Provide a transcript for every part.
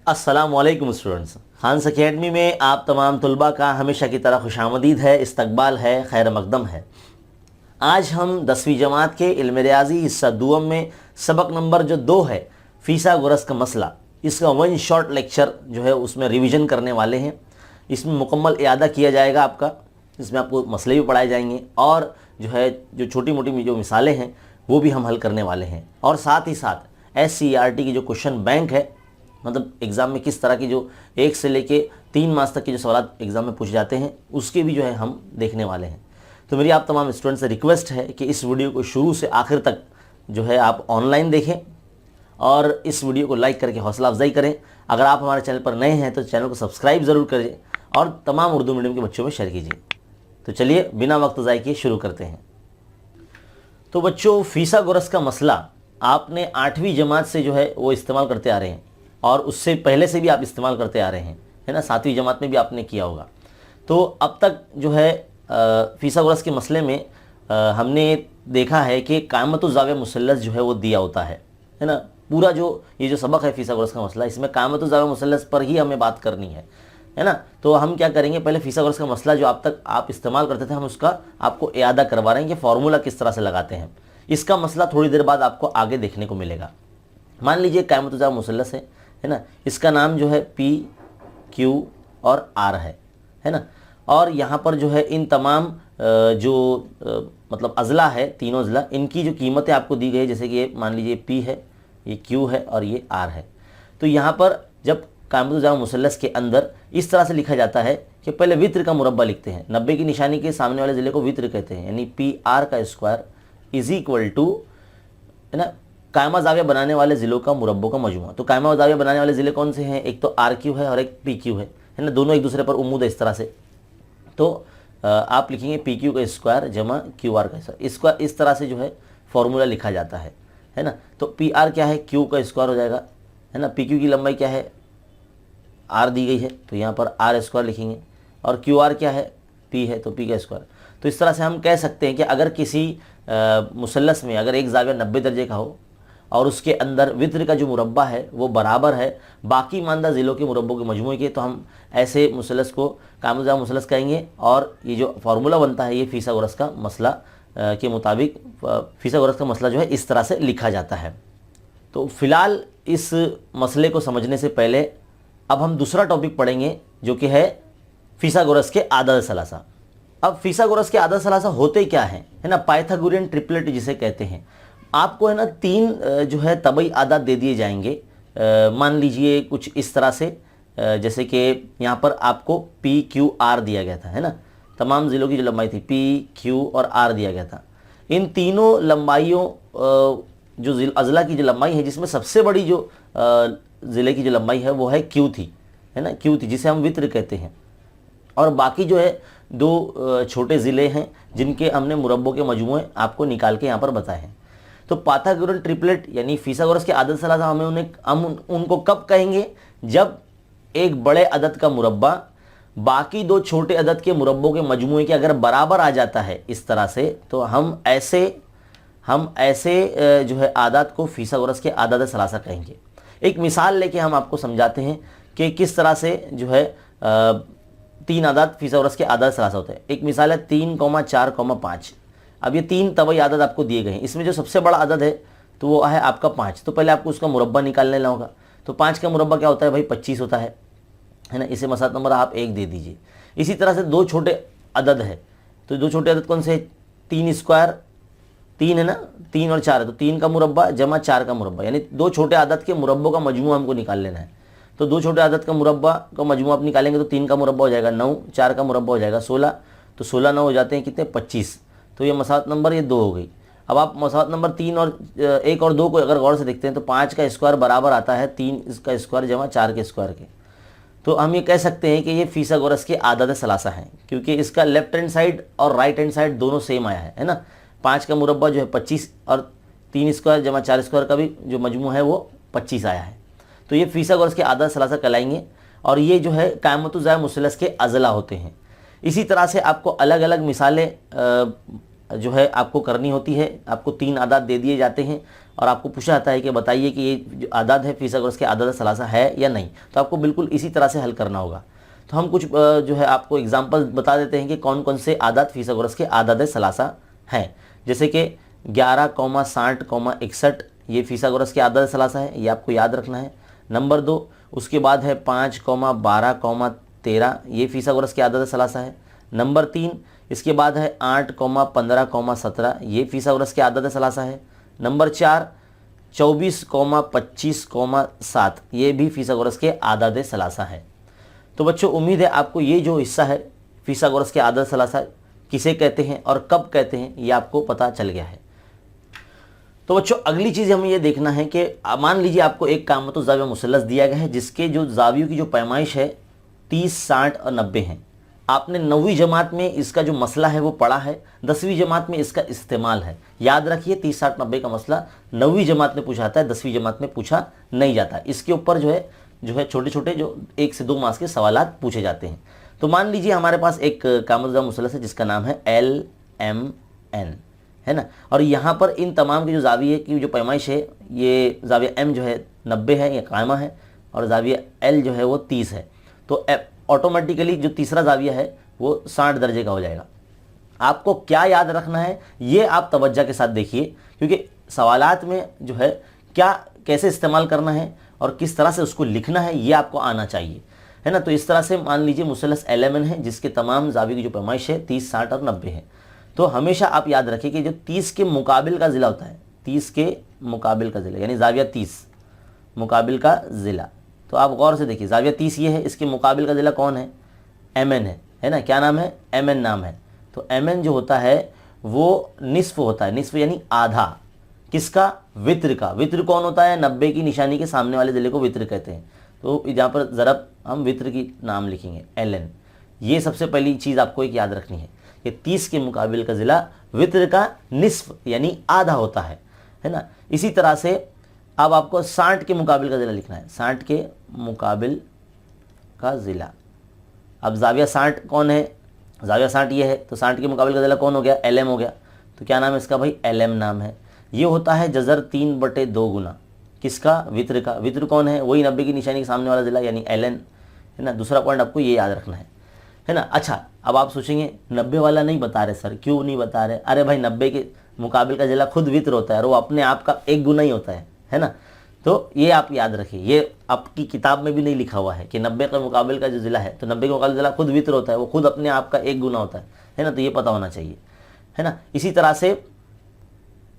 अस्सलामुअलैकुम students, Khans academy में आप तमाम तलबा का हमेशा की तरह खुशामदीद है, इस्तकबाल है, खैर मकदम है। आज हम 10वीं जमात के इल्म रियाज़ी हिस्सा दुअम में सबक नंबर जो 2 है फ़ीसागोरस का मसला, इसका वन शॉर्ट लेक्चर जो है उसमें रिवीजन करने वाले हैं। इसमें मुकम्मल इयादा किया जाएगा आपका, इसमें आपको मसले भी पढ़ाए जाएंगे और जो छोटी मोटी जो मिसालें हैं वो भी हम हल करने वाले हैं। और साथ ही साथ SCERT की जो क्वेश्चन बैंक है, मतलब एग्ज़ाम में किस तरह की जो 1 से लेके 3 मार्क्स तक के जो सवाल एग्ज़ाम में पूछे जाते हैं उसके भी जो है हम देखने वाले हैं। तो मेरी आप तमाम स्टूडेंट से रिक्वेस्ट है कि इस वीडियो को शुरू से आखिर तक जो है आप ऑनलाइन देखें और इस वीडियो को लाइक करके हौसला अफजाई करें। अगर आप हमारे चैनल पर नए हैं तो चैनल को सब्सक्राइब ज़रूर करें और तमाम उर्दू मीडियम के बच्चों में शेयर कीजिए। तो चलिए बिना वक्त ज़ाय किए शुरू करते हैं। तो बच्चों, फ़ीसागोरस का मसला आपने 8वीं जमात से जो है वो इस्तेमाल करते आ रहे हैं और उससे पहले से भी आप इस्तेमाल करते आ रहे हैं, है ना। 7वीं जमात में भी आपने किया होगा। तो अब तक जो है फ़ीसागोरस के मसले में हमने देखा है कि क़ायमतुज़्ज़ाविया मुसल्लस जो है वो दिया होता है ना। पूरा ये जो सबक है फ़ीसागोरस का मसला, इसमें क़ायमतुज़्ज़ाविया मुसल्लस पर ही हमें बात करनी है ना। तो हम क्या करेंगे, पहले फ़ीसागोरस का मसला जो अब तक आप इस्तेमाल करते थे हम उसका आपको इयादा करवा रहे हैं कि फ़ॉर्मूला किस तरह से लगाते हैं। इसका मसला थोड़ी देर बाद आपको आगे देखने को मिलेगा। मान लीजिए क़ायमतुज़्ज़ाविया मुसल्लस है ना, इसका नाम जो है P, Q और R है ना। और यहाँ पर जो है इन तमाम मतलब अज़ला है, तीनों अज़ला, इनकी जो कीमतें आपको दी गई है, जैसे कि ये मान लीजिए P है, ये Q है और ये R है। तो यहाँ पर जब क़ायमतुज़्ज़ाविया मुसल्लस के अंदर इस तरह से लिखा जाता है कि पहले वित्र का मुरब्बा लिखते हैं, 90 की निशानी के सामने वाले ज़िले को वित्र कहते हैं, यानी PR का स्क्वायर इज़ इक्वल टू, है ना, कायमा ज़ाविया बनाने वाले ज़िलों का मुरब्बों का मजमूआ। तो कायमा ज़ाविया बनाने वाले ज़िले कौन से हैं, एक तो RQ है और एक PQ है ना, दोनों एक दूसरे पर उम्मूद है इस तरह से। तो आप लिखेंगे PQ का स्क्वायर जमा QR का स्क्वायर, इस तरह से जो है फॉर्मूला लिखा जाता है ना। तो PR क्या है, Q का स्क्वायर हो जाएगा, है ना। PQ की लंबाई क्या है, R दी गई है तो यहाँ पर R स्क्वायर लिखेंगे, और QR क्या है, P है तो P का स्क्वायर। तो इस तरह से हम कह सकते हैं कि अगर किसी मुसल्लस में अगर एक ज़ाविया 90 दर्जे का हो और उसके अंदर वित्र का जो मुरब्बा है वो बराबर है बाकी मानदा ज़िलों के मुरब्बों के मजमूए के, तो हम ऐसे मुसल्लस को क़ायमतुज़्ज़ाविया मुसल्लस कहेंगे। और ये जो फार्मूला बनता है ये फ़ीसागोरस का मसला के मुताबिक फ़ीसागोरस का मसला जो है इस तरह से लिखा जाता है। तो फ़िलहाल इस मसले को समझने से पहले अब हम दूसरा टॉपिक पढ़ेंगे जो कि है फ़ीसागोरस के आदद सलासा। अब फ़ीसागोरस के आदद सलासा होते क्या हैं, है ना, पाइथागोरियन ट्रिपलेट जिसे कहते हैं। आपको है ना 3 जो है तबई आदात दे दिए जाएंगे। मान लीजिए कुछ इस तरह से, जैसे कि यहाँ पर आपको PQR दिया गया था, है ना, तमाम ज़िलों की जो लंबाई थी PQ और R दिया गया था। इन तीनों लंबाइयों जो अज़ला की जो लंबाई है, जिसमें सबसे बड़ी जो ज़िले की जो लंबाई है वो है Q थी, है ना, Q थी, जिसे हम वित्र कहते हैं। और बाकी जो है 2 छोटे ज़िले हैं जिनके हमने मुरब्बों के मजमूए आपको निकाल के यहाँ पर बताए हैं। तो पाइथागोरियन ट्रिपलेट यानी फ़ीसागोरस के आदद सलासा हम उनको कब कहेंगे, जब एक बड़े अदद का मुरब्बा बाकी 2 छोटे अदद के मुरब्बों के मजमूए के अगर बराबर आ जाता है इस तरह से, तो हम ऐसे जो है आदात को फ़ीसागोरस के आदद सलासा कहेंगे। एक मिसाल लेके हम आपको समझाते हैं कि किस तरह से जो है 3 आदात फ़ीसागोरस के आदद सलासा होते हैं। एक मिसाल है 3,4,5। अब ये 3 तबई आदद आपको दिए गए हैं, इसमें जो सबसे बड़ा आदद है तो वो है आपका 5। तो पहले आपको उसका मुरब्बा निकालने होगा। तो 5 का मुरब्बा क्या होता है भाई, 25 होता है ना। इसे मसला नंबर आप 1 दे दीजिए। इसी तरह से 2 छोटे अदद है, तो 2 छोटे अदद कौन से, 3 स्क्वायर 3 है ना, 3 और 4 है, तो 3 का मुरब्बा जमा 4 का मुरब्बा, यानी 2 छोटे अदद के मुरब्बों का मजमूआ हमको निकाल लेना है। तो 2 छोटे अदद का मुरब्बा का मजमूआ आप निकालेंगे तो 3 का मुरब्बा हो जाएगा 9, 4 का मुरब्बा हो जाएगा 16, तो 16 9 हो जाते हैं कितने, 25। तो ये मसालत नंबर ये 2 हो गई। अब आप मसालत नंबर 3 और 1 और 2 को अगर गौर से देखते हैं तो 5 का स्क्वायर बराबर आता है 3 का स्क्वायर जमा 4 के स्क्वायर के। तो हम ये कह सकते हैं कि ये फ़ीसागोरस के आदद सलासा हैं, क्योंकि इसका लेफ्ट हैंड साइड और राइट हैंड साइड दोनों सेम आया है ना। 5 का मुरब्बा जो है 25 और 3 स्क्वायर जमा 4 स्क्वायर का भी जो मजमू है वो 25 आया है। तो ये फ़ीसागोरस के आदद सलासा कहलाएंगे और ये जो है क़ायमतुज़्ज़ाविया मुसल्लस के अज़ला होते हैं। इसी तरह से आपको अलग अलग मिसालें जो है आपको करनी होती है। आपको 3 आदाद दे दिए जाते हैं और आपको पूछा जाता है कि बताइए कि ये जो आदाद है फिसागोरस के आदाद सलासा है या नहीं। तो आपको बिल्कुल इसी तरह से हल करना होगा। तो हम कुछ जो है आपको एग्जाम्पल बता देते हैं कि कौन कौन से आदाद फिसागोरस के आदाद सलासा हैं। जैसे कि 11, 60, 61 ये फिसागोरस के आदाद सलासा है, ये आपको याद रखना है। नंबर 2, उसके बाद है 5, 12, 13 ये फिसागोरस के आदाद सलासा है। नंबर 3, इसके बाद है 8, 15, 17 ये फिसागोरस के आदाद सलासा है। नंबर 4, 24, 25, 7 ये भी फिसागोरस के आदाद सलासा है। तो बच्चों उम्मीद है आपको ये जो हिस्सा है फिसागोरस के आदाद सलासा किसे कहते हैं और कब कहते हैं ये आपको पता चल गया है। तो बच्चों अगली चीज़ हमें ये देखना है कि मान लीजिए आपको एक कामतु ज़ाविया मुसल्लस दिया गया है जिसके जो ज़ावियों की जो पैमाइश है 30, 60 और 90 हैं। आपने 9वीं जमात में इसका जो मसला है वो पढ़ा है, 10वीं जमात में इसका इस्तेमाल है। याद रखिए 30, 60, 90 का मसला 9वीं जमात में पूछा जाता है, 10वीं जमात में पूछा नहीं जाता। इसके ऊपर जो है छोटे छोटे जो 1 से 2 मार्क्स के सवालात पूछे जाते हैं। तो मान लीजिए हमारे पास एक कामतु ज़ाविया मुसल्लस है जिसका नाम है LMN, है ना। और यहाँ पर इन तमाम के जो ज़ाविये की जो पैमाइश है ये ज़ाविया M जो है 90 है, ये कायमा है, और ज़ाविया L जो है वो 30 है। तो ऑटोमेटिकली जो तीसरा ज़ाविया है वो 60 दर्जे का हो जाएगा। आपको क्या याद रखना है ये आप तवज्जो के साथ देखिए, क्योंकि सवालात में जो है क्या कैसे इस्तेमाल करना है और किस तरह से उसको लिखना है ये आपको आना चाहिए, है ना। तो इस तरह से मान लीजिए मुसल्लस LMN है जिसके तमाम ज़ाविये की जो पैमाइश है 30, 60 और 90 है। तो हमेशा आप याद रखिए कि जो 30 के मुकाबिल का ज़िला होता है, 30 के मुकाबिल का ज़िला यानी ज़ाविया 30 मुकाबिल का ज़िला। तो आप गौर से देखिए ज़ाविया 30 ये है, इसके मुकाबिल का ज़िला कौन है? MN है ना। क्या नाम है? MN नाम है। तो MN जो होता है वो निस्फ होता है, निस्फ यानी आधा। किसका? वित्र का। वित्र कौन होता है? 90 की निशानी के सामने वाले ज़िले को वित्र कहते हैं। तो यहाँ पर ज़रब हम वित्र की नाम लिखेंगे LN। ये सबसे पहली चीज़ आपको एक याद रखनी है कि 30 के मुकाबिल का ज़िला वित्र का निस्फ यानी आधा होता है ना। इसी तरह से अब आपको 60 के मुकाबिल का ज़िला लिखना है, 60 के मुकाबिल का ज़िला। अब ज़ाविया 60 कौन है? ज़ाविया 60 ये है, तो 60 के मुकाबिल का ज़िला कौन हो गया? LM हो गया। तो क्या नाम है इसका भाई? LM नाम है। ये होता है जज़र 3/2 गुना किसका? वित्र का। वित्र कौन है? वही 90 की निशानी के सामने वाला ज़िला यानी LN, है ना। दूसरा पॉइंट आपको ये याद रखना है ना। अच्छा अब आप सोचेंगे 90 वाला नहीं बता रहे सर, क्यों नहीं बता रहे? अरे भाई 90 के मुकाबिल का ज़िला खुद वित्र होता है और वो अपने आप का 1 गुना ही होता है ना। तो ये आप याद रखिए, ये आपकी किताब में भी नहीं लिखा हुआ है कि 90 के मुकाबिल का जो ज़िला है, तो 90 के मुकाबिल ज़िला खुद वित्र होता है, वो खुद अपने आप का 1 गुना होता है ना। तो ये पता होना चाहिए, है ना। इसी तरह से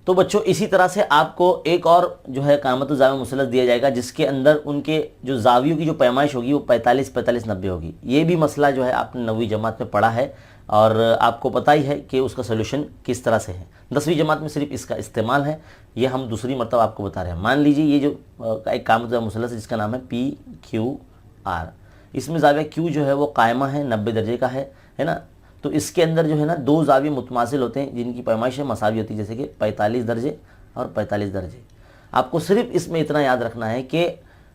तो बच्चों इसी तरह से आपको एक और जो है कामतु ज़ाविया मुसल्लस दिया जाएगा जिसके अंदर उनके जो ज़ावियों की जो पैमाइश होगी वो 45, 45, 90 होगी। ये भी मसला जो है आपने 9वीं जमात में पढ़ा है और आपको पता ही है कि उसका सोल्यूशन किस तरह से है। 10वीं जमात में सिर्फ इसका इस्तेमाल है, ये हम दूसरी मरतबा आपको बता रहे हैं। मान लीजिए ये जो एक कामतु ज़ाविया मुसल्लस है जिसका नाम है PQR। इसमें ज़ाविया Q जो है वो कायमा है, 90 दर्जे का है ना। तो इसके अंदर जो है ना 2 ज़ाविये मुतमासिल होते हैं जिनकी पैमाइश मसावी होती है, जैसे कि 45 दर्जे और 45 दर्जे। आपको सिर्फ इसमें इतना याद रखना है कि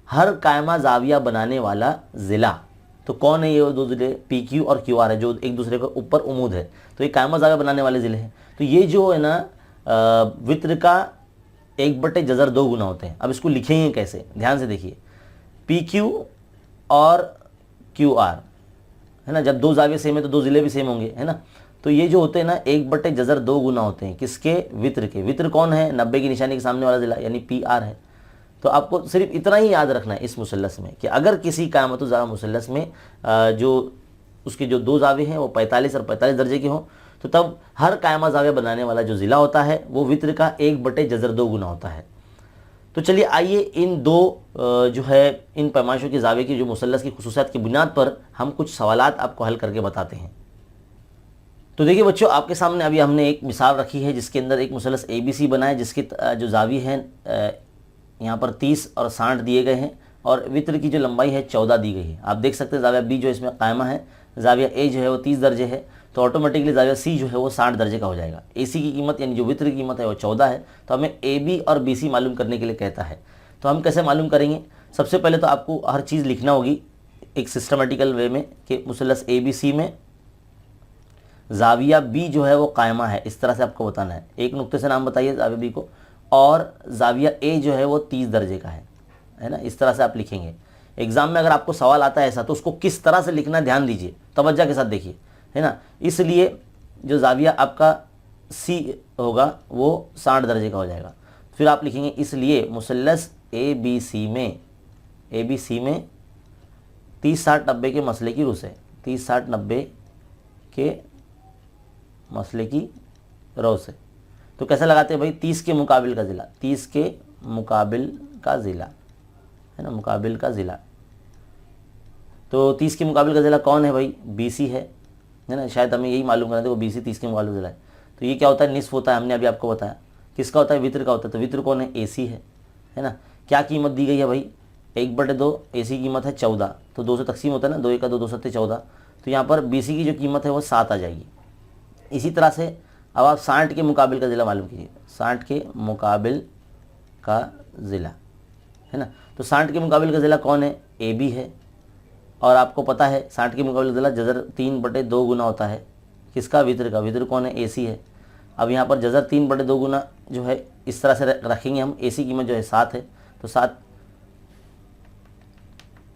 हर कायमा ज़ाविया बनाने वाला ज़िला, तो कौन है ये 2 ज़िले? PQ और QR है जो एक दूसरे के ऊपर उमूद है, तो ये कायमा ज़ाविया बनाने वाले ज़िले हैं। तो ये जो है ना वित्र का 1/2 गुना होते हैं। अब इसको लिखेंगे कैसे? ध्यान से देखिए, PQ और QR, है ना। जब 2 ज़ाविये सेम है तो 2 ज़िले भी सेम होंगे, है ना। तो ये जो होते हैं ना 1/2 गुना होते हैं किसके? वित्र के। वित्र कौन है? 90 की निशानी के सामने वाला ज़िला यानी PR है। तो आपको सिर्फ इतना ही याद रखना है इस मुसल्लस में कि अगर किसी कामतु ज़ाविया मुसल्लस में जो उसके जो 2 ज़ाविये हैं वो 45 और 45 दर्जे के हों, तो तब हर कायमा ज़ाविया बनाने वाला जो ज़िला होता है वो वित्र का 1/2 गुना होता है। तो चलिए आइए इन 2 जो है इन पैमाइशों के ज़ाविये की जो मुसल्लस की खुसूसियात की बुनियाद पर हम कुछ सवालात आपको हल करके बताते हैं। तो देखिए बच्चों, आपके सामने अभी हमने एक मिसाल रखी है जिसके अंदर एक मुसल्लस ABC बना है जिसके जो ज़ाविये हैं यहाँ पर 30 और 60 दिए गए हैं और वित्र की जो लंबाई है 14 दी गई है। आप देख सकते हैं ज़ाविया B जो इसमें कायमा है, ज़ाविया A जो है वो 30 दर्जे है, तो ऑटोमेटिकली ज़ाविया C जो है वो 60 दर्जे का हो जाएगा। AC की कीमत यानी जो वित्र की कीमत है वो 14 है, तो हमें AB और BC मालूम करने के लिए कहता है। तो हम कैसे मालूम करेंगे? सबसे पहले तो आपको हर चीज़ लिखना होगी एक सिस्टमेटिकल वे में कि मुसल्लस ABC में जाविया बी जो है वो कायमा है, इस तरह से आपको बताना है। एक नुक्ते से नाम बताइए जाविया बी को, और जाविया ए जो है वो 30 दर्जे का है ना, इस तरह से आप लिखेंगे। एग्जाम में अगर आपको सवाल आता है ऐसा तो उसको किस तरह से लिखना है ध्यान दीजिए, तवज्जो के साथ देखिए, है ना। इसलिए जो जाविया आपका सी होगा वो 60 दर्जे का हो जाएगा। फिर आप लिखेंगे इसलिए मुसल्लस ए बी सी में 30 60 90 के मसले की रू से, 30 60 90 के मसले की रो से। तो कैसे लगाते हैं भाई, 30 के मुकाबिल का ज़िला, 30 के मुकाबिल का ज़िला, है ना, मुकाबिल का ज़िला। तो 30 के मुकाबिल का ज़िला कौन है भाई, बीसी है ना। शायद हमें यही मालूम करना था वो बीसी 30 के मुकाबिल का ज़िला है। तो ये क्या होता है, निस्फ होता है, हमने अभी आपको बताया। किसका होता है, वित्र का होता है। तो वित्र कौन है, एसी है ना। क्या कीमत दी गई है भाई, 1/2, एसी की कीमत है 14, तो 2 से तकसीम होता है ना, 2 1 2 2 7 14। तो यहाँ पर बीसी की जो कीमत है वो 7 आ जाएगी। इसी तरह से अब आप 60 के मुकाबिल का ज़िला मालूम कीजिए, 60 के मुकाबिल का ज़िला, है ना। तो 60 के मुकाबिल का ज़िला कौन है, ए बी है। और आपको पता है 60 के मुकाबिल का ज़िला जज़र 3/2 गुना होता है किसका, वित्र का। वित्र कौन है, एसी है। अब यहाँ पर जज़र 3/2 गुना जो है इस तरह से रखेंगे हम। एसी कीमत जो है 7 है, तो 7,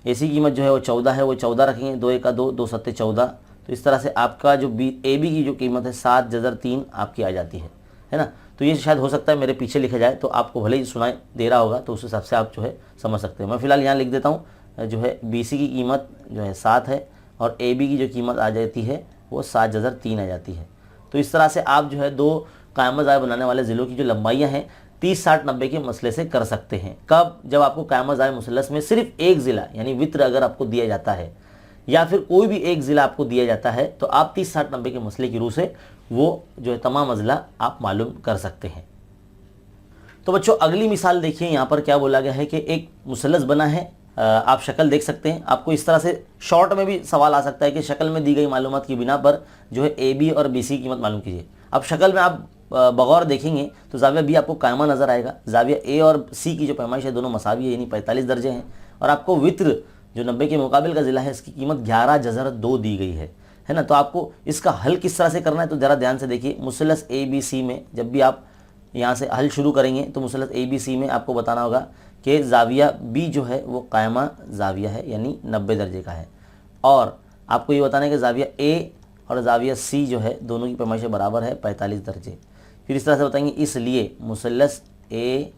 एसी कीमत जो है वो 14 है, वो 14 रखेंगे। 2 1 2 2 7 14। तो इस तरह से आपका जो ए बी की जो कीमत है 7 जज़र 3 आपकी आ जाती है ना। तो ये शायद हो सकता है मेरे पीछे लिखा जाए तो आपको भले ही सुनाई दे रहा होगा, तो उस हिसाब से आप जो है समझ सकते हैं। मैं फिलहाल यहाँ लिख देता हूँ जो है बीसी की कीमत जो है 7 है और ए बी की जो कीमत आ जाती है वो 7 जज़र 3 आ जाती है। तो इस तरह से आप जो है 2 कायमा ज़ाय बनाने वाले ज़िलों की जो लंबाइयाँ हैं 30 60 90 के मसले से कर सकते हैं। कब, जब आपको कायमा ज़ाय मुसल्लस में सिर्फ एक ज़िला यानी वित्र अगर आपको दिया जाता है या फिर कोई भी एक ज़िला आपको दिया जाता है तो आप 30 60 90 के मसले की रूह से वो जो है तमाम अज़ला आप मालूम कर सकते हैं। तो बच्चों अगली मिसाल देखिए, यहाँ पर क्या बोला गया है कि एक मुसल्लस बना है, आप शक्ल देख सकते हैं। आपको इस तरह से शॉर्ट में भी सवाल आ सकता है कि शक्ल में दी गई मालूमात की बिना पर जो है ए बी और बी सी की कीमत मालूम कीजिए। अब शक्ल में आप बगौर देखेंगे तो जाविया बी आपको कायमा नज़र आएगा। जाविया ए और सी की जो पैमाइश है दोनों मसावी है यानी 45 दर्जे हैं। और आपको वित्र जो 90 के मुकाबिल का ज़िला है इसकी कीमत 11 जज़र 2 दी गई है ना। तो आपको इसका हल किस तरह से करना है तो ज़रा ध्यान से देखिए। मुसल्लस ए बी सी में जब भी आप यहाँ से हल शुरू करेंगे तो मुसल्लस ए बी सी में आपको बताना होगा कि जाविया बी जो है वो कायमा जाविया है यानी 90 दर्जे का है। और आपको ये बताना है कि जाविया ए और जाविया सी जो है दोनों की पैमाइशें बराबर है 45 दर्जे। फिर इस तरह से बताएंगे इसलिए मुसल्लस ए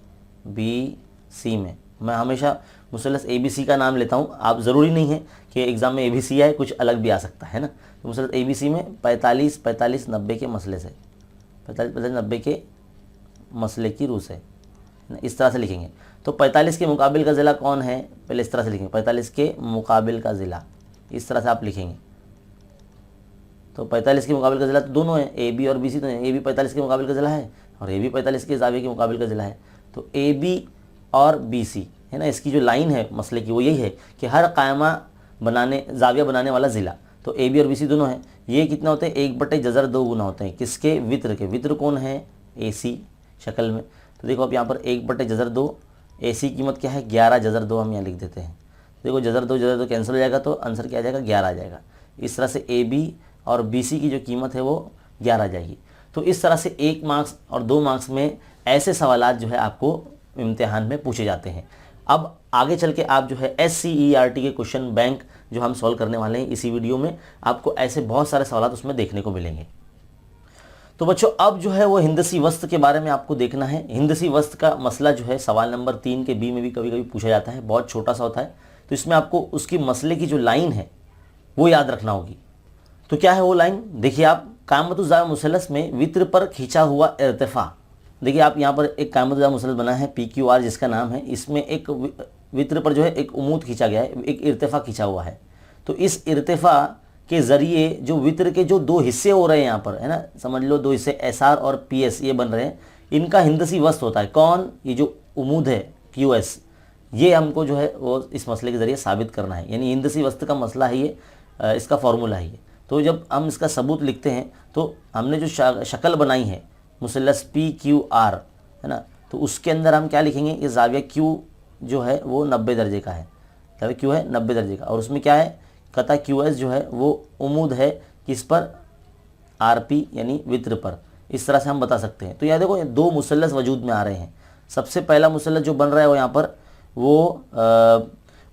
बी सी में, मैं हमेशा मुसल्लस ए बी सी का नाम लेता हूँ, आप ज़रूरी नहीं है कि एग्ज़ाम में ए बी सी आए, कुछ अलग भी आ सकता है ना। तो मुसल्लस ए बी सी में 45 45 90 के मसले से, 45 45 90 के मसले की रूह से इस तरह से लिखेंगे। तो 45 के मुकाबिल का ज़िला कौन है, पहले इस तरह से लिखेंगे 45 के मुकाबिल का ज़िला, इस तरह से आप लिखेंगे। तो 45 के मुकाबिल का ज़िला तो दोनों है, ए बी और बी सी, तो ए बी 45 के मुकाबिल का ज़िला है और ए बी 45 के जाविया के मुकाबिल का ज़िला है। तो ए बी और बी सी है ना, इसकी जो लाइन है मसले की वो यही है कि हर कायमा बनाने जाविया बनाने वाला ज़िला, तो ए बी और बी सी दोनों हैं, ये कितना होते हैं 1/जज़र 2 गुना होते हैं किसके, वित्र के। वित्र कौन है, ए सी शक्ल में। तो देखो अब यहाँ पर 1/जज़र 2, ए सी कीमत क्या है 11 जज़र 2 हम यहाँ लिख देते हैं। देखो जज़र 2 कैंसिल हो जाएगा तो आंसर क्या आ जाएगा 11 आ जाएगा। इस तरह से ए बी और बी सी की जो कीमत है वो 11 आ जाएगी। तो इस तरह से 1 मार्क्स और 2 मार्क्स में ऐसे सवालात जो है आपको इम्तिहान में पूछे जाते हैं। अब आगे चल के आप जो है SCERT के क्वेश्चन बैंक जो हम सॉल्व करने वाले हैं इसी वीडियो में, आपको ऐसे बहुत सारे सवाल उसमें देखने को मिलेंगे। तो बच्चों अब जो है वो हिंदसी वस्त के बारे में आपको देखना है। हिंदसी वस्त का मसला जो है सवाल नंबर 3 के बी में भी कभी कभी पूछा जाता है, बहुत छोटा सा होता है। तो इसमें आपको उसकी मसले की जो लाइन है वो याद रखना होगी। तो क्या है वो लाइन, देखिए आप, कायमतुज़्ज़ाय मुसल्लस में वित्र पर खींचा हुआ इर्तिफा। देखिए आप यहाँ पर एक कायमतुज़्ज़ाय मुसल्लस बना है PQR जिसका नाम है, इसमें एक वित्र पर जो है एक उमूद खींचा गया है, एक इर्तिफा खींचा हुआ है। तो इस इर्तिफा के ज़रिए जो वित्र के जो 2 हिस्से हो रहे हैं यहाँ पर, है ना, समझ लो 2 हिस्से SR और PS ये बन रहे हैं, इनका हिंदसी वस्त होता है कौन, ये जो उमूद है QS, ये हमको जो है वो इस मसले के ज़रिए साबित करना है। यानी हिंदसी वस्त का मसला है ये, इसका फॉर्मूला है ये। तो जब हम इसका सबूत लिखते हैं तो हमने जो शक्ल बनाई है मुसल्लस PQR, है ना, तो उसके अंदर हम क्या लिखेंगे, ये जाविया Q जो है वो 90 दर्जे का है, जाविया Q है 90 दर्जे का, और उसमें क्या है कता QS जो है वो उमूद है किस पर, RP यानी वित्र पर, इस तरह से हम बता सकते हैं। तो यहाँ देखो दो मुसल्लस वजूद में आ रहे हैं। सबसे पहला मुसल्लस जो बन रहा है वो यहाँ पर वो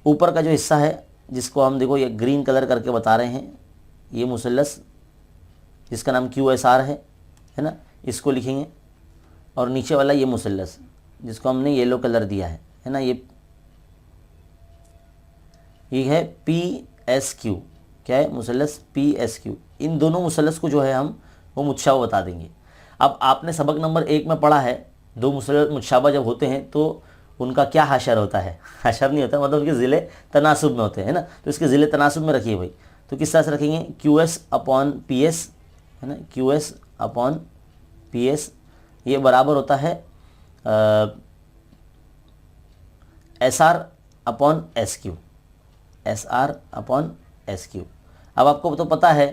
ऊपर का जो हिस्सा है जिसको हम देखो ये ग्रीन कलर करके बता रहे हैं, ये मुसल्लस जिसका नाम QSR है ना, इसको लिखेंगे। और नीचे वाला ये मुसल्लस जिसको हमने येलो कलर दिया है ना, ये है PSQ। क्या है? मुसल्लस PSQ। इन दोनों मुसल्लस को जो है हम वो मुतशाबा बता देंगे। अब आपने सबक नंबर 1 में पढ़ा है दो मुसल्लस मुतशाबा जब होते हैं तो उनका क्या हशर होता है? हशर नहीं होता, मतलब उनके ज़िले तनासुब में होते हैं ना। तो इसके ज़िले तनासुब में रखिए भाई। तो किस तरह से रखेंगे? QS/PS है ना, QS/PS ये बराबर होता है SR/SQ। SR/SQ। अब आपको तो पता है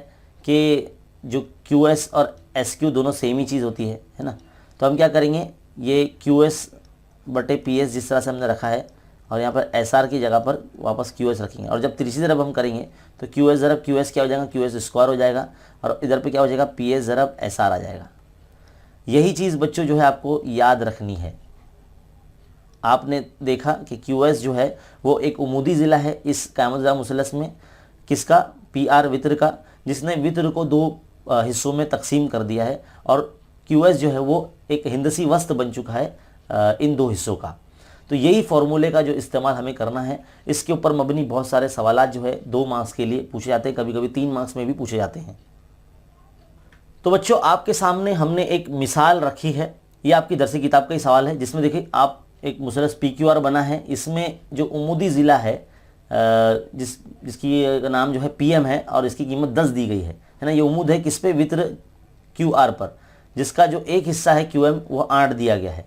कि जो QS और SQ दोनों सेम ही चीज़ होती है ना। तो हम क्या करेंगे, ये QS/PS जिस तरह से हमने रखा है और यहाँ पर SR की जगह पर वापस QS रखेंगे। और जब तीसरी तरफ हम करेंगे तो QS/QS क्या हो जाएगा? QS² हो जाएगा। और इधर पे क्या हो जाएगा? PS/SR आ जाएगा। यही चीज़ बच्चों जो है आपको याद रखनी है। आपने देखा कि QS जो है वो एक उमूदी ज़िला है इस क़यामत मुसल्लस में। किसका? PR वित्र का, जिसने वित्र को दो हिस्सों में तकसीम कर दिया है। और QS जो है वो एक हिंदसी वस्त बन चुका है इन दो हिस्सों का। तो यही फार्मूले का जो इस्तेमाल हमें करना है। इसके ऊपर मबनी बहुत सारे सवालात जो है 2 मार्क्स के लिए पूछे जाते हैं, कभी कभी 3 मार्क्स में भी पूछे जाते हैं। तो बच्चों आपके सामने हमने एक मिसाल रखी है, ये आपकी दरसी किताब का ही सवाल है, जिसमें देखिए आप एक मुसल्लस PQR बना है। इसमें जो उमूदी ज़िला है जिसकी नाम जो है PM है और इसकी कीमत 10 दी गई है ना। ये उमूद है किस पे? वित्र QR पर, जिसका जो एक हिस्सा है QM वो 8 दिया गया है।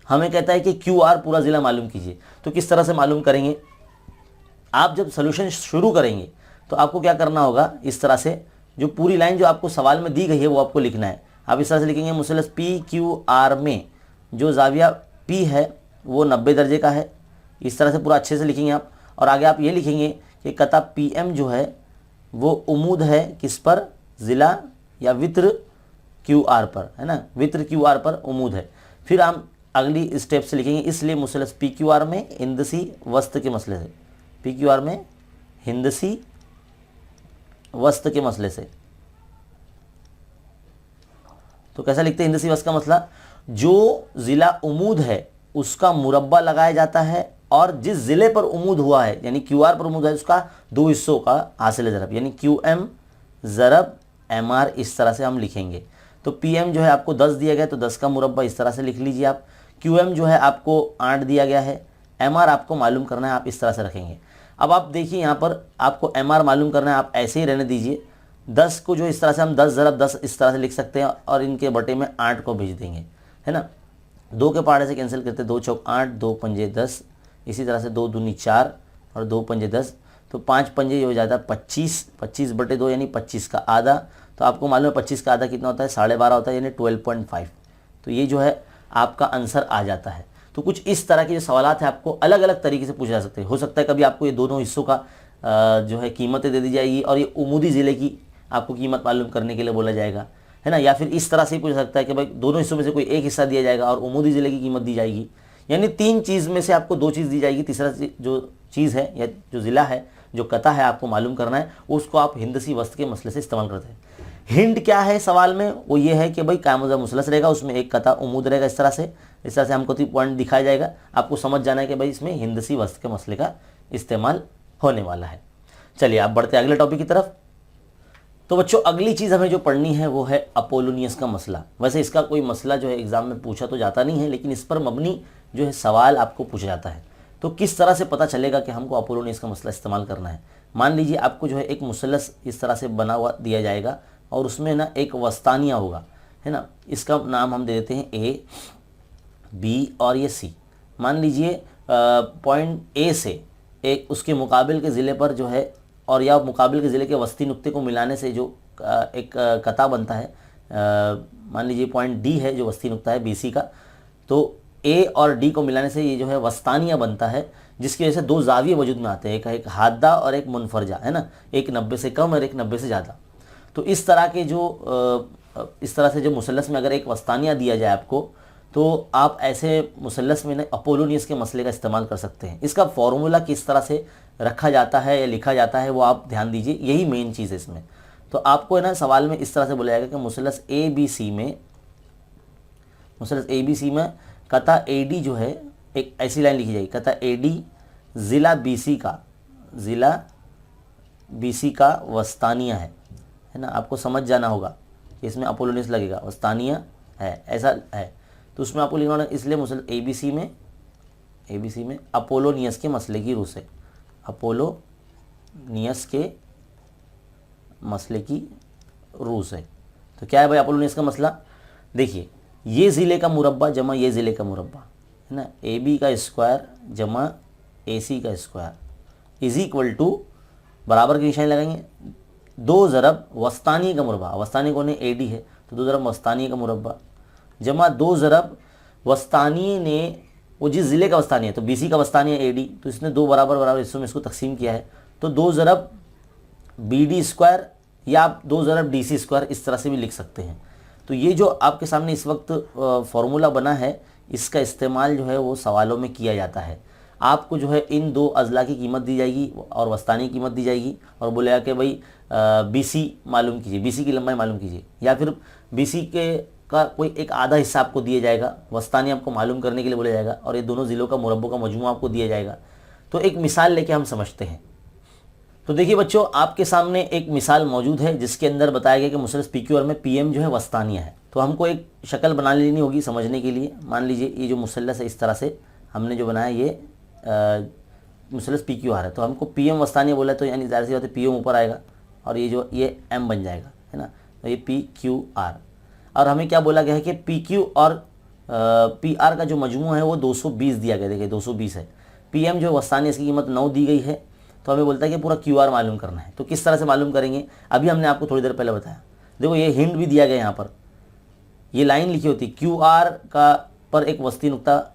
हमें कहता है कि QR पूरा ज़िला मालूम कीजिए। तो किस तरह से मालूम करेंगे? आप जब सोल्यूशन शुरू करेंगे तो आपको क्या करना होगा, इस तरह से जो पूरी लाइन जो आपको सवाल में दी गई है वो आपको लिखना है। आप इस तरह से लिखेंगे, मुसल्लस PQR में जो ज़ाविया P है वो 90 दर्जे का है। इस तरह से पूरा अच्छे से लिखेंगे आप। और आगे आप ये लिखेंगे कि कता PM जो है वो उमूद है किस पर? ज़िला या वित्र QR पर, है ना, वित्र QR पर उमूद है। फिर हम अगली स्टेप से लिखेंगे, इसलिए मुसल्लस PQR में हिंदसी वस्त के मसले से, PQR में हिंदसी वस्त के मसले से। तो कैसा लिखते हैं हिंदसी वस्त का मसला? जो ज़िला उमूद है उसका मुरब्बा लगाया जाता है और जिस ज़िले पर उमूद हुआ है यानी QR पर उमूद है उसका 2 हिस्सों का हासिल ज़रब यानी QM ज़रब MR, इस तरह से हम लिखेंगे। तो PM जो है आपको 10 दिया गया तो 10 का मुरब्बा इस तरह से लिख लीजिए आप। QM जो है आपको 8 दिया गया है। MR आपको मालूम करना है, आप इस तरह से रखेंगे। अब आप देखिए यहाँ पर आपको MR मालूम करना है, आप ऐसे ही रहने दीजिए। 10 को जो इस तरह से हम 10 ज़रब 10 इस तरह से लिख सकते हैं और इनके बटे में 8 को भेज देंगे, है ना। 2 के पहाड़े से कैंसिल करते, 2 चौक 8, 2 पंजे 10, इसी तरह से 2 दूनी 4 और 2 पंजे 10, तो 5 पंजे ये हो जाता है 25, 25 बटे 2 यानी 25 का आधा। तो आपको मालूम है 25 का आधा कितना होता है? 12.5 होता है, यानी 12.5। तो ये जो है आपका आंसर आ जाता है। तो कुछ इस तरह के जो सवालात हैं आपको अलग अलग तरीके से पूछे जा सकते हैं। हो सकता है कभी आपको ये दोनों हिस्सों का जो है कीमतें दे दी जाएगी और ये उमूदी ज़िले की आपको कीमत मालूम करने के लिए बोला जाएगा, है ना। या फिर इस तरह से ही पूछ सकता है कि भाई दोनों हिस्सों में से कोई एक हिस्सा दिया जाएगा और उमूदी ज़िले की कीमत दी जाएगी। यानी 3 चीज़ में से आपको 2 चीज़ दी जाएगी। तीसरा जो चीज़ है या जो ज़िला है, जो कता है आपको मालूम करना है, उसको आप हिंदसी वस्त के मसले से इस्तेमाल करते हैं। हिंट क्या है सवाल में? वो ये है कि भाई क़यामत मुसल्लस रहेगा, उसमें एक कता उमूद रहेगा। इस तरह से हमको 3 पॉइंट दिखाया जाएगा। आपको समझ जाना है कि भाई इसमें हिंदसी वस्त के मसले का इस्तेमाल होने वाला है। चलिए आप बढ़ते अगले टॉपिक की तरफ। तो बच्चों अगली चीज़ हमें जो पढ़नी है वो है अपोलोनियस का मसला। वैसे इसका कोई मसला जो है एग्ज़ाम में पूछा तो जाता नहीं है, लेकिन इस पर मबनी जो है सवाल आपको पूछा जाता है। तो किस तरह से पता चलेगा कि हमको अपोलोनियस का मसला इस्तेमाल करना है? मान लीजिए आपको जो है एक मुसल्लस इस तरह से बना हुआ दिया जाएगा और उसमें ना एक वस्तानिया होगा, है ना। इसका नाम हम दे देते हैं A, B और ये C। मान लीजिए पॉइंट A से एक उसके मुकाबिल के ज़िले पर जो है और या मुकाबिल के ज़िले के वस्ती नुक्ते को मिलाने से जो एक कता बनता है, मान लीजिए पॉइंट D है जो वस्ती नुक्ता है BC का, तो A और D को मिलाने से ये जो है वस्तानिया बनता है, जिसकी वजह से 2 ज़ाविये वजूद में आते हैं, एक हादा और एक मुनफरजा, है ना। एक 90 से कम और एक 90 से ज़्यादा। तो इस तरह के जो इस तरह से जो मुसल्लस में अगर एक वस्तानिया दिया जाए आपको, तो आप ऐसे मुसल्लस में अपोलोनियस के मसले का इस्तेमाल कर सकते हैं। इसका फॉर्मूला किस तरह से रखा जाता है या लिखा जाता है वो आप ध्यान दीजिए, यही मेन चीज़ है इसमें। तो आपको है ना सवाल में इस तरह से बोला जाएगा कि मुसल्लस ए बी सी में कता ए डी जो है, एक ऐसी लाइन लिखी जाएगी, कता ए डी ज़िला बी सी का वस्तानिया है ना। आपको समझ जाना होगा कि इसमें अपोलोनियस लगेगा, वस्तानिया है ऐसा है, तो उसमें आपको लिखना होगा इसलिए मुसल्लस ए बी सी में अपोलोनियस के मसले की रूह से, अपोलोनियस के मसले की रूह से। तो क्या है भाई अपोलोनियस का मसला? देखिए, ये ज़िले का मुरब्बा जमा ये ज़िले का मुरब्बा है ना, ए बी का स्क्वायर जमा ए सी का स्क्वायर इज इक्वल टू, बराबर की निशानी लगाएंगे, 2 ज़रब वस्तानी का मुरब्बा, वस्तानी कौन है? ए डी है, तो 2 ज़रब वस्तानी का मुरब्बा जमा 2 ज़रब वस्तानी ने, वो जिस ज़िले का वस्तानी है, तो बी सी का वस्तानी है ए डी, तो इसने 2 बराबर हिस्सों में इसको तकसीम किया है, तो 2 ज़रब बी डी स्क्वायर या आप 2 ज़रब डी सी स्क्वायर इस तरह से भी लिख सकते हैं। तो ये जो आपके सामने इस वक्त फार्मूला बना है, इसका इस्तेमाल जो है वो सवालों में किया जाता है। आपको जो है इन 2 अज़ला की कीमत दी जाएगी और वस्तानी की कीमत दी जाएगी और बोलेगा कि भाई बी सी मालूम कीजिए, बी सी की लंबाई मालूम कीजिए, या फिर बी सी के का कोई एक आधा हिस्सा आपको दिया जाएगा, वस्तानी आपको मालूम करने के लिए बोला जाएगा और ये दोनों ज़िलों का मुरब्बों का मजमू आपको दिया जाएगा। तो एक मिसाल लेके हम समझते हैं। तो देखिए बच्चों, आपके सामने एक मिसाल मौजूद है जिसके अंदर बताया गया कि मुसल्लस पी क्यू आर में पी एम जो है वस्तानिया है। तो हमको एक शक्ल बना लेनी होगी समझने के लिए। मान लीजिए ये जो मुसल्लस है, इस तरह से हमने जो बनाया ये मुसल्लस पी क्यू आर है, तो हमको पी एम वस्तानिया बोला, तो यानी ज़ाहिर सी बात है पी एम ऊपर आएगा और ये एम बन जाएगा, है ना। तो ये पी क्यू आर, और हमें क्या बोला गया है कि पी क्यू और पी आर का जो मजमू है वो 220 दिया गया। देखिए 220 है। पी एम जो वस्तानी इसकी कीमत 9 दी गई है, तो हमें बोलता है कि पूरा क्यू आर मालूम करना है। तो किस तरह से मालूम करेंगे, अभी हमने आपको थोड़ी देर पहले बताया। देखो ये हिंट भी दिया गया, यहाँ पर ये लाइन लिखी होती क्यू आर का पर एक वस्ती नुक्ता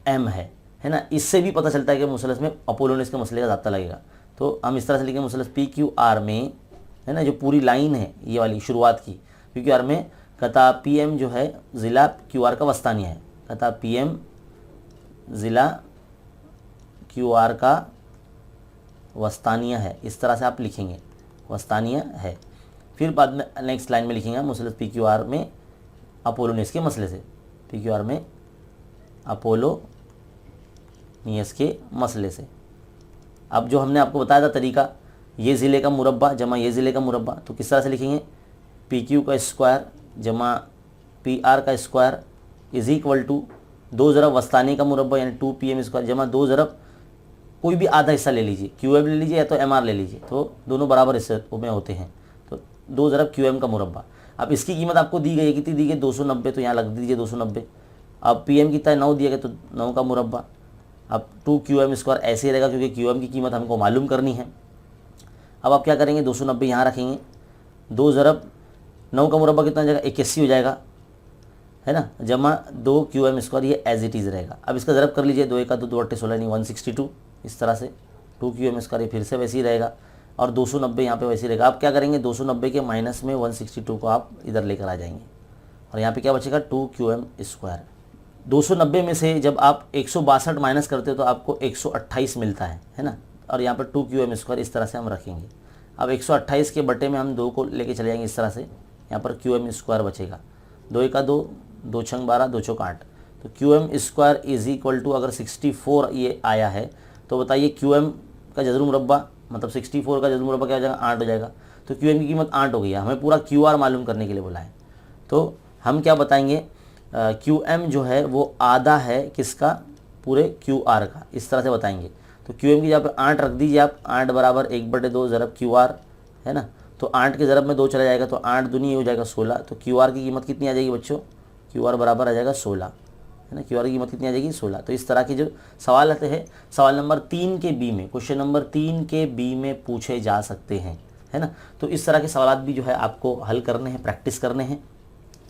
एम है ना। इससे भी पता चलता है कि मुसल्लस में अपोलोनियस के मसले का ज़ाब्ता लगेगा। तो हम इस तरह से लिखेंगे मुसल्लस पी क्यू आर में, है ना, जो पूरी लाइन है ये वाली शुरुआत की, पी क्यू आर में कता पी एम जो है ज़िला क्यू आर का वस्तानिया है, कता पी एम ज़िला क्यू आर का वस्तानिया है। इस तरह से आप लिखेंगे वस्तानिया है। फिर बाद में नेक्स्ट लाइन में लिखेंगे मुसल्लस पी क्यू आर में अपोलोनियस के मसले से, पी क्यू आर में अपोलोनियस के मसले से। अब जो हमने आपको बताया था तरीका, ये ज़िले का मुरब्बा जमा ये ज़िले का मुरब्बा, तो किस तरह से लिखेंगे, पी क्यू का स्क्वायर जमा पी आर का स्क्वायर इज इक्वल टू 2 ज़रब वस्तानी का मुरब्बा यानी 2 पी एम स्क्वायर जमा 2 ज़रब कोई भी आधा हिस्सा ले लीजिए, क्यू एम ले लीजिए या तो एम आर ले लीजिए, तो दोनों बराबर हिस्से में होते हैं। तो 2 ज़रब क्यू एम का मुरब्बा। अब इसकी कीमत आपको दी गई है, कितनी दी गई, 290, तो यहाँ लग दीजिए 290। अब पी एम कितना है, 9 दिया गया, तो 9 का मुरब्बा। अब 2 क्यू एम स्क्वायर ऐसे ही रहेगा क्योंकि क्यू एम की कीमत हमको मालूम करनी है। अब आप क्या करेंगे, 290 यहाँ रखेंगे, 2 ज़रब 9 का मुरब्बा कितना हो जाएगा, 81 हो जाएगा, है ना, जमा 2 क्यू एम स्क्वायर, ये एज इट इज़ रहेगा। अब इसका ज़रब कर लीजिए, 2 1 2 2 8 16 नहीं 162, इस तरह से 2 क्यू एम स्क्वायर, ये फिर से वैसे ही रहेगा और 290 यहाँ पे वैसे ही रहेगा। आप क्या करेंगे, 290 के माइनस में 162 को आप इधर लेकर आ जाएंगे और यहाँ पे क्या बचेगा, 2 क्यू एम स्क्वायर। 290 में से जब आप 162 माइनस करते हो तो आपको 128 मिलता है ना, और यहाँ पर 2 क्यू एम स्क्वायर इस तरह से हम रखेंगे। अब 128 के बटे में हम 2 को लेके चले जाएंगे इस तरह से, यहाँ पर क्यू एम स्क्वायर बचेगा, 2 1 2 2 6 12 2 4 8, तो Q M square is equal to, अगर 64 ये आया है तो बताइए क्यू एम का जज़र मुरब्बा मतलब 64 का जज़र मुरब्बा क्या हो जाएगा, 8 हो जाएगा। तो क्यू एम की कीमत 8 हो गई है, हमें पूरा क्यू आर मालूम करने के लिए बोला है। तो हम क्या बताएंगे, क्यू एम जो है वो आधा है किसका, पूरे क्यू आर का, इस तरह से बताएंगे। तो क्यू एम की जगह पर 8 रख दीजिए आप, 8 बराबर 1/2 ज़रब क्यू आर, है ना, तो 8 के ज़रब में 2 चला जाएगा, तो 8 दूनी हो जाएगा 16। तो क्यू आर की कीमत कितनी आ जाएगी बच्चों, क्यू आर बराबर आ जाएगा 16, है ना, क्यू आर की कीमत कितनी आ जाएगी 16। तो इस तरह के जो सवाल आते हैं सवाल नंबर 3 के बी में, क्वेश्चन नंबर 3 के बी में पूछे जा सकते हैं, है ना। तो इस तरह के सवाल भी जो है आपको हल करने हैं, प्रैक्टिस करने हैं,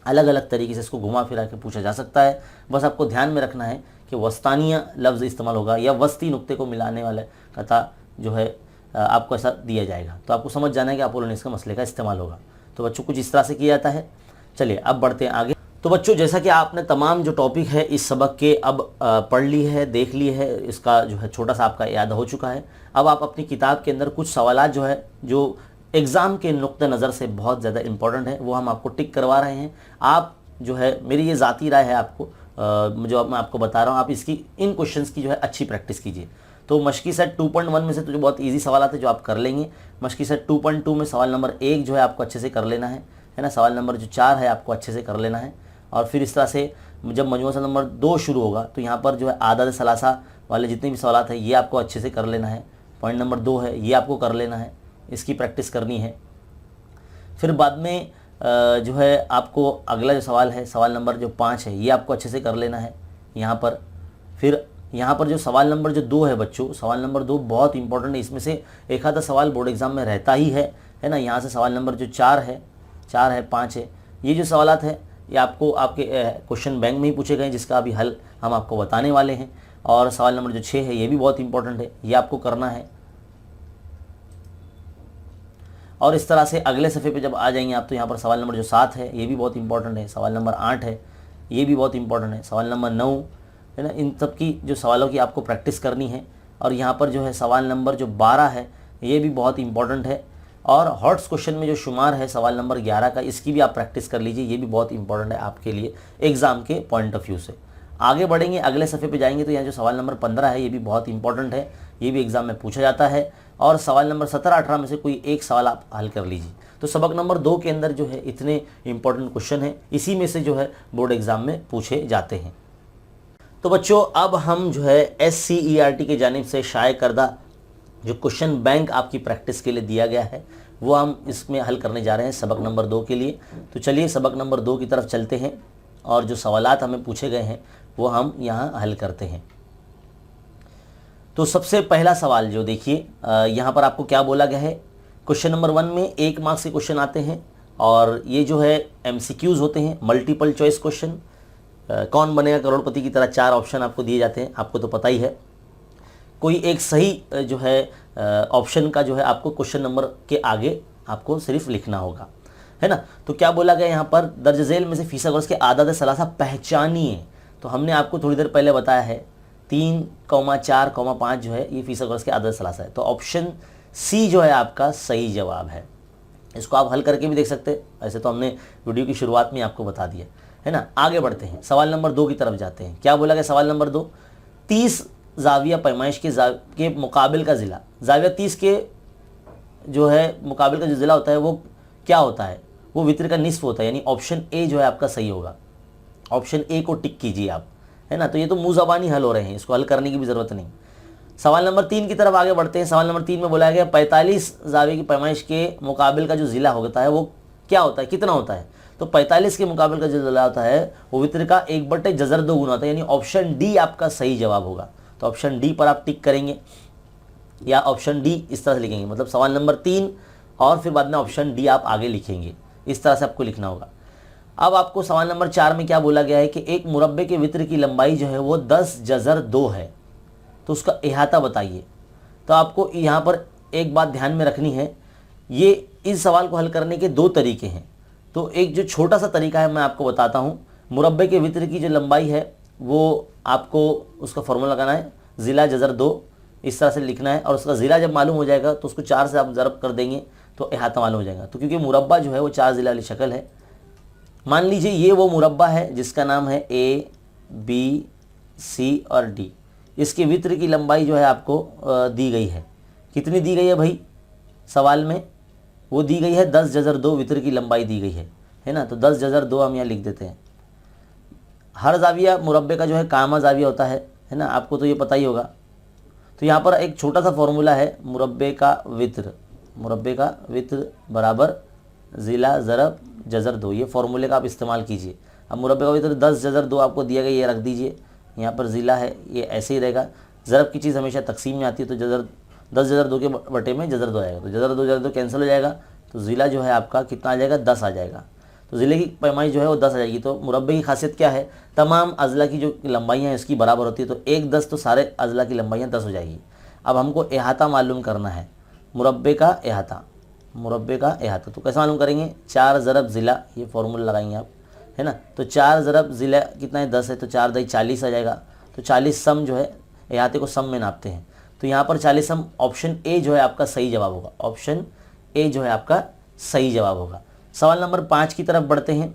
अलग अलग तरीके से इसको घुमा फिरा के पूछा जा सकता है। बस आपको ध्यान में रखना है कि वस्तानिया लफ्ज़ इस्तेमाल होगा या वस्ती नुक्ते को मिलाने वाले कथा जो है आपको ऐसा दिया जाएगा, तो आपको समझ जाना है कि अपोलोनियस के मसले का इस्तेमाल होगा। तो बच्चों कुछ इस तरह से किया जाता है। चलिए अब बढ़ते हैं आगे। तो बच्चों जैसा कि आपने तमाम जो टॉपिक है इस सबक के अब पढ़ ली है, देख ली है, इसका जो है छोटा सा आपका याद हो चुका है। अब आप अपनी किताब के अंदर कुछ सवालात जो है जो एग्ज़ाम के नुक्ते नज़र से बहुत ज़्यादा इंपॉर्टेंट है वो हम आपको टिक करवा रहे हैं। आप जो है मेरी ये ज़ाती राय है आपको जो मैं आपको बता रहा हूँ, आप इसकी इन क्वेश्चंस की जो है अच्छी प्रैक्टिस कीजिए। तो मशकी सेट 2.1 में से तो जो बहुत इजी सवाल आते हैं जो आप कर लेंगे। मशकी सेट 2.2 में सवाल नंबर 1 जो है आपको अच्छे से कर लेना है ना। सवाल नंबर जो 4 है आपको अच्छे से कर लेना है। और फिर इस तरह से जब मजमूआ सवाल नंबर 2 शुरू होगा तो यहाँ पर जो है आदाद सलासा वाले जितने भी सवाल हैं ये आपको अच्छे से कर लेना है। पॉइंट नंबर 2 है ये आपको कर लेना है, इसकी प्रैक्टिस करनी है। फिर बाद में जो है आपको अगला जो सवाल है सवाल नंबर जो 5 है ये आपको अच्छे से कर लेना है यहाँ पर। फिर यहाँ पर जो सवाल नंबर जो 2 है बच्चों, सवाल नंबर 2 बहुत इंपॉर्टेंट है, इसमें से एक आधा सवाल बोर्ड एग्जाम में रहता ही है ना। यहाँ से सवाल नंबर जो 4 है 5 है, ये जो सवालात है ये आपको आपके क्वेश्चन बैंक में ही पूछे गए जिसका अभी हल हम आपको बताने वाले हैं। और सवाल नंबर जो 6 है ये भी बहुत इंपॉर्टेंट है, ये आपको करना है। और इस तरह से अगले सफ़े पे जब आ जाएंगे आप तो यहाँ पर सवाल नंबर जो 7 है ये भी बहुत इंपॉर्टेंट है। सवाल नंबर 8 है ये भी बहुत इंपॉर्टेंट है। सवाल नंबर 9 है ना। इन सब की जो सवालों की आपको प्रैक्टिस करनी है। और यहाँ पर जो है सवाल नंबर जो 12 है ये भी बहुत इंपॉर्टेंट है। और हॉट्स क्वेश्चन में जो शुमार है सवाल नंबर 11 का, इसकी भी आप प्रैक्टिस कर लीजिए, ये भी बहुत इंपॉर्टेंट है आपके लिए एग्ज़ाम के पॉइंट ऑफ व्यू से। आगे बढ़ेंगे अगले सफ़े पे जाएंगे तो यहाँ जो सवाल नंबर 15 है ये भी बहुत इंपॉर्टेंट है, ये भी एग्ज़ाम में पूछा जाता है। और सवाल नंबर 17-18 में से कोई एक सवाल आप हल कर लीजिए। तो सबक नंबर 2 के अंदर जो है इतने इंपॉर्टेंट क्वेश्चन हैं, इसी में से जो है बोर्ड एग्ज़ाम में पूछे जाते हैं। तो बच्चों अब हम जो है SCERT की जानिब से शाये करदा जो क्वेश्चन बैंक आपकी प्रैक्टिस के लिए दिया गया है वो हम इसमें हल करने जा रहे हैं सबक नंबर 2 के लिए। तो चलिए सबक नंबर 2 की तरफ चलते हैं और जो सवालात हमें पूछे गए हैं वो हम यहाँ हल करते हैं। तो सबसे पहला सवाल जो देखिए यहाँ पर आपको क्या बोला गया है। क्वेश्चन नंबर 1 में 1 मार्क्स के क्वेश्चन आते हैं और ये जो है MCQs होते हैं, मल्टीपल चॉइस क्वेश्चन। कौन बनेगा करोड़पति की तरह 4 ऑप्शन आपको दिए जाते हैं, आपको तो पता ही है। कोई एक सही जो है ऑप्शन का जो है आपको क्वेश्चन नंबर के आगे आपको सिर्फ लिखना होगा, है ना। तो क्या बोला गया यहाँ पर, दर्ज झेल में से फीसद के आदाद सलासा पहचानिए। तो हमने आपको थोड़ी देर पहले बताया है 3,4,5 जो है ये फीसद के आदाद सलासा है। तो ऑप्शन सी जो है आपका सही जवाब है। इसको आप हल करके भी देख सकते हैं, ऐसे तो हमने वीडियो की शुरुआत में आपको बता दिया है ना। आगे बढ़ते हैं, सवाल नंबर 2 की तरफ जाते हैं। क्या बोला गया सवाल नंबर 2, 30 जाविया पैमाइश के मुकाबिल का ज़िला, जाविया 30 के जो है मुकाबिल का जो ज़िला होता है वो क्या होता है, वो वित्र का निस्फ होता है। यानी ऑप्शन ए जो है आपका सही होगा। ऑप्शन ए को टिक कीजिए आप, है ना। तो ये तो मुँह ज़बानी हल हो रहे हैं, इसको हल करने की भी ज़रूरत नहीं। सवाल नंबर 3 की तरफ आगे बढ़ते हैं। सवाल नंबर 3 में बोला गया 45 जाविया की पैमाइश के मुकाबिल का जो ज़िला होता है वो क्या होता है, कितना होता है। तो 45 के मुकाबिल का जो ज़िला होता है वो वित्र का 1/जज़र 2 गुना होता है। यानी ऑप्शन डी आपका सही जवाब होगा। तो ऑप्शन डी पर आप टिक करेंगे या ऑप्शन डी इस तरह से लिखेंगे, मतलब सवाल नंबर 3 और फिर बाद में ऑप्शन डी आप आगे लिखेंगे, इस तरह से आपको लिखना होगा। अब आपको सवाल नंबर 4 में क्या बोला गया है कि एक मुरब्बे के वित्र की लंबाई जो है वो 10/2 है, तो उसका इहाता बताइए। तो आपको यहाँ पर एक बात ध्यान में रखनी है, ये इस सवाल को हल करने के 2 तरीके हैं। तो एक जो छोटा सा तरीका है मैं आपको बताता हूँ। मुरब्बे के वित्र की जो लंबाई है वो आपको उसका फॉर्मूला लगाना है, ज़िला जज़र 2 इस तरह से लिखना है। और उसका ज़िला जब मालूम हो जाएगा तो उसको 4 से आप ज़रब कर देंगे तो इहाता मालूम हो जाएगा। तो क्योंकि मुरब्बा जो है वो 4 ज़िला वाली शक्ल है, मान लीजिए ये वो मुरब्बा है जिसका नाम है A, B, C और D। इसके वित्र की लंबाई जो है आपको दी गई है। कितनी दी गई है भाई सवाल में, वो दी गई है 10/2 वित्र की लंबाई दी गई है ना। तो 10/2 हम यहाँ लिख देते हैं। हर जाविया मुरब्बे का जो है कामा जाविया होता है ना, आपको तो ये पता ही होगा। तो यहाँ पर एक छोटा सा फॉर्मूला है, मुरब्बे का वित्र बराबर ज़िला ज़रब जज़र 2, ये फॉर्मूले का आप इस्तेमाल कीजिए। अब मुरब्बे का वित्र 10/2 आपको दिया गया, ये रख दीजिए। यहाँ पर ज़िला है ये ऐसे ही रहेगा। ज़रब की चीज़ हमेशा तकसीम में आती है, तो 10/2 के बटे में जज़र 2 आएगा, तो जज़र 2 कैंसिल हो जाएगा। तो ज़िला जो है आपका कितना आ जाएगा, 10 आ जाएगा। तो ज़िले की पैमाइश जो है वो 10 आ जाएगी। तो मुरब्बे की खासियत क्या है, तमाम अज़ला की जो लंबाइयाँ हैं इसकी बराबर होती है। तो 1/10 तो सारे अज़ला की लंबाइयाँ 10 हो जाएगी। अब हमको इहाता मालूम करना है, मुरब्बे का इहाता। मुरब्बे का अहाता। तो कैसे मालूम करेंगे, 4 ज़रब ज़िला, ये फॉर्मूला लगाएंगे आप, है ना। तो 4 ज़रब ज़िला कितना है, 10 है, तो 4 दही 40 आ जाएगा। तो 40 सम जो है अहाते को सम में नापते हैं, तो यहाँ पर 40 सम ऑप्शन ए जो है आपका सही जवाब होगा। ऑप्शन ए जो है आपका सही जवाब होगा। सवाल नंबर 5 की तरफ बढ़ते हैं।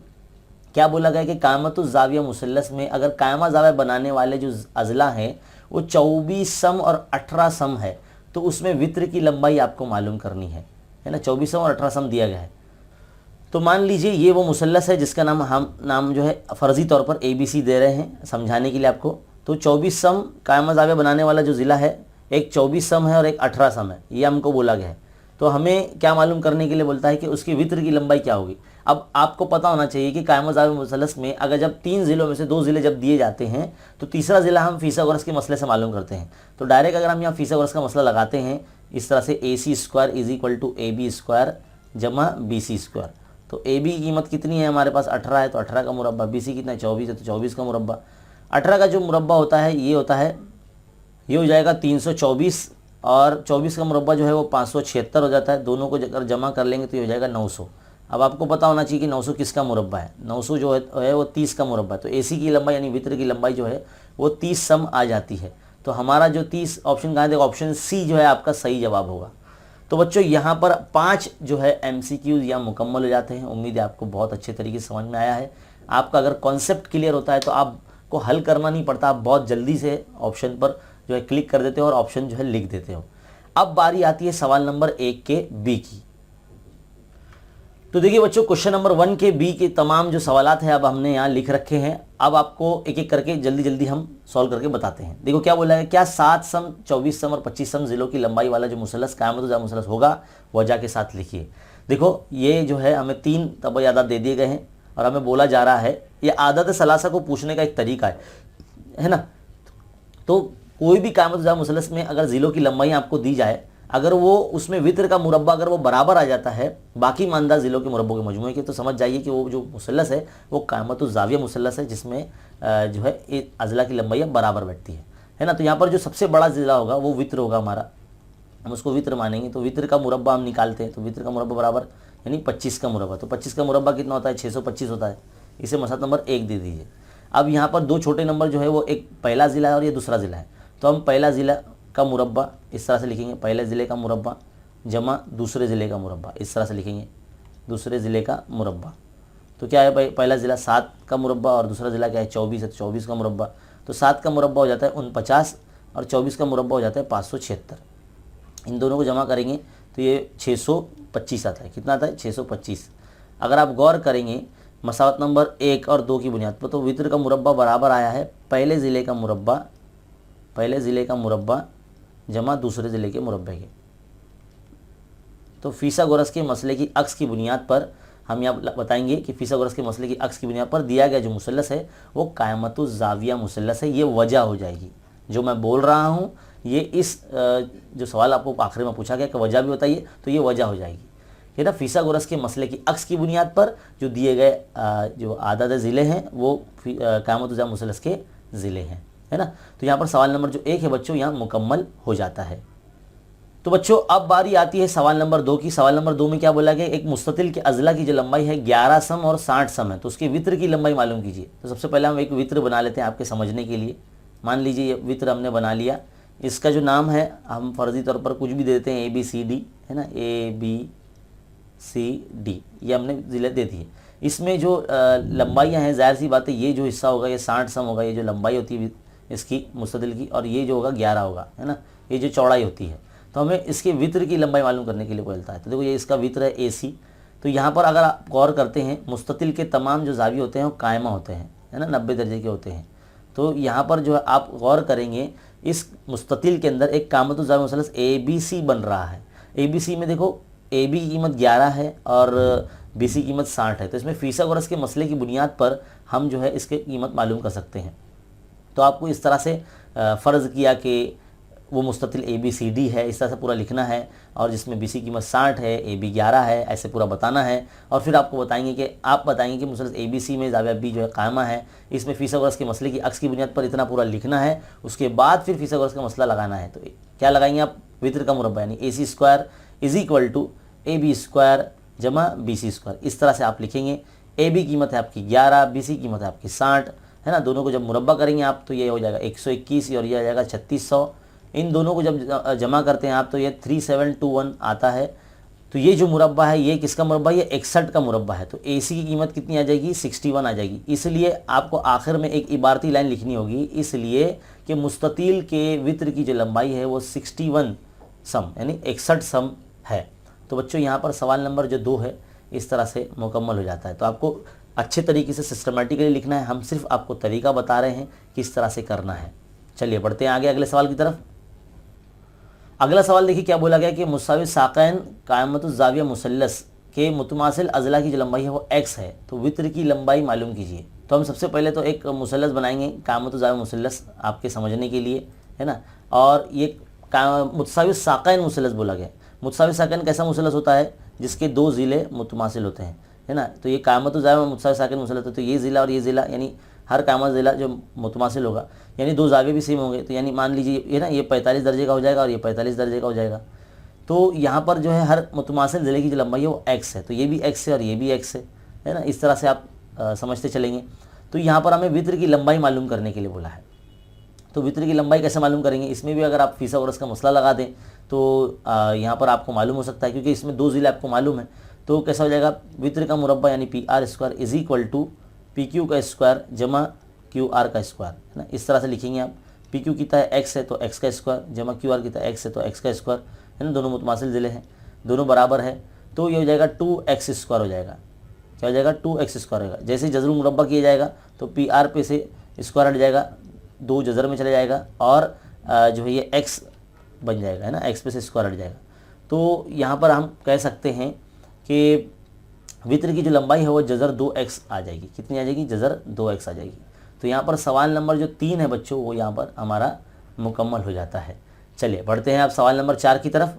क्या बोला गया कि कायमतुज़ ज़ाविया मुसल्लस में अगर कायमा ज़ाविया बनाने वाले जो अज़ला हैं वो 24 सम और 18 सम है, तो उसमें वित्र की लंबाई आपको मालूम करनी है ना। 24 सम और 18 सम दिया गया है। तो मान लीजिए ये वो मुसल्लस है जिसका नाम हम नाम जो है फ़र्ज़ी तौर पर ABC दे रहे हैं समझाने के लिए आपको। तो 24 सम कायमा ज़ाविया बनाने वाला जो ज़िला है, एक 24 सम है और एक 18 सम है, ये हमको बोला गया है। तो हमें क्या मालूम करने के लिए बोलता है कि उसकी वित्र की लंबाई क्या होगी। अब आपको पता होना चाहिए कि कायमा ज़ाविया मुसल्लस में अगर जब 3 ज़िलों में से 2 ज़िले जब दिए जाते हैं तो तीसरा ज़िला हम फ़ीसागोरस के मसले से मालूम करते हैं। तो डायरेक्ट अगर हम यहाँ फ़ीसागोरस का मसला लगाते हैं इस तरह से, AC square is equal to AB square जमा BC स्क्वायर। तो AB की कीमत कितनी है हमारे पास, 18 है, तो 18 का मुरब्बा। BC कितना है, 24 है, तो 24 का मुरब्बा। 18 का जो मुरब्बा होता है ये होता है, ये हो जाएगा 324, और 24 का मुरब्बा जो है वो 576 हो जाता है। दोनों को अगर जमा कर लेंगे तो ये हो जाएगा 900। अब आपको पता होना चाहिए कि 900 किसका मुरब्बा है। 900 जो है वो 30 का मुरब्बा है। तो AC की लंबाई यानी वित्र की लंबाई जो है वो 30 सम आ जाती है। तो हमारा जो 30 ऑप्शन कहाँ है, देखो ऑप्शन C जो है आपका सही जवाब होगा। तो बच्चों यहाँ पर 5 जो है MCQs यहाँ मुकम्मल हो जाते हैं। उम्मीद है आपको बहुत अच्छे तरीके से समझ में आया है। आपका अगर कॉन्सेप्ट क्लियर होता है तो आपको हल करना नहीं पड़ता, आप बहुत जल्दी से ऑप्शन पर जो है क्लिक कर देते हो और ऑप्शन जो है लिख देते हो। अब बारी आती है सवाल नंबर 1 के B की। तो देखिए बच्चों, क्वेश्चन नंबर 1 के B के तमाम जो सवालात हैं अब हमने यहाँ लिख रखे हैं। अब आपको एक एक करके जल्दी जल्दी हम सॉल्व करके बताते हैं। देखो क्या बोला है, क्या 7 सम 24 सम और 25 सम जिलों की लंबाई वाला जो मुसल्लस कायमतुज़ ज़ाविया मुसल्लस होगा वजह के साथ लिखिए। देखो ये जो है हमें 3 तबयादात दे दिए गए हैं और हमें बोला जा रहा है, ये आदत सलासा को पूछने का एक तरीका है ना। तो कोई भी कायमतुज़ ज़ाविया मुसल्लस में अगर ज़िलों की लंबाई आपको दी जाए, अगर वो उसमें वित्र का मुरब्बा अगर वो बराबर आ जाता है बाकी ईमानदार ज़िलों के मुरब्बों के मजमूए के, तो समझ जाइए कि वो जो मुसल्लस है वो कायमतुज़ ज़ाविया मुसल्लस है जिसमें जो है अज़ला की लंबाई बराबर बैठती है ना। तो यहाँ पर जो सबसे बड़ा ज़िला होगा वो वित्र होगा हमारा, हम उसको वित्र मानेंगे। तो वित्र का मुरब्बा हम निकालते हैं, तो वित्र का मुरब्बा बराबर यानी 25 का मुरब्बा। तो 25 का मुरब्बा कितना होता है, 625 होता है। इसे मसला नंबर 1 दे दीजिए। अब यहाँ पर 2 छोटे नंबर जो है वो एक पहला ज़िला है और ये दूसरा ज़िला है। तो हम पहला ज़िला का मुरब्बा इस तरह से लिखेंगे, पहले ज़िले का मुरब्बा जमा दूसरे ज़िले का मुरब्बा, इस तरह से लिखेंगे, दूसरे ज़िले का मुरब्बा। तो क्या है, पहला ज़िला 7 का मुरब्बा और दूसरा ज़िला क्या है 24 है, तो 24 का मुरब्बा। तो 7 का मुरब्बा हो जाता है 49 और 24 का मुरब्बा हो जाता है 576। इन दोनों को जमा करेंगे तो ये 625 आता है। कितना आता है, 625। अगर आप गौर करेंगे मसावत नंबर 1 और 2 की बुनियाद पर, तो वित्र का मुरब्बा बराबर आया है पहले ज़िले का मुरब्बा, पहले ज़िले का मुरब्बा जमा दूसरे ज़िले के मुरब्बे के। तो फ़ीसागोरस के मसले की अक्स की बुनियाद पर हम यहाँ बताएंगे कि फ़ीसागोरस के मसले की अक्स की बुनियाद पर दिया गया जो मुसल्लस है वो कायमतुज़ ज़ाविया मुसल्लस है। ये वजह हो जाएगी जो मैं बोल रहा हूँ। ये इस जो सवाल आपको आखिर में पूछा गया कि वजह भी बताइए, तो ये वजह हो जाएगी कि ना फ़ीसागोरस के मसले की अक्स की बुनियाद पर जो दिए गए जो आदद ज़िले हैं वो कायमतुज़ ज़ाविया मुसल्लस के ज़िले हैं, है ना। तो यहाँ पर सवाल नंबर जो 1 है बच्चों यहाँ मुकम्मल हो जाता है। तो बच्चों अब बारी आती है सवाल नंबर 2 की। सवाल नंबर 2 में क्या बोला गया, एक मुस्ततिल के अज़ला की जो लंबाई है 11 सम और 60 सम है, तो उसके वित्र की लंबाई मालूम कीजिए। तो सबसे पहले हम एक वित्र बना लेते हैं आपके समझने के लिए। मान लीजिए ये वित्र हमने बना लिया, इसका जो नाम है हम फ़र्ज़ी तौर पर कुछ भी दे देते हैं, ABCD, है ना, ABCD, ये हमने ज़िले दे दिए। इसमें जो लंबाइयाँ हैं ज़ाहिर सी बात है ये जो हिस्सा होगा ये 60 सम होगा, ये जो लंबाई होती है इसकी मुस्ततिल की, और ये जो होगा 11 होगा, है ना, ये जो चौड़ाई होती है। तो हमें इसके वित्र की लंबाई मालूम करने के लिए बोलता है। तो देखो ये इसका वित्र है AC। तो यहाँ पर अगर आप गौर करते हैं मुस्ततिल के तमाम जो ज़ाविये होते हैं वो कायमा होते हैं, है ना, 90 दर्जे के होते हैं। तो यहाँ पर जो है आप गौर करेंगे इस मुस्ततिल के अंदर एक कायमतुज़ ज़ाविया मुसल्लस ABC बन रहा है। ABC में देखो AB की कीमत 11 है और BC की कीमत 60 है। तो इसमें फ़ीसागोरस के मसले की बुनियाद पर हम जो है इसके कीमत मालूम कर सकते हैं। तो आपको इस तरह से फ़र्ज़ किया कि वो मुस्ततिल ABCD है, इस तरह से पूरा लिखना है, और जिसमें BC की कीमत 60 है, AB 11 है, ऐसे पूरा बताना है। और फिर आपको बताएंगे कि मुसल्लस ABC में ज़ाविया B जो है कायमा है, इसमें फ़ीसागोरस के मसले की अक्स की बुनियाद पर इतना पूरा लिखना है। उसके बाद फिर फ़ीसागोरस का मसला लगाना है। तो क्या लगाएंगे आप, वित्र का मुरब्बा यानी AC square is equal to AB² जमा BC², इस तरह से आप लिखेंगे। AB कीमत है आपकी 11, BC कीमत है आपकी 60, है ना। दोनों को जब मुरब्बा करेंगे आप तो ये हो जाएगा 121 और ये आ जाएगा 3600। इन दोनों को जब जमा करते हैं आप तो ये 3721 आता है। तो ये जो मुरब्बा है ये किसका मुरब्बा है, ये 61 का मुरब्बा है। तो AC की कीमत कितनी आ जाएगी, 61 आ जाएगी। इसलिए आपको आखिर में एक इबारती लाइन लिखनी होगी, इसलिए कि मुस्ततील के वित्र की जो लंबाई है वो 61 सम यानी 61 सम है। तो बच्चों यहाँ पर सवाल नंबर जो 2 है इस तरह से मुकम्मल हो जाता है। तो आपको अच्छे तरीके से सिस्टमेटिकली लिखना है, हम सिर्फ आपको तरीका बता रहे हैं किस तरह से करना है। चलिए बढ़ते हैं आगे अगले सवाल की तरफ। अगला सवाल देखिए क्या बोला गया कि मुसावी साक़ैन क़ाइमतुज़ ज़ाविया मुसल्लस के मुतमासिल अज़ला की जो लंबाई है वो x है, तो वित्र की लंबाई मालूम कीजिए। तो हम सबसे पहले तो एक मुसल्लस बनाएंगे क़ाइमतुज़ ज़ाविया मुसल्लस आपके समझने के लिए, है ना। और ये मुतसावी साक़ैन मुसल्लस बोला गया। मुतसावी साक़ैन कैसा मुसल्लस होता है, जिसके 2 ज़िले मुतमासिल होते हैं, है ना। तो ये क़ाइमतुज़ ज़ाविया मुतसावी साक़ैन मुसल्लस है, तो ये ज़िला और ये ज़िला यानी हर कामत ज़िला जो मुतमासिल होगा यानी 2 ज़ाविये भी सेम होंगे। तो यानी मान लीजिए ये ना ये 45 दर्जे का हो जाएगा और ये 45 दर्जे का हो जाएगा। तो यहाँ पर जो है हर मुतमासिल ज़िले की जो लंबाई है वो x है, तो ये भी x है और ये भी x है ना। इस तरह से आप समझते चलेंगे। तो यहाँ पर हमें वित्र की लंबाई मालूम करने के लिए बोला है। तो वित्र की लंबाई कैसे मालूम करेंगे, इसमें भी अगर आप फीसागोरस का मसला लगा दें तो यहाँ पर आपको मालूम हो सकता है, क्योंकि इसमें 2 ज़िले आपको मालूम है। तो कैसा हो जाएगा, वित्र का मुरब्बा यानी PR² is equal to PQ का स्क्वायर जमा QR का स्क्वायर, है ना। इस तरह से लिखेंगे आप। PQ कितना है x है तो x का स्क्वायर, जमा QR कितना x है तो x का स्क्वायर, है ना। दोनों मुतमासिल ज़िले हैं, दोनों बराबर है, तो ये हो जाएगा 2x² हो जाएगा। क्या हो जाएगा, 2x² होगा। जैसे ही जज़र मुरब्बा किया जाएगा तो PR पे से स्क्वायर हट जाएगा, 2 जज़र में चला जाएगा और जो है ये x बन जाएगा, है ना। x पे से स्क्वायर हट जाएगा। तो यहाँ पर हम कह सकते हैं कि वित्र की जो लंबाई है वो जज़र 2x आ जाएगी। कितनी आ जाएगी, जज़र 2x आ जाएगी। तो यहाँ पर सवाल नंबर जो 3 है बच्चों वो यहाँ पर हमारा मुकम्मल हो जाता है। चलिए बढ़ते हैं आप सवाल नंबर 4 की तरफ।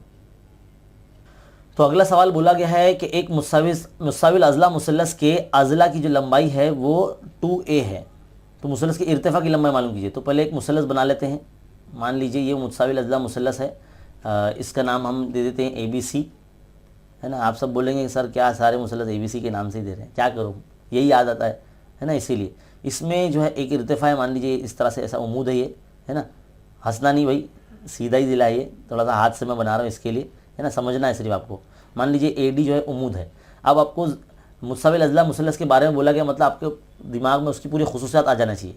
तो अगला सवाल बोला गया है कि एक मुसाविल अज़ला मुसल्लस के अज़ला की जो लंबाई है वो 2a है, तो मुसल्लस के इर्तिफा की लंबाई मालूम कीजिए। तो पहले एक मुसल्लस बना लेते हैं। मान लीजिए ये मुसाविल अज़ला मुसल्लस है, इसका नाम हम दे देते हैं ABC, है ना। आप सब बोलेंगे कि सर क्या सारे मुसल्लस ABC के नाम से ही दे रहे हैं, क्या करूँ, यही याद आता है ना। इसीलिए इसमें जो है एक इर्तिफा है, मान लीजिए इस तरह से, ऐसा उमूद है ये, है ना। हंसना नहीं भाई, सीधा ही दिला, ये थोड़ा सा हाथ से मैं बना रहा हूँ इसके लिए, है ना, समझना है सिर्फ आपको। मान लीजिए AD जो है उमूद है। अब आपको मुसाविल अज़ला मुसल्लस के बारे में बोला गया, मतलब आपके दिमाग में उसकी पूरी खुसूसियात आ जाना चाहिए।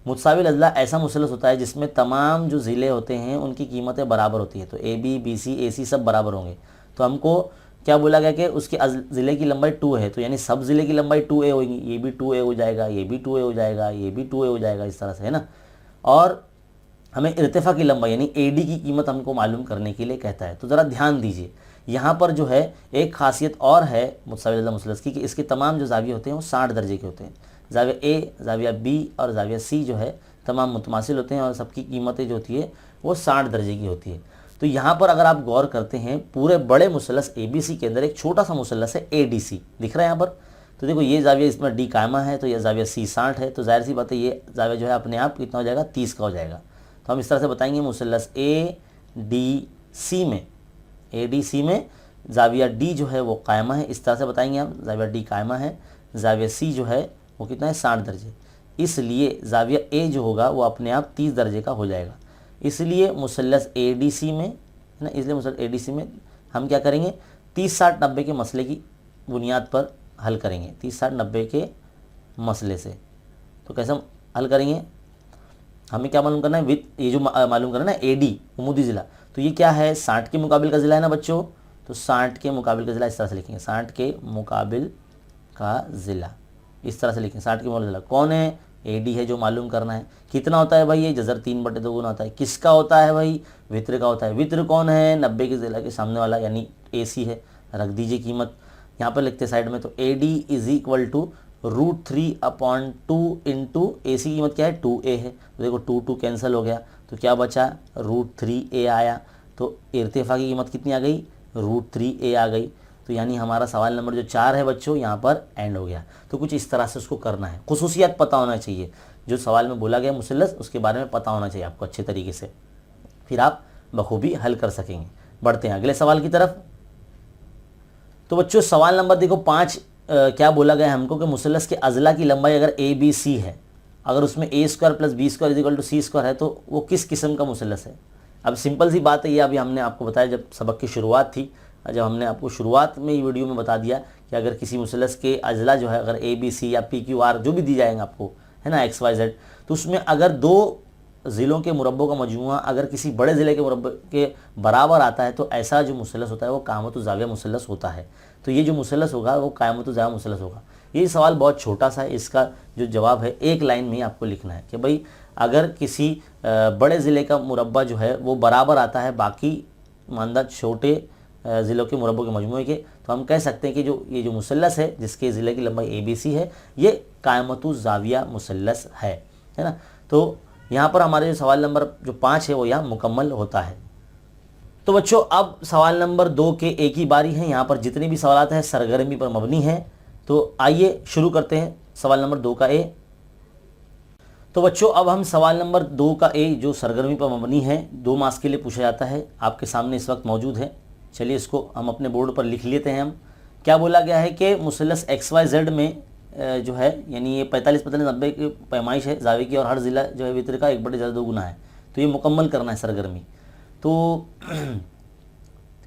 मुसाविल अज़ला ऐसा मुसल्लस होता है जिसमें तमाम जो ज़िले होते हैं उनकी कीमतें बराबर होती है, तो AB BC AC सब बराबर होंगे। तो हमको क्या बोला गया कि उसके ज़िले की लंबाई 2 है, तो यानी सब ज़िले की लंबाई 2a होगी। ये भी 2a हो जाएगा, ये भी 2a हो जाएगा, ये भी 2a हो जाएगा, इस तरह से, है ना। और हमें इर्तिफा की लंबाई यानी AD की कीमत हमको मालूम करने के लिए कहता है। तो ज़रा ध्यान दीजिए, यहाँ पर जो है एक खासियत और है मुसाविल अज़ला मुसल्लस की कि इसके तमाम जो ज़ाविये होते हैं वो 60 दर्जे के होते हैं। ज़ाविया A, ज़ाविया B और ज़ाविया C जो है तमाम मुतमासिल होते हैं और सबकी कीमतें जो होती है वो 60 दर्जे की होती है। तो यहाँ पर अगर आप गौर करते हैं पूरे बड़े मुसल्लस ABC के अंदर एक छोटा सा मुसल्लस है ADC, दिख रहा है यहाँ पर। तो देखो ये ज़ाविया इसमें D कायमा है, तो ये ज़ाविया C 60 है, तो जाहिर सी बात है ये ज़ाविया जो है अपने आप कितना हो जाएगा, 30 का हो जाएगा। तो हम इस तरह से बताएंगे मुसल्लस ADC में ज़ाविया D जो है वो कायमा है, इस तरह से बताएंगे हम। ज़ाविया D कायमा है, ज़ाविया C जो है वो कितना है, 60 दर्जे, इसलिए ज़ाविया A जो होगा वो अपने आप 30 दर्जे का हो जाएगा। इसलिए मुसल्लस ADC में, है ना, इसलिए मुसल्लस ADC में हम क्या करेंगे, 30 60 90 के मसले की बुनियाद पर हल करेंगे। 30 60 90 के मसले से तो कैसे हम हल करेंगे, हमें क्या मालूम करना है, ये जो मालूम करना है AD उमूदी ज़िला, तो ये क्या है, 60 के मुकाबिल का ज़िला है ना बच्चों। तो 60 के मुकाबिल का ज़िला इस तरह से लिखेंगे, 60 के मुकाबिल का ज़िला इस तरह से लिखेंगे। 60 के मुकाबिल ज़िला कौन है, AD है, जो मालूम करना है। कितना होता है भाई, ये जज़र 3/2 गुना होता है। किसका होता है भाई, वित्र का होता है। वित्र कौन है, 90 के ज़िला के सामने वाला यानी AC है। रख दीजिए कीमत यहाँ पर लिखते साइड में। तो AD is equal to √3/2 into AC की कीमत क्या है, 2a है। तो देखो 2 कैंसिल हो गया, तो क्या बचा, √3a आया। तो इर्तिफा की कीमत कितनी आ गई, √3a आ गई। तो यानी हमारा सवाल नंबर जो 4 है बच्चों यहाँ पर एंड हो गया। तो कुछ इस तरह से उसको करना है, खुसूसियात पता होना चाहिए, जो सवाल में बोला गया मुसल्लस उसके बारे में पता होना चाहिए आपको अच्छे तरीके से, फिर आप बखूबी हल कर सकेंगे। बढ़ते हैं अगले सवाल की तरफ। तो बच्चों सवाल नंबर देखो 5 क्या बोला गया है हमको कि मुसल्लस के अजला की लंबाई अगर ए बी सी है, अगर उसमें A square plus B square is equal to C square है, तो वो किस किस्म का मुसल्लस है। अब सिंपल सी बात है, ये अभी हमने आपको बताया जब सबक की शुरुआत थी, जब हमने आपको शुरुआत में ही वीडियो में बता दिया कि अगर किसी मुसल्लस के अजला जो है अगर ए बी सी या पी क्यू आर जो भी दी जाएंगे आपको, है ना, एक्स वाई जेड, तो उसमें अगर 2 ज़िलों के मुरब्बों का मजमुआ अगर किसी बड़े ज़िले के मुरब्बे के बराबर आता है, तो ऐसा जो मुसल्लस होता है वो कामतु ज़ाविया मुसल्लस होता है। तो ये जो मुसल्लस होगा वो कामतु ज़ाविया मुसल्लस होगा। ये सवाल बहुत छोटा सा है, इसका जो जवाब है एक लाइन में ही आपको लिखना है कि भाई अगर किसी बड़े ज़िले का मुरब्बा जो है वो बराबर आता है बाकी मानदा छोटे ज़िलों के मुरब्बों के मजमूए के, तो हम कह सकते हैं कि जो ये जो मुसल्लस है जिसके ज़िले की लंबाई ए बी सी है, ये कामतु ज़ाविया मुसल्लस है ना। तो यहाँ पर हमारे जो सवाल नंबर जो 5 है वो यहाँ मुकम्मल होता है। तो बच्चों अब सवाल नंबर 2 के एक ही बारी है, यहाँ पर जितने भी सवाल हैं सरगर्मी पर मबनी हैं। तो आइए शुरू करते हैं सवाल नंबर 2 का ए। तो बच्चों अब हम सवाल नंबर 2 का ए जो सरगर्मी पर मबनी है 2 मार्क्स के लिए पूछा जाता है, आपके सामने इस वक्त मौजूद है। चलिए इसको हम अपने बोर्ड पर लिख लेते हैं। हम क्या बोला गया है कि मुसल्लस एक्स वाई जेड में जो है यानी ये 45-45-90 की पैमाइश है जावे की, और हर ज़िला जो है वित्र का 1/2 गुना है, तो ये मुकम्मल करना है सरगर्मी। तो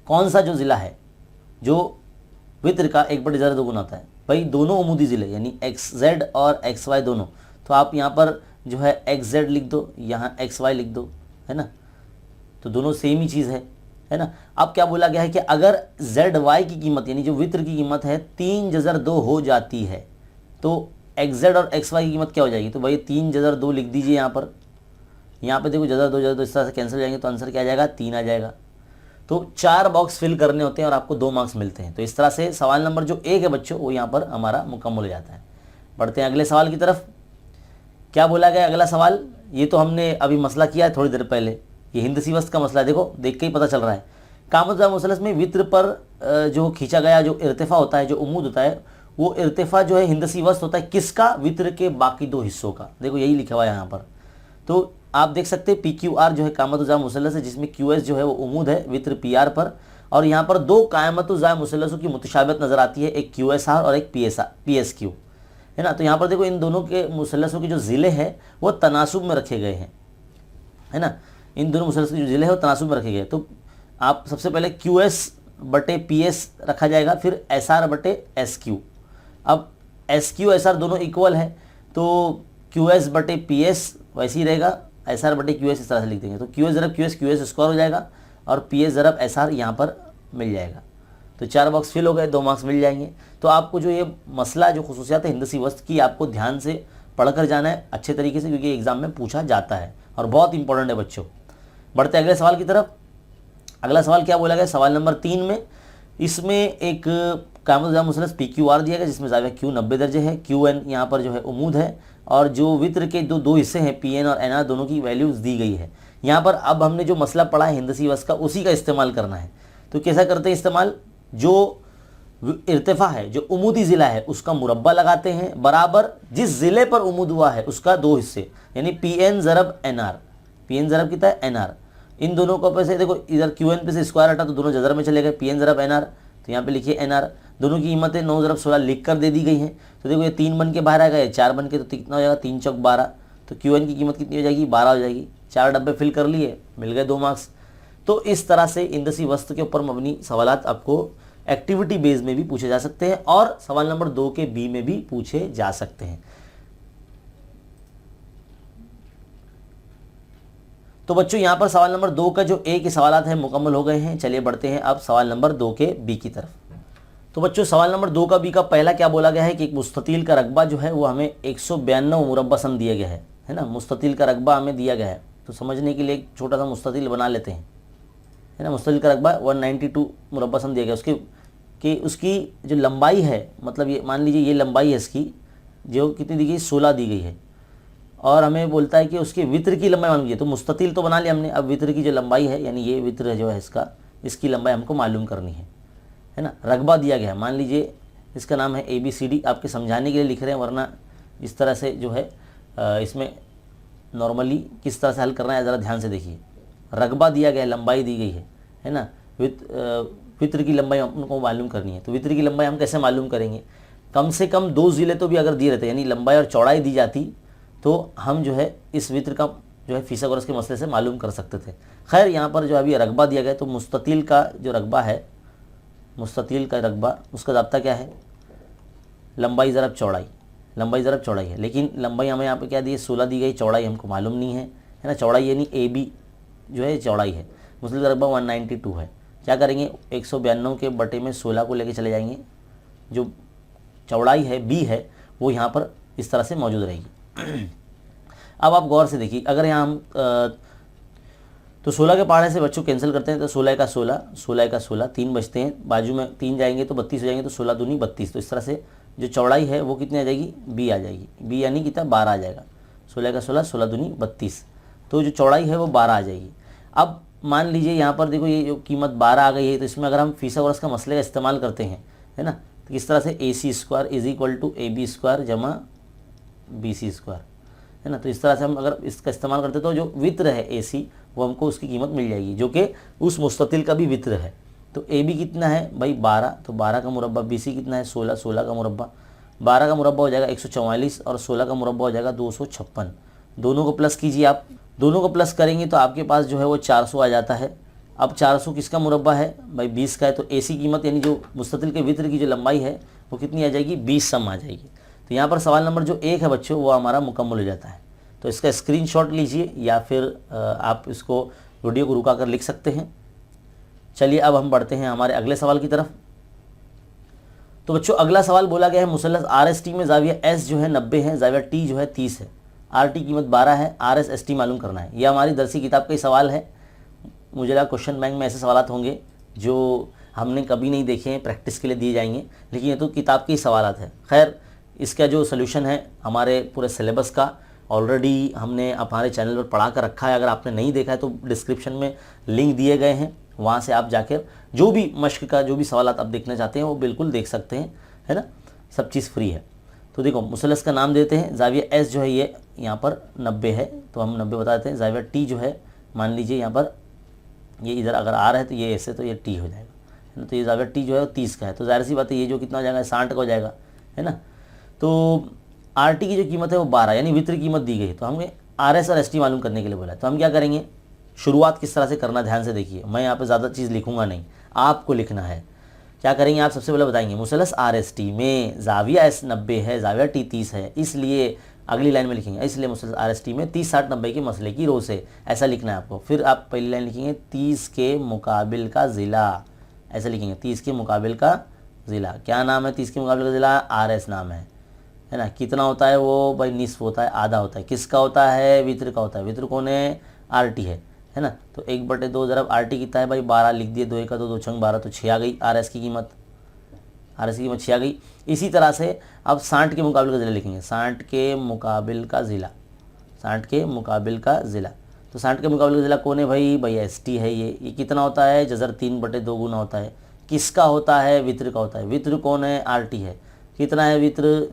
कौन सा जो ज़िला है जो वित्र का 1/2 गुना होता है, भाई दोनों उमूदी ज़िले यानी एक्स जेड और एक्स वाई दोनों, तो आप यहाँ पर जो है एक्स जेड लिख दो, यहाँ एक्स वाई लिख दो, है ना, तो दोनों सेम ही चीज़ है ना। अब क्या बोला गया है कि अगर जेड वाई की कीमत यानी जो वित्र की कीमत है 3/2 हो जाती है, तो एक्स जेड और एक्स वाई की कीमत क्या हो जाएगी, तो भाई 3/2 लिख दीजिए यहाँ पर देखो जज़र 2 इस तरह से कैंसिल हो जाएंगे, तो आंसर क्या आ जाएगा 3 आ जाएगा। तो 4 बॉक्स फिल करने होते हैं और आपको 2 मार्क्स मिलते हैं। तो इस तरह से सवाल नंबर जो 1 है बच्चों वो यहाँ पर हमारा मुकम्मल हो जाता है। बढ़ते हैं अगले सवाल की तरफ। क्या बोला गया अगला सवाल, ये तो हमने अभी मसला किया है थोड़ी देर पहले, ये हिंदसी वस्त का मसला है, देखो देख के ही पता चल रहा है। कामतु ज़ाविया मुसल्लस में वित्र पर जो खींचा गया जो इर्तिफा होता है, जो उमूद होता है, वो इर्तिफा जो है हिंदसी वस्त होता है किसका, वित्र के बाकी 2 हिस्सों का। देखो यही लिखा हुआ है यहाँ पर। तो आप देख सकते हैं पी क्यू आर जो है कामतु ज़ाविया मुसल्लस है, जिसमें क्यू एस जो है वो उमूद है वित्र पी आर पर, और यहाँ पर 2 कामतु ज़ाविया मुसल्लसों की मुतशाबिहत नज़र आती है, एक क्यू एस आर और एक पी एस क्यू, है ना। तो यहाँ पर देखो इन दोनों के मुसल्लसों के जो ज़िले हैं वो तनासुब में रखे गए हैं, है ना, इन दोनों मुसल्लसों के जो ज़िले हैं वो तनासुब में रखे गए। तो आप सबसे पहले क्यू एस बटे पी एस रखा जाएगा, फिर एस आर बटे एस क्यू। अब एस क्यू एस आर दोनों इक्वल है, तो क्यू एस बटे पी एस वैसे ही रहेगा, एस आर बटे क्यू एस इस तरह से लिख देंगे। तो क्यू एस ज़रब क्यू एस स्क्वायर हो जाएगा, और पी एस ज़रब एस आर यहाँ पर मिल जाएगा। तो 4 बॉक्स फिल हो गए, 2 मार्क्स मिल जाएंगे। तो आपको जो ये मसला जो खुसूसियात है हिंदसी वस्त की, आपको ध्यान से पढ़ कर जाना है अच्छे तरीके से, क्योंकि एग्ज़ाम में पूछा जाता है और बहुत इंपॉर्टेंट है बच्चों। बढ़ते अगले सवाल की तरफ। अगला सवाल क्या बोला गया सवाल नंबर 3 में, इसमें एक कामतु ज़ाविया मुसल्लस पी क्यू आर दिया गया जिसमें ज़ाविया क्यू 90 दर्जे है, क्यू एन यहाँ पर जो है उमूद है, और जो वित्र के दो हिस्से हैं पी एन और एन आर दोनों की वैल्यूज़ दी गई है। यहाँ पर अब हमने जो मसला पढ़ा है हिंदसी वस्त का उसी का इस्तेमाल करना है। तो कैसा करते हैं इस्तेमाल, जो इर्तिफा है जो उमूदी ज़िला है उसका मुरब्बा लगाते हैं, बराबर जिस ज़िले पर उमूद हुआ है उसका 2 हिस्से यानी पी एन ज़रब एन आर, पी एन ज़रब कितना है एन आर, इन दोनों को पे से देखो इधर क्यू एन पे से स्क्वायर हटा तो दोनों जज़र में चले गए, पी एन ज़रब एन आर, तो यहाँ पे लिखिए एन आर, दोनों की कीमतें 9/16 लिख कर दे दी गई हैं। तो देखो ये 3 बन के बाहर आएगा, ये 4 बन के, तो कितना हो जाएगा 3 चौक 12, तो क्यू एन की कीमत कितनी हो जाएगी 12 हो जाएगी। 4 डब्बे फिल कर लिए, मिल गए 2 मार्क्स। तो इस तरह से हिंदसी वस्त के ऊपर मबनी सवालात आपको एक्टिविटी बेस में भी पूछे जा सकते हैं और सवाल नंबर 2 के बी में भी पूछे जा सकते हैं। तो बच्चों यहाँ पर सवाल नंबर 2 का जो ए के सवालात हैं मुकम्मल हो गए हैं। चलिए बढ़ते हैं अब सवाल नंबर 2 के बी की तरफ। तो बच्चों सवाल नंबर 2 का बी का पहला क्या बोला गया है कि एक मुस्ततील का रकबा जो है वो हमें 192 मुरब्बा सम दिया गया है ना, मुस्ततील का रकबा हमें दिया गया है। तो समझने के लिए एक छोटा सा मुस्ततील बना लेते हैं, है ना। मुस्ततील का रकबा 192 मुरब्बा सम दिया गया, उसकी जो लंबाई है, मतलब ये मान लीजिए ये लंबाई है इसकी, जो कितनी दी गई 16 दी गई है, और हमें बोलता है कि उसके वित्र की लंबाई मालूम कीजिए। तो मुस्ततील तो बना लिया हमने, अब वित्र की जो लंबाई है यानी ये वित्र जो है इसकी लंबाई हमको मालूम करनी है ना। रकबा दिया गया है, मान लीजिए इसका नाम है ABCD, आपके समझाने के लिए लिख रहे हैं, वरना इस तरह से जो है इसमें नॉर्मली किस तरह से हल करना है ज़रा ध्यान से देखिए। रकबा दिया गया है, लंबाई दी गई है ना, वित्र की लंबाई हमको मालूम करनी है। तो वित्र की लंबाई हम कैसे मालूम करेंगे, कम से कम 2 ज़िले तो भी अगर दिए रहते, यानी लंबाई और चौड़ाई दी जाती, तो हम जो है इस वित्र का जो है फिसागोरस के मसले से मालूम कर सकते थे। खैर यहाँ पर जो अभी रकबा दिया गया, तो मुस्ततील का जो रकबा है, मुस्ततील का रकबा, उसका ज़ाब्ता क्या है, लंबाई ज़रब चौड़ाई, लंबाई ज़रब चौड़ाई है। लेकिन लंबाई हमें यहाँ पे क्या दी है, 16 दी गई, चौड़ाई हमको मालूम नहीं है ना। चौड़ाई यानी AB जो है चौड़ाई है, मुस्ततील का रकबा 192 है। क्या करेंगे, 192 के बटे में 16 को लेके चले जाएंगे, जो चौड़ाई है B है वो यहाँ पर इस तरह से मौजूद रहेगी। अब आप गौर से देखिए, अगर यहाँ हम तो 16 के पहाड़े से बच्चों कैंसिल करते हैं, तो 16 का 16, 16 का 16, 3 बचते हैं, बाजू में 3 जाएंगे तो 32 हो जाएंगे, तो 16 दूनी 32। तो इस तरह से जो चौड़ाई है वो कितनी आ जाएगी, B आ जाएगी, B यानी कितना 12 आ जाएगा। 16 का 16, 16 दूनी 32, तो जो चौड़ाई है वो 12 आ जाएगी। अब मान लीजिए यहाँ पर देखो ये जो कीमत 12 आ गई है, तो इसमें अगर हम फिसागोरस का मसले का इस्तेमाल करते हैं, है ना, तो किस तरह से AC² is equal to AB² जमा BC², है ना। तो इस तरह से हम अगर इसका इस्तेमाल करते तो जो वित्र है AC वो हमको उसकी कीमत मिल जाएगी, जो कि उस मुस्ततिल का भी वित्र है। तो AB कितना है भाई 12, तो 12 का मुरब्बा, BC कितना है 16, 16 का मुरब्बा, 12 का मुरब्बा हो जाएगा 144 और 16 का मुरब्बा हो जाएगा 256। दोनों को प्लस कीजिए आप, दोनों को प्लस करेंगे तो आपके पास जो है वो 400 आ जाता है। अब 400 किसका मुरब्बा है भाई 20 का है, तो AC कीमत यानी जो मुस्ततिल के वित्र की जो लंबाई है वो कितनी आ जाएगी, 20 सम आ जाएगी। तो यहाँ पर सवाल नंबर जो 1 है बच्चों वो हमारा मुकम्मल हो जाता है। तो इसका स्क्रीनशॉट लीजिए या फिर आप इसको वीडियो को रुका कर लिख सकते हैं। चलिए अब हम बढ़ते हैं हमारे अगले सवाल की तरफ। तो बच्चों अगला सवाल बोला गया है मुसल्लस RST में जाविया S जो है 90 है, जाविया T जो है 30 है, RT कीमत 12 है, RSST मालूम करना है। यह हमारी दरसी किताब का ही सवाल है। मुझे लगा क्वेश्चन बैंक में ऐसे सवाल होंगे जो हमने कभी नहीं देखे हैं, प्रैक्टिस के लिए दिए जाएंगे, लेकिन ये तो किताब के ही सवाल है। खैर इसका जो सोल्यूशन है हमारे पूरे सिलेबस का ऑलरेडी हमने हमारे चैनल पर पढ़ा कर रखा है। अगर आपने नहीं देखा है तो डिस्क्रिप्शन में लिंक दिए गए हैं, वहाँ से आप जाकर जो भी मश्क का जो भी सवाल आप देखना चाहते हैं वो बिल्कुल देख सकते हैं, है ना, सब चीज़ फ्री है। तो देखो मुसल्लस का नाम देते हैं, जाविया S जो है ये यहाँ पर 90 है, तो हम 90 बता देते हैं। जाविया T जो है मान लीजिए यहाँ पर ये इधर अगर R है तो ये S है, तो ये T हो जाएगा, है ना। तो ये जाविया T जो है 30 का है, तो जाहिर सी बात है ये जो कितना हो जाएगा 60 का हो जाएगा, है ना। तो RT की जो कीमत है वो 12 यानी वित्र कीमत दी गई, तो हमें RS और ST मालूम करने के लिए बोला है। तो हम क्या करेंगे, शुरुआत किस तरह से करना ध्यान से देखिए, मैं यहाँ पे ज़्यादा चीज़ लिखूंगा नहीं, आपको लिखना है। क्या करेंगे आप सबसे पहले बताएंगे मुसल्लस RST में जाविया S 90 है, जाविया T 30 है, इसलिए अगली लाइन में लिखेंगे इसलिए मुसल्लस RST में 30 60 90 के मसले की रो से, ऐसा लिखना है आपको। फिर आप पहली लाइन लिखेंगे 30 के मुकाबिल का ज़िला, ऐसे लिखेंगे 30 के मुकाबिल का ज़िला। क्या नाम है 30 के मुकाबिल का ज़िला, RS नाम है ना। कितना होता है वो भाई निस्फ होता है, आधा होता है। किसका होता है, वित्र का होता है। वित्र कौन है, RT है ना। तो 1/2 ज़रब RT कितना है भाई 12 लिख दिए, 2 का 2 2 छंग 12, तो 6 आ गई RS की कीमत, 6 आ गई। इसी तरह से अब 60 के मुकाबिल का ज़िला लिखेंगे, 60 के मुकाबिल का ज़िला, 60 के मुकाबिल का ज़िला। तो 60 के मुकाबिल का ज़िला कौन है भाई ST है। ये कितना होता है, जज़र 3/2 गुना होता है। किसका होता है, वित्र का होता है। वित्र कौन है, RT है। कितना है वित्र,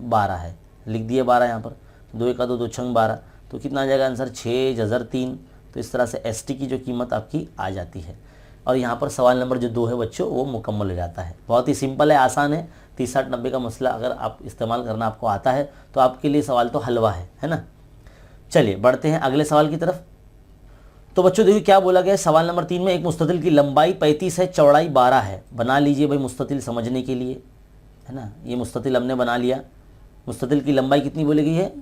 12 है, लिख दिए 12 यहाँ पर, 2 का 2 2 छंग 12, तो कितना आ जाएगा आंसर 6 जज़र 3। तो इस तरह से ST की जो कीमत आपकी आ जाती है। और यहाँ पर सवाल नंबर जो 2 है बच्चों वो मुकम्मल हो जाता है। बहुत ही सिंपल है, आसान है। 30 60 90 का मसला अगर आप इस्तेमाल करना आपको आता है तो आपके लिए सवाल तो हलवा है ना। चलिए बढ़ते हैं अगले सवाल की तरफ। तो बच्चों देखिए क्या बोला गया है सवाल नंबर 3 में, एक मुस्ततिल की लंबाई 35 है, चौड़ाई 12 है। बना लीजिए भाई मुस्ततिल समझने के लिए, है ना। ये मुस्ततिल हमने बना लिया। मुस्ततिल की लंबाई कितनी बोली गई है,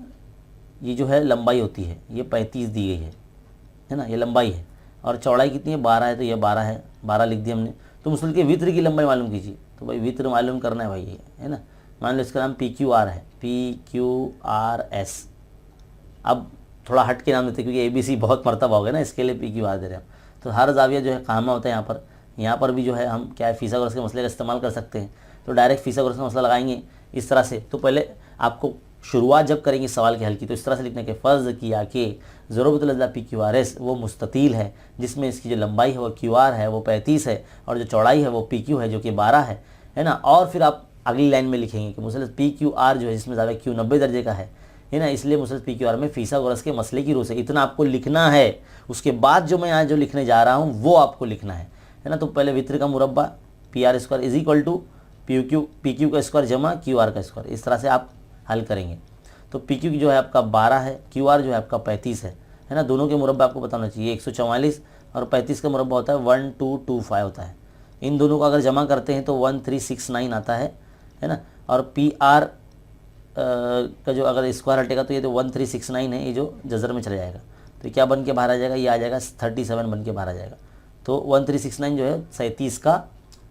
ये जो है लंबाई होती है ये 35 दी गई है ना, ये लंबाई है। और चौड़ाई कितनी है 12 है, तो ये 12 है, 12 लिख दिया हमने। तो मुस्ततिल के वित्र की लंबाई मालूम कीजिए। तो भाई वित्र मालूम करना है भाई ये, है ना। मान लो इसका नाम PQR है, PQRS। अब थोड़ा हट के नाम देते हैं क्योंकि ABC बहुत मरतबा हो गया ना, इसके लिए PQR दे रहे हैं हम। तो हर जाविया जो है कामा होता है यहाँ पर भी जो है हम क्या है फिसागोरस के मसले का इस्तेमाल कर सकते हैं। तो डायरेक्ट फिसागोरस का मसला लगाएंगे इस तरह से। तो पहले आपको शुरुआत जब करेंगे सवाल के हल की तो इस तरह से लिखने के फ़र्ज़ किया कि ज़रूरतुल अज़ला PQRS वो मुस्ततील है जिसमें इसकी जो लंबाई है वो QR है वो 35 है, और जो चौड़ाई है वो PQ है जो कि 12 है ना। और फिर आप अगली लाइन में लिखेंगे कि मुसल्लस PQR जो है जिसमें ज़्यादा Q 90 दर्जे का है ना, इसलिए मुसल्लस PQR में फिसागोरस के मसले की रो से। इतना आपको लिखना है। उसके बाद जो मैं यहाँ जो लिखने जा रहा हूँ वो आपको लिखना है है ना। तो पहले वित्र का मुरब्बा P R square is equal to P Q का स्क्वायर जमा क्यू आर का स्क्वायर, इस तरह से आप हल करेंगे। तो पी क्यू जो है आपका 12 है, क्यू आर जो है आपका 35 है ना। दोनों के मुरब्बा आपको बताना चाहिए, 144 और 35 का मुरब्बा होता है 1225 होता है। इन दोनों को अगर जमा करते हैं तो 1369 आता है ना। और पी आर का जो अगर स्क्वायर हटेगा तो ये तो 1369 है, ये जो जजर में चला जाएगा तो क्या बन के बाहर आ जाएगा, ये आ जाएगा 37 बन के बाहर आ जाएगा। तो 1369 जो है 37 का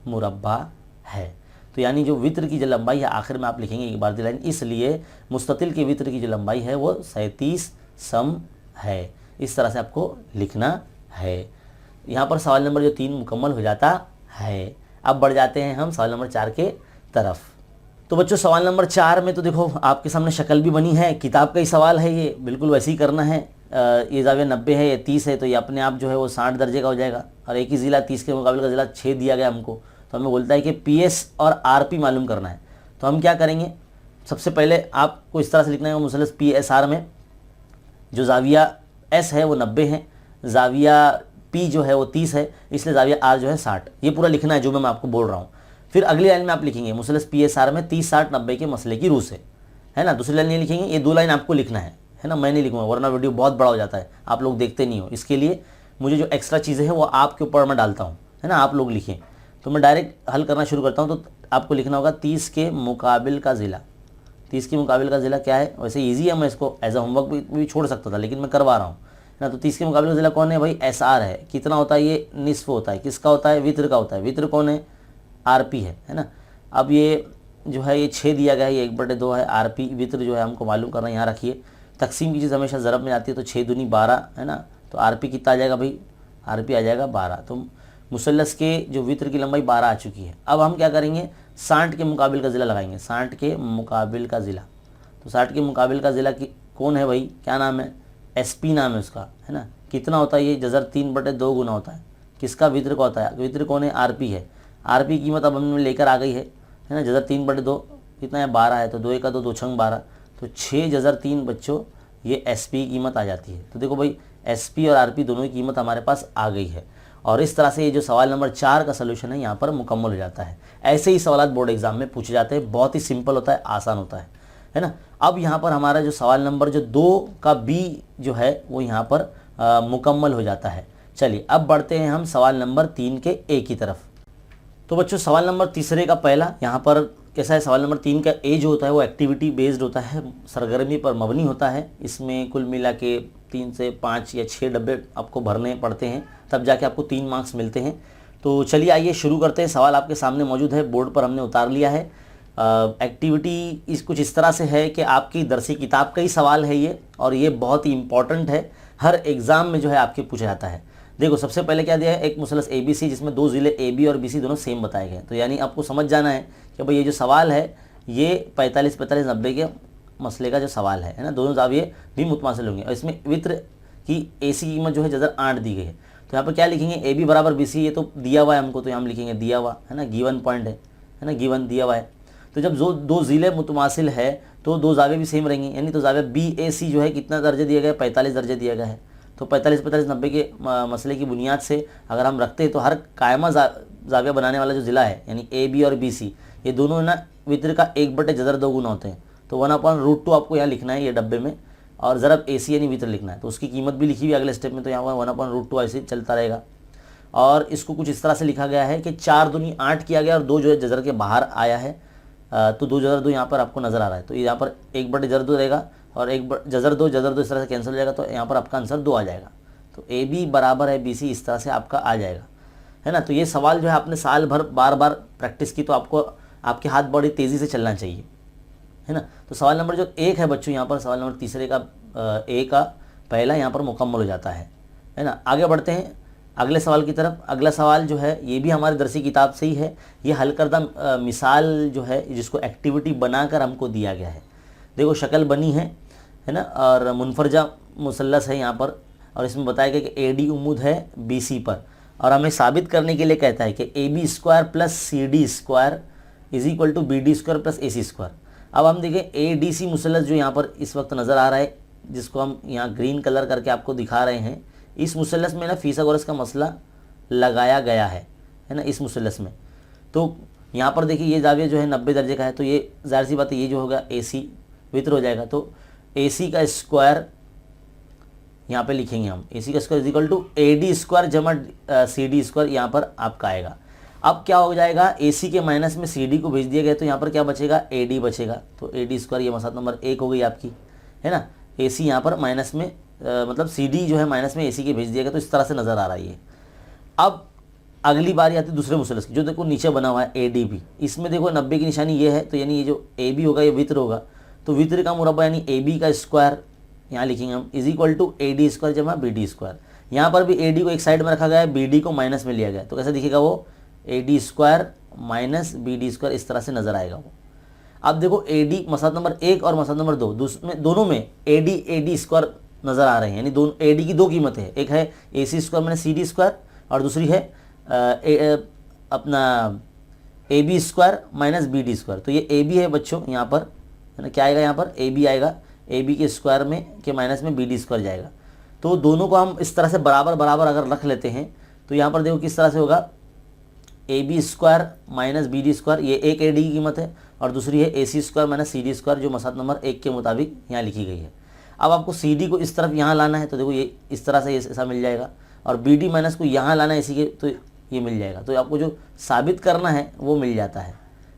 मुरब्बा है। तो यानी जो वित्र की जो लंबाई है आखिर में आप लिखेंगे एक बार दी लाइन, इसलिए मुस्ततिल के वित्र की जो लंबाई है वो 37 सम है। इस तरह से आपको लिखना है। यहाँ पर सवाल नंबर जो 3 मुकम्मल हो जाता है। अब बढ़ जाते हैं हम सवाल नंबर 4 के तरफ। तो बच्चों सवाल नंबर 4 में तो देखो आपके सामने शक्ल भी बनी है, किताब का ही सवाल है, ये बिल्कुल वैसे ही करना है। ये ज़ाविया 90 है, ये 30 है, तो ये अपने आप जो है वो 60 दर्जे का हो जाएगा। और एक ही ज़िला 30 के मुकाबले का ज़िला 6 दिया गया हमको, तो हमें बोलता है कि PS और RP मालूम करना है। तो हम क्या करेंगे, सबसे पहले आपको इस तरह से लिखना है मुसलस PSR में जो ज़ाविया S है वो 90 है, ज़ाविया P जो है वो 30 है, इसलिए ज़ाविया R जो है 60। ये पूरा लिखना है जो मैं आपको बोल रहा हूँ। फिर अगली लाइन में आप लिखेंगे मुसलस PSR में 30, 60, 90 के मसले की रूह से, है ना। दूसरी लाइन नहीं लिखेंगे, ये 2 लाइन आपको लिखना है ना। मैं नहीं लिखूँगा वरना वीडियो बहुत बड़ा हो जाता है, आप लोग देखते नहीं हो। इसके लिए मुझे जो एक्स्ट्रा चीज़ें हैं वो आपके ऊपर मैं डालता हूँ, है ना। आप लोग लिखें। तो मैं डायरेक्ट हल करना शुरू करता हूँ। तो आपको लिखना होगा 30 के मुकाबिल का ज़िला। 30 के मुकाबिल का ज़िला क्या है, वैसे ईजी है, मैं इसको एज अ होमवर्क भी छोड़ सकता था, लेकिन मैं करवा रहा हूँ ना। तो 30 के मुकाबिल का ज़िला कौन है भाई, SR है। कितना होता है, ये निस्फ होता है। किसका होता है, वित्र का होता है। वित्र कौन है, RP है ना। अब ये जो है ये 6 दिया गया है, ये 1/2 है। RP वित्र जो है हमको मालूम करना है। यहाँ रखिए, तकसीम की चीज़ हमेशा ज़रब में आती है, तो 6 दूनी 12 है ना। तो RP कितना आ जाएगा भाई, RP आ जाएगा 12। तो मुसल्लस के जो वित्र की लंबाई 12 आ चुकी है। अब हम क्या करेंगे, 60 के मुकाबिल का ज़िला लगाएंगे। 60 के मुकाबिल का ज़िला, तो 60 के मुकाबिल का ज़िला कौन है भाई, क्या नाम है, SP नाम है उसका, है ना। कितना होता है, ये जज़र 3/2 गुना होता है। किसका, वित्र का होता है। वित्र कौन है, RP है। RP की कीमत अब हमने लेकर आ गई है ना। जज़र 3/2 कितना है, 12 है। तो 2 1 2 2 6 12, तो 6 जज़र 3 बच्चों ये SP की कीमत आ जाती है। तो देखो भाई SP और RP दोनों की कीमत हमारे पास आ गई है। और इस तरह से ये जो सवाल नंबर 4 का सोल्यूशन है यहाँ पर मुकम्मल हो जाता है। ऐसे ही सवाल बोर्ड एग्जाम में पूछे जाते हैं, बहुत ही सिंपल होता है, आसान होता है ना। अब यहाँ पर हमारा जो सवाल नंबर जो 2 का B जो है वो यहाँ पर मुकम्मल हो जाता है। चलिए अब बढ़ते हैं हम सवाल नंबर 3 के A की तरफ। तो बच्चों सवाल नंबर तीसरे का पहला यहाँ पर कैसा है, सवाल नंबर 3 का A जो होता है वो एक्टिविटी बेस्ड होता है, सरगर्मी पर मबनी होता है। इसमें कुल मिला के 3 से 5 या 6 डब्बे आपको भरने पड़ते हैं, तब जाके आपको 3 मार्क्स मिलते हैं। तो चलिए आइए शुरू करते हैं। सवाल आपके सामने मौजूद है, बोर्ड पर हमने उतार लिया है। एक्टिविटी कुछ इस तरह से है कि आपकी दरसी किताब का ही सवाल है ये, और ये बहुत ही इंपॉर्टेंट है, हर एग्ज़ाम में जो है आपके पूछा जाता है। देखो सबसे पहले क्या दिया है, एक मुसलस ABC जिसमें 2 ज़िले AB और BC दोनों सेम बताए गए। तो यानी आपको समझ जाना है कि भाई ये जो सवाल है ये 45, 45, 90 के मसले का जो सवाल है ना। दोनों ज़ाविये भी मुतमासिल होंगे और इसमें वित्र की AC की कीमत जो है जज़र 8 दी गई है। तो यहाँ पर क्या लिखेंगे, AB बराबर BC, ये तो दिया हुआ है हमको, तो यहाँ हम लिखेंगे दिया हुआ, है ना। गिवन पॉइंट है ना, गिवन दिया हुआ है। तो जब जो 2 ज़िले मुतमासिल है तो 2 ज़ाविये भी सेम रहेंगे, यानी तो ज़ाविया BAC जो है कितना दर्जे दिया गया है, 45 दर्जे दिया गया है। तो 45, 45, 90 के मसले की बुनियाद से अगर हम रखते हैं तो हर कायमा ज़ाविया बनाने वाला जो ज़िला है यानी AB और BC ये दोनों ना वित्र का 1/जज़र 2 गुना होते हैं। तो 1/√2 आपको यहाँ लिखना है ये डब्बे में, और ज़रब AC यानी वित्र लिखना है। तो उसकी कीमत भी लिखी हुई अगले स्टेप में, तो यहाँ 1/√2 ऐसे चलता रहेगा। और इसको कुछ इस तरह से लिखा गया है कि 4 दूनी 8 किया गया और 2 जो है जज़र के बाहर आया है। तो 2 जज़र 2 यहाँ पर आपको नज़र आ रहा है, तो यहाँ पर 1/जज़र 2 रहेगा और 1/जज़र 2 इस तरह से कैंसिल हो जाएगा। तो यहाँ पर आपका आंसर 2 आ जाएगा। तो AB बराबर है BC, इस तरह से आपका आ जाएगा, है ना। तो ये सवाल जो है आपने साल भर बार बार प्रैक्टिस की, तो आपको आपके हाथ बड़ी तेज़ी से चलना चाहिए, है ना। तो सवाल नंबर जो 1 है बच्चों, यहाँ पर सवाल नंबर तीसरे का A का पहला यहाँ पर मुकम्मल हो जाता है ना। आगे बढ़ते हैं अगले सवाल की तरफ। अगला सवाल जो है ये भी हमारी दरसी किताब से ही है। ये हल करदा मिसाल जो है जिसको एक्टिविटी बनाकर हमको दिया गया है। देखो शक्ल बनी है ना, और मुनफरजा मुसल्लस है यहाँ पर, और इसमें बताया गया कि AD उम्मुद है BC पर, और हमें साबित करने के लिए कहता है कि AB² + CD² = BD² + AC²। अब हम देखें ADC मुसल्लस जो यहाँ पर इस वक्त नज़र आ रहा है, जिसको हम यहाँ ग्रीन कलर करके आपको दिखा रहे हैं, इस मुसल्लस में ना फिसागोरस का मसला लगाया गया है है ना, इस मुसल्लस में। तो यहाँ पर देखिए ये जाविया जो है 90 दर्जे का है, तो ये जाहिर सी बात है ये जो होगा AC वित्र हो जाएगा। तो AC का स्क्वायर यहाँ पे लिखेंगे हम, AC का square is equal to AD square जमा CD स्क्वायर यहाँ पर आपका आएगा। अब क्या हो जाएगा, AC के माइनस में CD को भेज दिया गया, तो यहाँ पर क्या बचेगा, AD बचेगा। तो AD स्क्वायर ये मसला नंबर 1 हो गई आपकी, है ना। AC यहाँ पर माइनस में मतलब CD जो है माइनस में AC के भेज दिया गया, तो इस तरह से नज़र आ रहा है ये। अब अगली बारी आती है दूसरे मुसल्लस की, जो देखो नीचे बना हुआ है ADB। इसमें देखो 90 की निशानी ये है, तो यानी ये जो AB होगा ये वित्र होगा। तो वित्र का मुरब्बा यानी AB का स्क्वायर यहाँ लिखेंगे हम is equal to AD square जमा BD स्क्वायर। यहाँ पर भी AD को एक साइड में रखा गया है, BD को माइनस में लिया गया है, तो कैसा दिखेगा वो, AD square minus BD square, इस तरह से नजर आएगा वो। अब देखो AD मसला नंबर 1 और मसला नंबर 2 दोनों में AD स्क्वायर नजर आ रहे हैं, यानी दोनों AD की दो कीमतें हैं, एक है AC square minus CD square और दूसरी है अपना AB square minus BD square. तो ये AB है बच्चों, यहाँ पर है ना, क्या आएगा, यहाँ पर AB आएगा, AB के स्क्वायर में के माइनस में BD स्क्वायर जाएगा। तो दोनों को हम इस तरह से बराबर बराबर अगर रख लेते हैं, तो यहाँ पर देखो किस तरह से होगा, AB square minus BD square, ये एक AD की कीमत है, और दूसरी है AC square minus CD square, जो मसला नंबर 1 के मुताबिक यहाँ लिखी गई है। अब आपको CD को इस तरफ यहाँ लाना है, तो देखो ये इस तरह से ऐसा मिल जाएगा, और BD माइनस को यहाँ लाना है इसी के, तो ये मिल जाएगा। तो आपको जो साबित करना है वो मिल जाता है।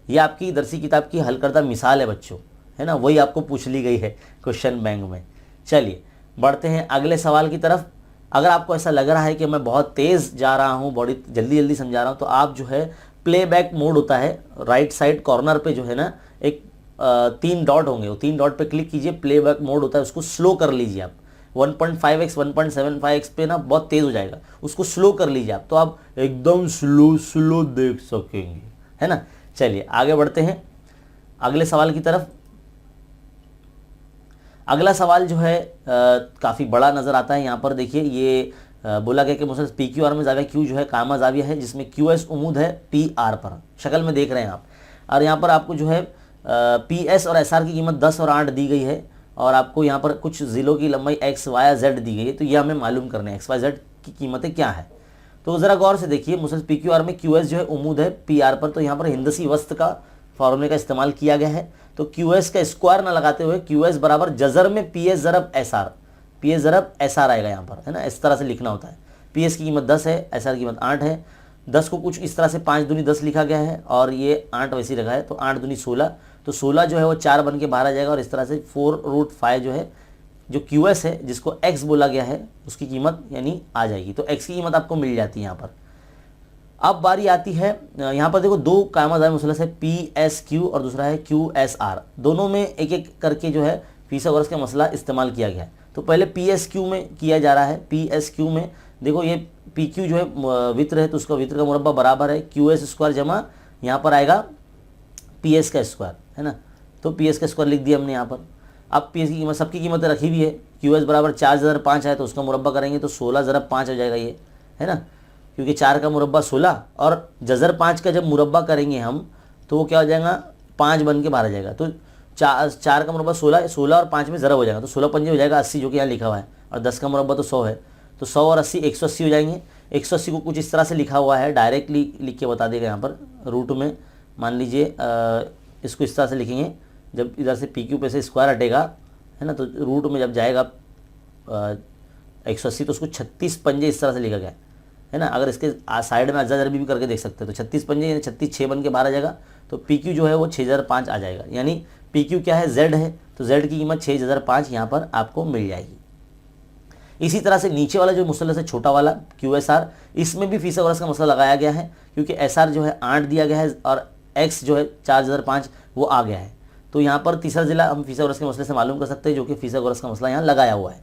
ये आपकी दरसी किताब की हल करदा मिसाल है बच्चों, है ना, वही आपको पूछ ली गई है क्वेश्चन बैंक में। चलिए बढ़ते हैं अगले सवाल की तरफ। अगर आपको ऐसा लग रहा है कि मैं बहुत तेज़ जा रहा हूँ, बड़ी जल्दी जल्दी समझा रहा हूँ, तो आप जो है प्लेबैक मोड होता है, राइट साइड कॉर्नर पे जो है ना एक 3 डॉट होंगे, वो 3 डॉट पे क्लिक कीजिए, प्लेबैक मोड होता है, उसको स्लो कर लीजिए आप। 1.5x 1.75x पे ना बहुत तेज़ हो जाएगा, उसको स्लो कर लीजिए आप, तो आप एकदम स्लो देख सकेंगे, है ना। चलिए आगे बढ़ते हैं अगले सवाल की तरफ। अगला सवाल जो है काफ़ी बड़ा नज़र आता है। यहाँ पर देखिए ये बोला गया कि मुसल्सल PQR में जाविया Q जो है कामा जाविया है, जिसमें QS उमूद है PR पर, शक्ल में देख रहे हैं आप। और यहाँ पर आपको जो है PS और SR की कीमत 10 और 8 दी गई है, और आपको यहाँ पर कुछ ज़िलों की लंबाई X Y Z दी गई है। तो ये हमें मालूम करना है XYZ की कीमतें क्या है। तो ज़रा गौर से देखिए, मुसल्सल PQR में QS जो है उमूद है PR पर, तो यहाँ पर हिंदसी वस्त का फॉर्मूले का इस्तेमाल किया गया है। तो QS का स्क्वायर ना लगाते हुए QS बराबर जज़र में PS ज़रब SR, PS ज़रब SR आएगा यहाँ पर, है ना, इस तरह से लिखना होता है। PS की कीमत 10 है, SR की कीमत 8 है। 10 को कुछ इस तरह से 5 दूनी 10 लिखा गया है, और ये 8 वैसे ही रखा है, तो 8 दूनी 16, तो 16 जो है वो 4 बन के बाहर आ जाएगा, और इस तरह से 4√5 जो है जो QS है जिसको X बोला गया है उसकी कीमत यानी आ जाएगी। तो X की कीमत आपको मिल जाती है यहाँ पर। अब बारी आती है यहाँ पर देखो दो कायमा जाविया मुसल्लस है PSQ और दूसरा है QSR, दोनों में एक एक करके जो है फिसागोरस का मसला इस्तेमाल किया गया है। तो पहले PSQ में किया जा रहा है। PSQ में देखो ये PQ जो है वित्र है, तो उसका वित्र का मुरब्बा बराबर है QS स्क्वायर जमा यहाँ पर आएगा PS का स्क्वायर, है ना। तो PS का स्क्वायर लिख दिया हमने यहाँ पर। अब PS की कीमत सबकी कीमतें रखी हुई है। QS बराबर 4/5 है, तो उसका मुरब्बा करेंगे तो 16/5 हो जाएगा ये, है ना, क्योंकि 4 का मुरब्बा 16 और जज़र 5 का जब मुरब्बा करेंगे हम तो वो क्या हो जाएगा 5 बन के बाहर आ जाएगा। तो 4 का मुरब्बा 16 और 5 में ज़रा हो जाएगा, तो 16 पंजे हो जाएगा 80, जो कि यहाँ लिखा हुआ है, और 10 का मुरब्बा तो 100 है, तो 100 और 80 180 हो जाएंगे। 180 को कुछ इस तरह से लिखा हुआ है, डायरेक्टली लिख के बता देगा यहाँ पर रूट में। मान लीजिए इसको इस तरह से लिखेंगे, जब इधर से PQ पे से स्क्वायर हटेगा, है ना, तो रूट में जब जाएगा 180 तो उसको 36 पंजे इस तरह से लिखा गया है ना। अगर इसके साइड में अज़ा भी करके देख सकते हैं, तो 36 पंजे यानी 36 6 बन के बाहर आ जाएगा, तो PQ जो है वो 6005 आ जाएगा। यानी PQ क्या है, Z है, तो Z की कीमत 6005 यहाँ पर आपको मिल जाएगी। इसी तरह से नीचे वाला जो मुसल्लस है छोटा वाला QSR, इसमें भी फिसागोरस का मसला लगाया गया है, क्योंकि SR जो है 8 दिया गया है और X जो है 4005 वो आ गया है। तो यहाँ पर तीसरा ज़िला हम फिसागोरस के मसले से मालूम कर सकते हैं, जो कि फिसागोरस का मसला यहाँ लगाया हुआ है।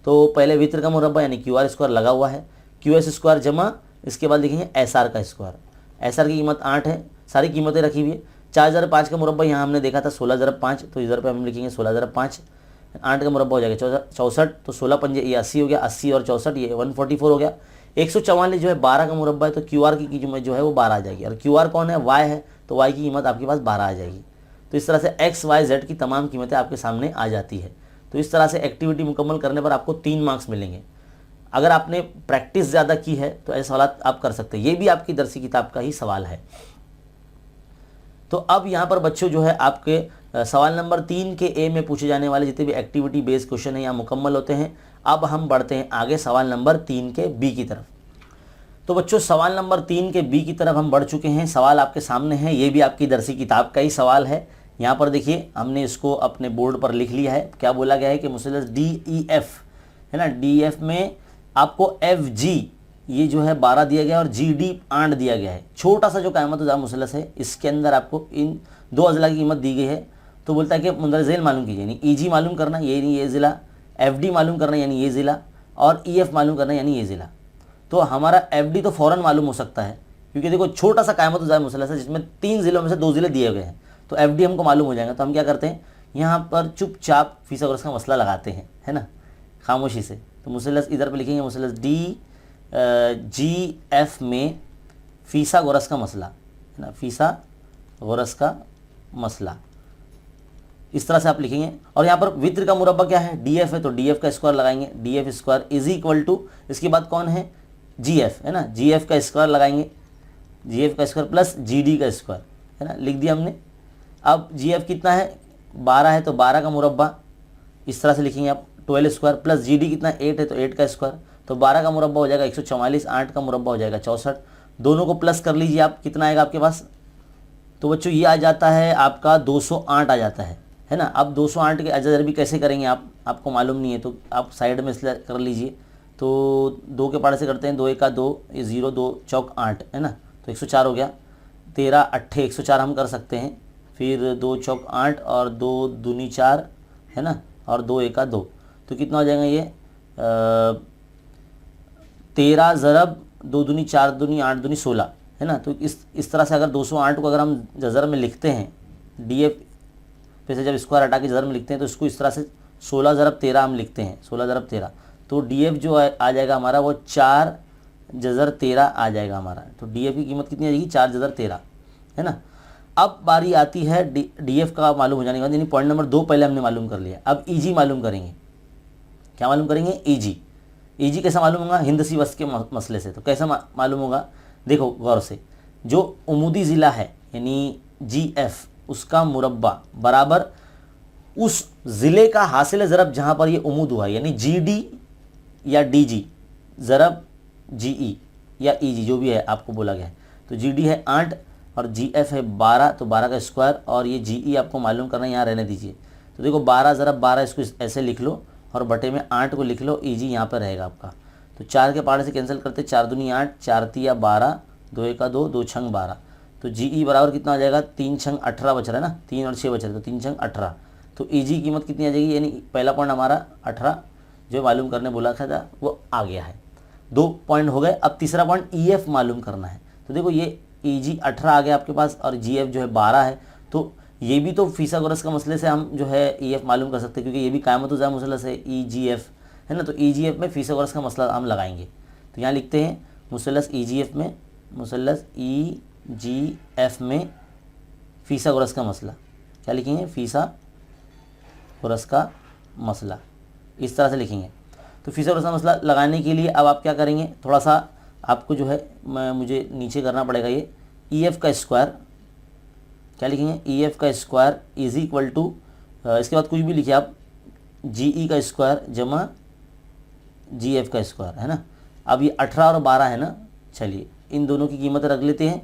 तो पहले वित्र का मुरब्बा यानी QR स्क्वायर लगा हुआ है, QS स्क्वायर जमा इसके बाद लिखेंगे SR का स्क्वायर। SR की कीमत 8 है, सारी कीमतें रखी हुई है। 4005 का मुरब्बा यहाँ हमने देखा था 16/5, तो इधर पे हम लिखेंगे 16/5। 8 का मुरब्बा हो जाएगा 64, तो 16 पंजे ये 80 हो गया, 80 और 64 ये 144 हो गया। 144 जो है 12 का मुरब्बा है, तो QR की कीमत जो है वो 12 आ जाएगी, और QR कौन है, Y है, तो Y की कीमत आपके पास 12 आ जाएगी। तो इस तरह से X Y Z की तमाम कीमतें आपके सामने आ जाती है। तो इस तरह से एक्टिविटी मुकम्मल करने पर आपको 3 मार्क्स मिलेंगे। अगर आपने प्रैक्टिस ज़्यादा की है तो ऐसे सवाल आप कर सकते हैं। ये भी आपकी दरसी किताब का ही सवाल है। तो अब यहाँ पर बच्चों जो है आपके सवाल नंबर 3 के ए में पूछे जाने वाले जितने भी एक्टिविटी बेस्ड क्वेश्चन हैं यहाँ मुकम्मल होते हैं। अब हम बढ़ते हैं आगे सवाल नंबर 3 के बी की तरफ। तो बच्चों सवाल नंबर 3 के बी की तरफ हम बढ़ चुके हैं। सवाल आपके सामने है, ये भी आपकी दरसी किताब का ही सवाल है। यहाँ पर देखिए हमने इसको अपने बोर्ड पर लिख लिया है। क्या बोला गया है कि मुसलस DEF है ना, DEF में आपको FG ये जो है 12 दिया गया है और GD 8 दिया गया है। छोटा सा जो क़यामत मुसलस है इसके अंदर आपको इन दो अज़ला की कीमत दी गई है। तो बोलता है कि मुंदर ज़ेल मालूम कीजिए, यानी EG मालूम करना ये नहीं ये ज़िला, FD मालूम करना यानी ये ज़िला, और EF मालूम करना यानी ये ज़िला। तो हमारा FD तो फ़ौरन मालूम हो सकता है क्योंकि देखो छोटा सा क़यामत मुसलस है जिसमें 3 ज़िलों में से 2 ज़िले दिए गए हैं। तो FD हमको मालूम हो जाएगा। तो हम क्या करते हैं, यहाँ पर चुपचाप फीसागोरस का मसला लगाते हैं, है ना, खामोशी से। तो मुसलस इधर पे लिखेंगे मुसलस DGF में फीसागोरस का मसला, है ना, फीसागोरस का मसला, इस तरह से आप लिखेंगे। और यहाँ पर वित्र का मुरब्बा क्या है, DF है, तो DF का स्क्वायर लगाएंगे। DF square is equal to, इसके बाद कौन है, GF है ना, GF का स्क्वायर लगाएंगे, GF का स्क्वायर प्लस GD का स्क्वायर, है ना, लिख दिया हमने। अब GF कितना है, 12 है, तो 12 का मुरब्बा इस तरह से लिखेंगे आप, 12 स्क्वायर प्लस GD कितना है, 8 है, तो 8 का स्क्वायर, तो 12 का मुरब्बा हो जाएगा 144, 8 का मुरब्बा हो जाएगा 64। दोनों को प्लस कर लीजिए आप, कितना आएगा आपके पास। तो बच्चों ये आ जाता है आपका 208 आ जाता है ना। अब 208 के अजर भी कैसे करेंगे आपको मालूम नहीं है तो आप साइड में इसलिए कर लीजिए। तो 2 के पाड़े से करते हैं, 2 1 2, 0 2 चौक 8 है ना, तो 104 हो गया। 13 8 104 हम कर सकते हैं, फिर 2 चौक 8 और 2 दूनी 4 है ना, और 2 1 2, तो कितना हो जाएगा ये 13 ज़रब 2 दूनी 4 दूनी 8 दूनी 16 है ना। तो इस तरह से अगर 208 को अगर हम जज़र में लिखते हैं, DF पे से जब स्क्वायर हटा के जज़र में लिखते हैं तो इसको इस तरह से 16 ज़रब 13 हम लिखते हैं, 16 ज़रब 13, तो DF जो आ जाएगा हमारा वो 4 जज़र 13 आ जाएगा हमारा। तो DF की कीमत कितनी आ जाएगी, 4 जज़र 13 है ना। अब बारी आती है DF का मालूम हो जाने के बाद, यानी पॉइंट नंबर 2 पहले हमने मालूम कर लिया। अब EG मालूम करेंगे। क्या मालूम करेंगे, EG कैसा मालूम होगा, हिंद सी वस्त के मसले से। तो कैसा मालूम होगा, देखो गौर से, जो उमूदी ज़िला है यानी GF उसका मुरब्बा बराबर उस ज़िले का हासिल ज़रब जहाँ पर ये उमूद हुआ, यानी GD या DG ज़रब GE या EG जो भी है आपको बोला गया है। तो GD है 8 और GF है 12, तो 12 का स्क्वायर, और ये GE आपको मालूम करना है, यहाँ रहने दीजिए। तो देखो 12 ज़रब 12 इसको ऐसे लिख लो और बटे में 8 को लिख लो, EG यहाँ पर रहेगा आपका। तो 4 के पाड़े से कैंसिल करते, 4 दूनी 8, 4 तिया 12, 2 1 2, 2 छंग 12, तो GE बराबर कितना आ जाएगा, 3 छंग 18 बच रहा है ना, 3 और 6 बच रहे, तो 3 छंग 18। तो EG की कीमत कितनी आ जाएगी, यानी पहला पॉइंट हमारा 18 जो मालूम करने बोला था वो आ गया है। 2 पॉइंट हो गए। अब तीसरा पॉइंट EF मालूम करना है। तो देखो ये EG 18 आ गया आपके पास और GF जो है 12 है, तो ये भी तो फीसागोरस का मसले से हम जो है EF मालूम कर सकते हैं, क्योंकि ये भी क़यामत ज़ा मुसलस है EGF है ना। तो EGF में फीसागोरस का मसला हम लगाएंगे। तो यहाँ लिखते हैं मुसलस EGF में, मुसलस EGF में फीसागोरस का मसला, क्या लिखेंगे, फीसागोरस का मसला, इस तरह से लिखेंगे। तो फीसागोरस का मसला लगाने के लिए अब आप क्या करेंगे, थोड़ा सा आपको जो है मुझे नीचे करना पड़ेगा। ये EF का स्क्वायर, क्या लिखेंगे, EF का स्क्वायर इज इक्वल टू, इसके बाद कुछ भी लिखिए आप, GE का स्क्वायर जमा GF का स्क्वायर है ना। अब ये 18 और 12 है ना, चलिए इन दोनों की कीमत रख लेते हैं।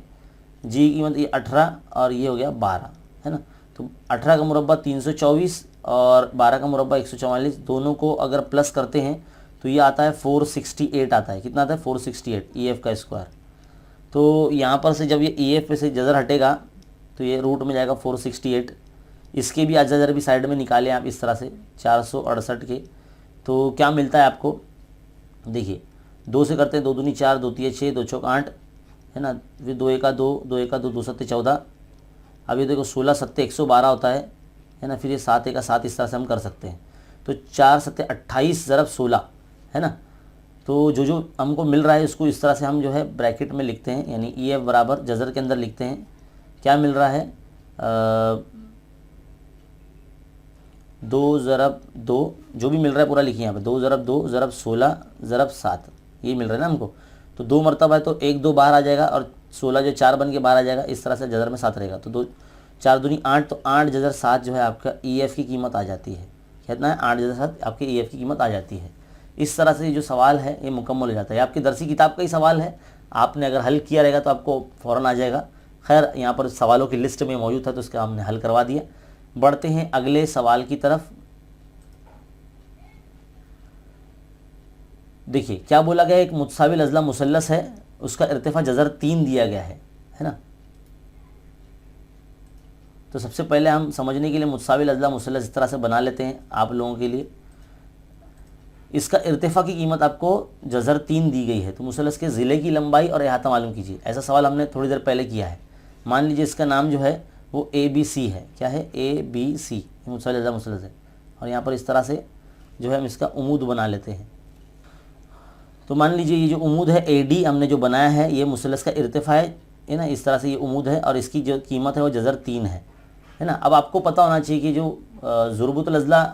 GE की कीमत ये 18 और ये हो गया 12 है ना। तो 18 का मुरब्बा 324 और 12 का मुरब्बा 144, दोनों को अगर प्लस करते हैं तो ये आता है 468 आता है। कितना आता है, 468 EF का स्क्वायर। तो यहाँ पर से जब ये EF पे से जज़र हटेगा तो ये रूट में जाएगा 468। इसके भी अजर भी साइड में निकालें आप इस तरह से 468 के, तो क्या मिलता है आपको, देखिए 2 से करते हैं, 2 दूनी 4, 2 तिया 6, 2 चौक 8 है ना, फिर 2 1 2, 2 1 2, 2 7 14। अब ये देखो 16 7 112 होता है ना, फिर ये 7 1 7, इस तरह से हम कर सकते हैं। तो 4 7 28 ज़रब 16 है ना। तो जो हमको मिल रहा है इसको इस तरह से हम जो है ब्रैकेट में लिखते हैं, यानी EF बराबर जज़र के अंदर लिखते हैं। क्या मिल रहा है, 2 ज़रब 2 जो भी मिल रहा है पूरा लिखिए यहाँ पे, 2 ज़रब 2 ज़रब 16 ज़रब 7 ये मिल रहा है ना हमको। तो 2 मरतबा है तो 1 2 बाहर आ जाएगा और 16 जो 4 बन के बाहर आ जाएगा, इस तरह से जज़र में 7 रहेगा। तो 2 4 दूनी 8, तो 8 जज़र 7 जो है आपका EF की कीमत आ जाती है। कितना है? 8 जज़र 7 आपके EF की कीमत आ जाती है। इस तरह से जो सवाल है ये मुकम्मल हो जाता है। आपकी दरसी किताब का ही सवाल है, आपने अगर हल किया रहेगा तो आपको फ़ौरन आ जाएगा। खैर यहाँ पर सवालों की लिस्ट में मौजूद था तो उसका हमने हल करवा दिया। बढ़ते हैं अगले सवाल की तरफ। देखिए क्या बोला गया, एक मुतसाविल अज़ला मुसल्लस है, उसका इर्तिफा जज़र 3 दिया गया है ना। तो सबसे पहले हम समझने के लिए मुतसाविल अज़ला मुसल्लस इस तरह से बना लेते हैं आप लोगों के लिए। इसका इर्तिफा की कीमत आपको जज़र 3 दी गई है, तो मुसल्लस के ज़िले की लंबाई और अहाता मालूम कीजिए। ऐसा सवाल हमने थोड़ी देर पहले किया है। मान लीजिए इसका नाम जो है वो ABC है। क्या है? ABC मुतसाविल अज़ला मुसल्लस है। और यहाँ पर इस तरह से जो है हम इसका उमूद बना लेते हैं। तो मान लीजिए ये जो उमूद है AD हमने जो बनाया है, ये मुसल्लस का इर्तिफा है ना। इस तरह से ये उमूद है और इसकी जो कीमत है वो जज़र 3 है ना। अब आपको पता होना चाहिए कि जो ज़ुरबुल अज़ला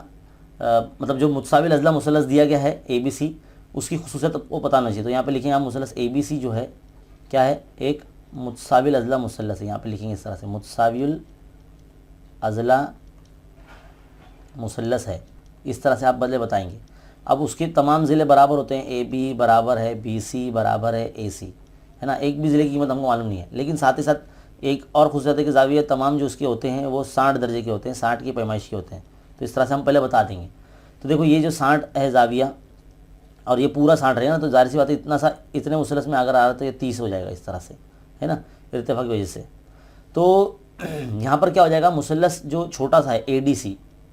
मतलब जो मुतसाविल अज़ला मुसल्लस दिया गया है ABC, उसकी खुसूसियत वो पता होना चाहिए। तो यहाँ पे लिखेंगे आप मुसल्लस ABC जो है क्या है? एक मुतसाविल अज़ला मुसल्लस है। यहाँ पे लिखेंगे इस तरह से मुतसाविल अज़ला मुसल्लस है। इस तरह से आप बदले बताएंगे। अब उसके तमाम ज़िले बराबर होते हैं, AB बराबर है BC बराबर है AC, है ना। एक भी ज़िले की कीमत हमको मालूम नहीं है, लेकिन साथ ही साथ एक और खुसूसियत है कि ज़ाविया तमाम जो उसके होते हैं वो 60 दर्जे के होते हैं, 60 की पैमाइश के होते हैं। तो इस तरह से हम पहले बता देंगे। तो देखो ये जो 60 है ज़ाविया और ये पूरा 60 रहेगा ना, तो ज़ाहिर सी बात है इतने मुसल्लस में अगर आ रहा है तो ये 30 हो जाएगा इस तरह से, है ना, इर्तिफा की वजह से। तो यहाँ पर क्या हो जाएगा, मुसल्लस जो छोटा सा है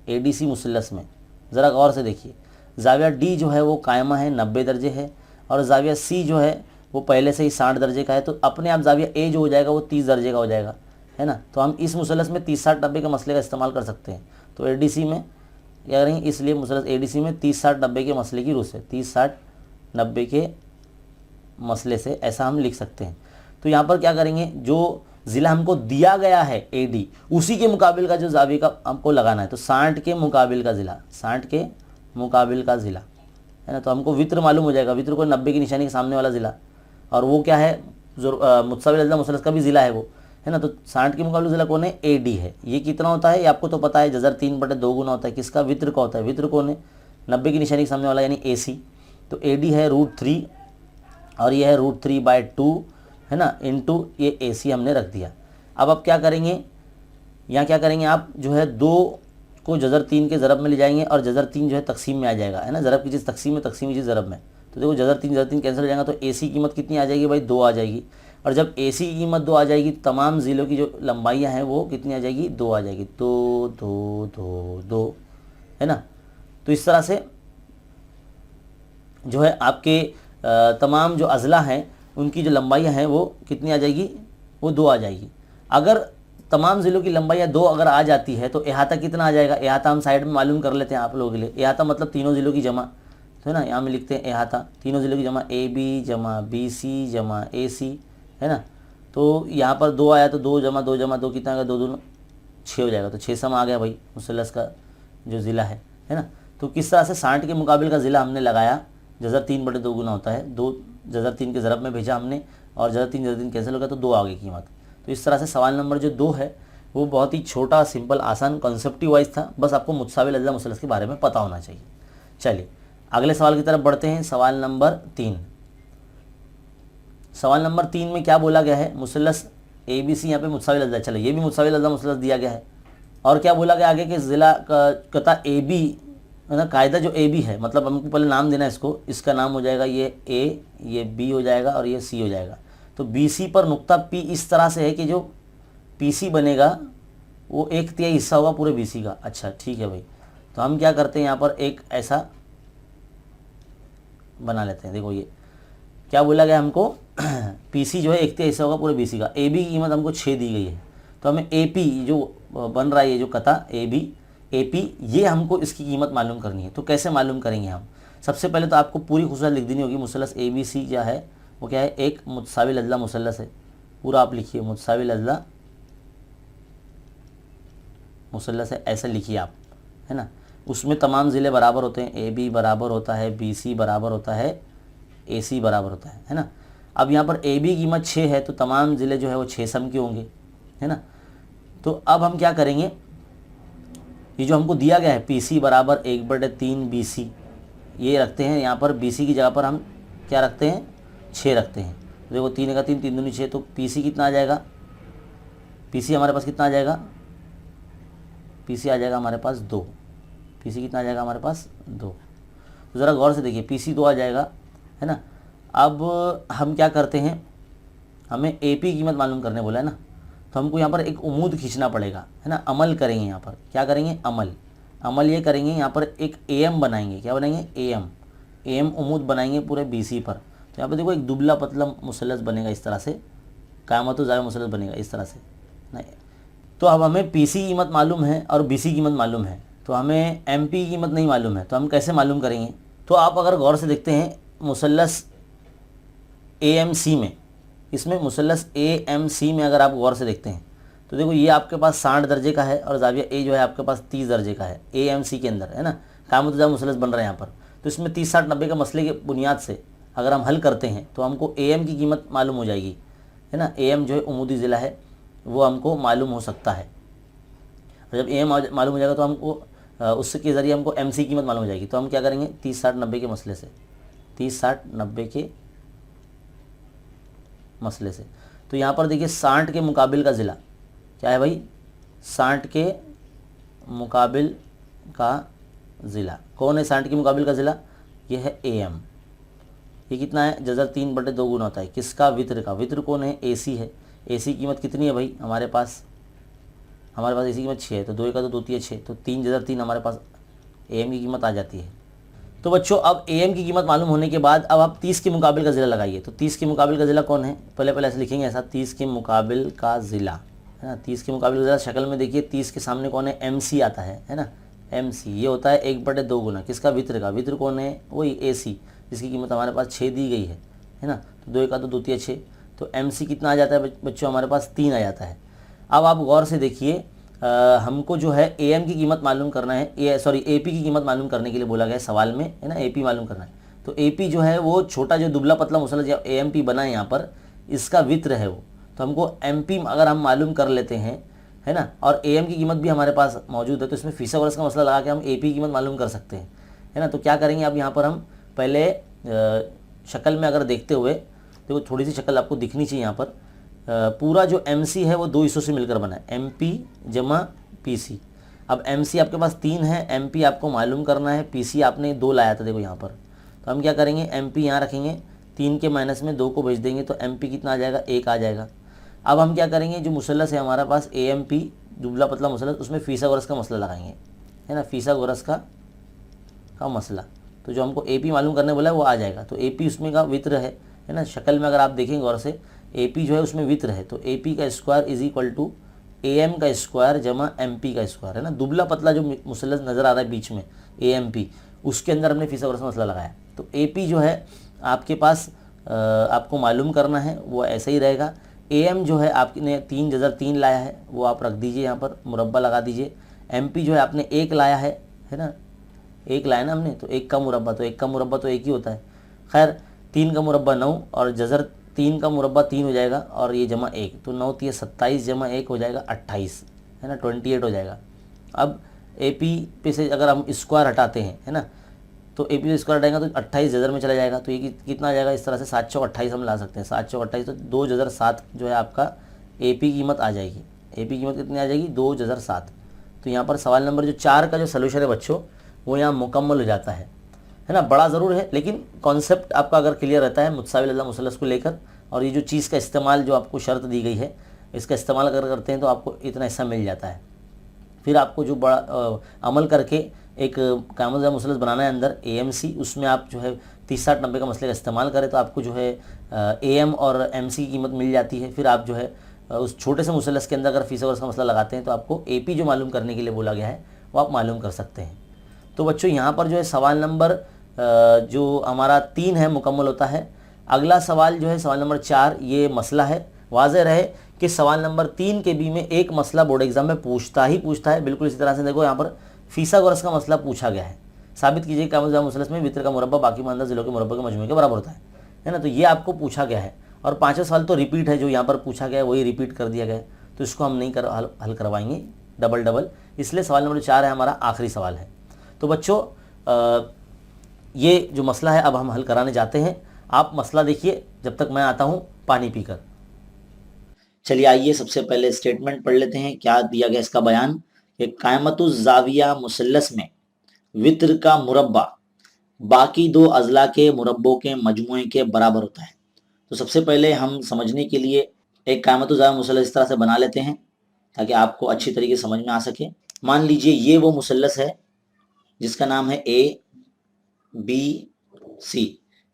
ADC मुसल्लस में ज़रा गौर से देखिए, ज़ाविया D जो है वो कायमा है 90 दर्जे है और ज़ाविया C जो है वो पहले से ही 60 दर्जे का है। तो अपने आप ज़ाविया A जो हो जाएगा वो 30 दर्जे का हो जाएगा, है ना। तो हम इस मुसल्लस में 30 60 90 के मसले का इस्तेमाल कर सकते हैं। तो ADC में क्या करेंगे, इसलिए मुसल्लस ADC में 30 60 90 के मसले की रूह से 30 60 90 के मसले से ऐसा हम लिख सकते हैं। तो यहाँ पर क्या करेंगे, जो ज़िला हमको दिया गया है AD, उसी के मुकाबिल का जो ज़ाविया का हमको लगाना है। तो 60 के मुकाबिल का ज़िला, 60 के मुकाबिल का ज़िला, है ना। तो हमको वित्र मालूम हो जाएगा, वित्र को 90 की निशानी के सामने वाला ज़िला, और वो क्या है, मुतसाविल अज़ला मुसल्लस का भी ज़िला है वो, है ना। तो 60 के मुकाबले ज़िला कौन है? AD है। ये कितना होता है ये आपको तो पता है, जज़र 3/2 गुना होता है। किसका? वित्र का होता है। वित्र कौन है? 90 की निशानी के सामने वाला यानी AC। तो AD है √3 और ये है √3/2, है ना, इंटू ये AC हमने रख दिया। अब आप क्या करेंगे, यहाँ क्या करेंगे आप, जो है 2 को जज़र 3 के ज़रब में ले जाएंगे और जज़र 3 जो है तकसीम में आ जाएगा, है ना। ज़रब की चीज़ तकसीम में, तकसीम की चीज़ ज़रब में। तो देखो जज़र 3 कैंसिल हो जाएगा, तो AC की कीमत कितनी आ जाएगी भाई? 2 आ जाएगी। और जब AC की कीमत 2 आ जाएगी, तमाम ज़िलों की जो लंबाइयाँ हैं वो कितनी आ जाएगी? 2 आ जाएगी। 2 2 2 2, है ना। तो इस तरह से जो है आपके तमाम जो अज़ला हैं उनकी जो लंबाइयाँ हैं वो कितनी आ जाएगी? वो 2 आ जाएगी। अगर तमाम ज़िलों की लंबाइयाँ 2 अगर आ जाती है तो अहाता कितना आ जाएगा? अहाता हम साइड में मालूम कर लेते हैं आप लोगों के लिए। अहाता मतलब तीनों ज़िलों की जमा, तो है ना, यहाँ में लिखते हैं अहाता, तीनों ज़िलों की जमा AB जमा BC जमा AC, है ना। तो यहाँ पर 2 आया तो 2 जमा 2 जमा 2 कितना आएगा? 2 2 6 हो जाएगा। तो 6 सम आ गया भाई मुसल्लस का जो ज़िला है ना। तो किस तरह से 60 के मुकाबिल का ज़िला हमने लगाया, जज़र 3/2 गुना होता है, 2 जज़र 3 के ज़रब में भेजा हमने और जज़र 3 कैंसिल हो गया तो 2 आ गई कीमत। तो इस तरह से सवाल नंबर जो 2 है वो बहुत ही छोटा, सिंपल, आसान, कॉन्सेप्टिव वाइज था। बस आपको मुतसाविल अज़ला मुसल्लस के बारे में पता होना चाहिए। चलिए अगले सवाल की तरफ बढ़ते हैं। सवाल नंबर 3। सवाल नंबर 3 में क्या बोला गया है, मुसल्लस ABC यहाँ पे मुतसाविल अज़ला, चलो ये भी मुतसाविल अज़ला मुसल्लस दिया गया है। और क्या बोला गया आगे कि ज़िला का कता AB, है ना, कायदा जो AB है, मतलब हमको पहले नाम देना है इसको, इसका नाम हो जाएगा ये A, ये B हो जाएगा और ये C हो जाएगा। तो BC पर नुक्ता P इस तरह से है कि जो PC बनेगा वो 1/3 हिस्सा होगा पूरे BC का। अच्छा ठीक है भाई, तो हम क्या करते हैं यहाँ पर एक ऐसा बना लेते हैं। देखो ये क्या बोला गया हमको, PC जो है 1/3 हिस्सा होगा पूरे BC का। AB की कीमत हमको 6 दी गई है, तो हमें AP जो बन रहा है, ये जो कता AP ये हमको इसकी कीमत मालूम करनी है। तो कैसे मालूम करेंगे हम? सबसे पहले तो आपको पूरी खुसूसियत लिख देनी होगी। मुसल्लस ABC क्या है, वो क्या है, एक मुतसाविल अज़ला मुसल्लस है। पूरा आप लिखिए, मुतसाविल अज़ला मुसल्लस है, ऐसा लिखिए आप, है ना, उसमें तमाम ज़िले बराबर होते हैं, ए बी बराबर होता है, बी सी बराबर होता है, ए सी बराबर होता है ना। अब यहाँ पर ए बी की कीमत 6 है तो तमाम ज़िले जो है वो 6 सम के होंगे, है ना। तो अब हम क्या करेंगे, ये जो हमको दिया गया है पी सी बराबर 1/3 बी सी, ये रखते हैं यहाँ पर, बी सी की जगह पर हम क्या रखते हैं, 6 रखते हैं। तो देखो 3 का 3, 3 दूनी 6, तो पी सी कितना आ जाएगा, पी सी हमारे पास कितना आ जाएगा, पी सी आ जाएगा हमारे पास 2, पी सी कितना आ जाएगा हमारे पास 2। तो ज़रा गौर से देखिए, पी सी 2 आ जाएगा, है ना। अब हम क्या करते हैं, हमें ए पी कीमत मालूम करने बोला है ना, तो हमको यहाँ पर एक उम्मीद खींचना पड़ेगा, है ना। अमल करेंगे यहाँ पर, क्या करेंगे, अमल ये करेंगे, यहाँ पर एक ए एम बनाएंगे, क्या बनाएंगे, ए एम उम्मीद बनाएंगे पूरे बी सी पर। तो यहाँ पर देखो एक दुबला पतला मुसल्लस बनेगा इस तरह से, क़यामत ज़ाया मुसल्लस बनेगा इस तरह से ना। तो अब हमें पी सी कीमत मालूम है और बी सी कीमत मालूम है, तो हमें एम पी की कीमत नहीं मालूम है, तो हम कैसे मालूम करेंगे। तो आप अगर गौर से देखते हैं मुसल्लस ए एम सी में, इसमें मुसल्लस ए एम सी में अगर आप गौर से देखते हैं तो देखो ये आपके पास 60 दर्जे का है और ज़ाविया ए जो है आपके पास 30 दर्जे का है, ए एम सी के अंदर, है ना। क़यामत ज़ाया मुसल्लस बन रहा है यहाँ पर। तो इसमें 30 60 90 का मसले के बुनियाद से अगर हम हल करते हैं तो हमको ए एम की कीमत मालूम हो जाएगी, है ना। ए एम जो है उमूदी ज़िला है, वो हमको मालूम हो सकता है। और जब ए एम मालूम हो जाएगा तो हमको उसके ज़रिए हमको एम सी कीमत मालूम हो जाएगी। तो हम क्या करेंगे, 30 60 90 के मसले से, 30 60 90 के मसले से। तो यहाँ पर देखिए 60 के मुकाबिल का ज़िला क्या है भाई, 60 के मुकाबिल का ज़िला कौन है, 60 के मुकाबिल का ज़िला ये है ए एम। ये कितना है, जज़र 3/2 गुना होता है किसका, वित्र का। वित्र कौन है, ए सी है। ए सी कीमत कितनी है भाई हमारे पास ए सी कीमत 6 है, तो 2 का 2 2 3 6, तो 3/3 हमारे पास ए एम की कीमत आ जाती है। तो बच्चों अब ए एम की कीमत मालूम होने के बाद अब आप 30 के मुकाबिल का ज़िला लगाइए। तो 30 के मुकाबिल का ज़िला कौन है, पहले ऐसे लिखेंगे ऐसा, 30 के मुकाबिल का ज़िला, है ना। 30 के मुकाबिल का ज़िला शक्ल में देखिए, 30 के सामने कौन है, एम सी आता है ना। एम सी ये होता है 1/2 गुना किसका, वित्र का। वित्र कौन है, वही ए सी, जिसकी कीमत हमारे पास 6 दी गई है ना। तो 2 का 2 2 3 6, तो एम सी कितना आ जाता है बच्चों, हमारे पास 3 आ जाता है। अब आप गौर से देखिए, हमको जो है ए एम की कीमत मालूम करना है, ए पी की कीमत मालूम करने के लिए बोला गया है सवाल में, है ना। ए पी मालूम करना है, तो ए पी जो है वो छोटा जो दुबला पतला मुसल्लस ए एम पी बना है यहाँ पर, इसका वित्र है वो। तो हमको एम पी अगर हम मालूम कर लेते हैं, है ना, और ए एम की कीमत भी हमारे पास मौजूद है, तो इसमें फीसद का मसला लगा के हम ए पी की कीमत मालूम कर सकते हैं, है ना। तो क्या करेंगे, अब यहाँ पर हम पहले शक्ल में अगर देखते हुए, देखो थोड़ी सी शक्ल आपको दिखनी चाहिए यहाँ पर। पूरा जो एम सी है वो 2 हिस्सों से मिलकर बना है, एम पी जमा पी सी। अब एम सी आपके पास 3 है, एम पी आपको मालूम करना है, पी सी आपने 2 लाया था देखो यहाँ पर। तो हम क्या करेंगे, एम पी यहाँ रखेंगे, 3 के माइनस में 2 को भेज देंगे, तो एम पी कितना आ जाएगा, 1 आ जाएगा। अब हम क्या करेंगे, जो मुसल्लस है हमारा पास ए एम पी दुबला पतला मुसल्लस, उसमें फीसागोरस का मसला लगाएंगे, है ना, फीसागोरस का मसला। तो जो हमको ए पी मालूम करने बोला है वो आ जाएगा। तो ए पी उसमें का वित्र है ना। शक्ल में अगर आप देखेंगे गौर से, ए पी जो है उसमें वित्र है, तो ए पी का square is equal to A M का स्क्वायर जमा एम पी का स्क्वायर, है ना। दुबला पतला जो मुसल्लस नज़र आ रहा है बीच में ए एम पी, उसके अंदर हमने फीसागोरस का मसला लगाया। तो ए पी जो है आपके पास आपको मालूम करना है वो ऐसे ही रहेगा। ए एम जो है आपने 3/3 लाया है, वो आप रख दीजिए यहाँ पर, मुरब्बा लगा दीजिए। एम पी जो है आपने 1 लाया है ना, 1 लाया ना हमने, तो 1 का मुरब्बा, तो 1 का मुरब्बा तो 1 ही होता है। खैर 3 का मुरब्बा 9, और जज़र 3 का मुरब्बा 3 हो जाएगा, और ये जमा 1, तो 9 3 27 जमा 1 हो जाएगा 28, है ना, 28 हो जाएगा। अब ए पी पे से अगर हम स्क्वायर हटाते हैं, है ना, तो ए पी स्क्वायर हटाएंगे तो 28 जज़र में चला जाएगा, तो ये कितना आ जाएगा, इस तरह से 7 चौक 28 हम ला सकते हैं, 7 चौक 28, तो 2/7 जो है आपका ए पी कीमत आ जाएगी। ए पी कीमत कितनी आ जाएगी, 2/7। तो यहाँ पर सवाल नंबर जो 4 का जो सलूशन है बच्चों, वो यहाँ मुकम्मल हो जाता है ना। बड़ा ज़रूर है, लेकिन कॉन्सेप्ट आपका अगर क्लियर रहता है मुतसाविल अदला मुसल्लस को लेकर, और ये जो चीज़ का इस्तेमाल जो आपको शर्त दी गई है, इसका इस्तेमाल अगर करते हैं तो आपको इतना हिस्सा मिल जाता है। फिर आपको जो बड़ा अमल करके एक क़यामत ज़ाया मुसल्लस बनाना है अंदर ए एम सी, उसमें आप जो है 30 60 90 का मसले का इस्तेमाल करें तो आपको जो है ए एम और एम सी की कीमत मिल जाती है। फिर आप जो है उस छोटे से मुसल्लस के अंदर अगर फीसागोरस का मसला लगाते हैं तो आपको ए पी जो मालूम करने के लिए बोला गया है वो आप मालूम कर सकते हैं। तो बच्चों यहाँ पर जो है सवाल नंबर जो हमारा 3 है मुकम्मल होता है। अगला सवाल जो है सवाल नंबर 4, ये मसला है। वाज़ेह रहे कि सवाल नंबर 3 के बी में एक मसला बोर्ड एग्जाम में पूछता है। बिल्कुल इसी तरह से देखो यहाँ पर फीसागोरस का मसला पूछा गया है, साबित कीजिए कि कायमतुज़्ज़ामा मुसल्लस में वित्र का मुरब्बा बाकी मानदार ज़िलों के मुरब्बे के मजमूए के बराबर होता है ना। तो ये आपको पूछा गया है और पाँचों सवाल तो रिपीट है, जो यहाँ पर पूछा गया है वही रिपीट कर दिया गया है, तो इसको हम नहीं हल करवाएंगे डबल, इसलिए सवाल नंबर 4 है हमारा आखिरी सवाल है। तो बच्चों ये जो मसला है अब हम हल कराने जाते हैं। आप मसला देखिए जब तक मैं आता हूँ पानी पीकर। चलिए आइए सबसे पहले स्टेटमेंट पढ़ लेते हैं, क्या दिया गया इसका बयान कि कायमतुज़्ज़ाविया मुसल्लस में वित्र का मुरब्बा बाकी दो अज़ला के मुरब्बों के मजमूए के बराबर होता है। तो सबसे पहले हम समझने के लिए एक कायमतुज़्ज़ाविया मुसल्लस इस तरह से बना लेते हैं ताकि आपको अच्छी तरीके से समझ में आ सके। मान लीजिए ये वो मुसल्लस है जिसका नाम है ABC,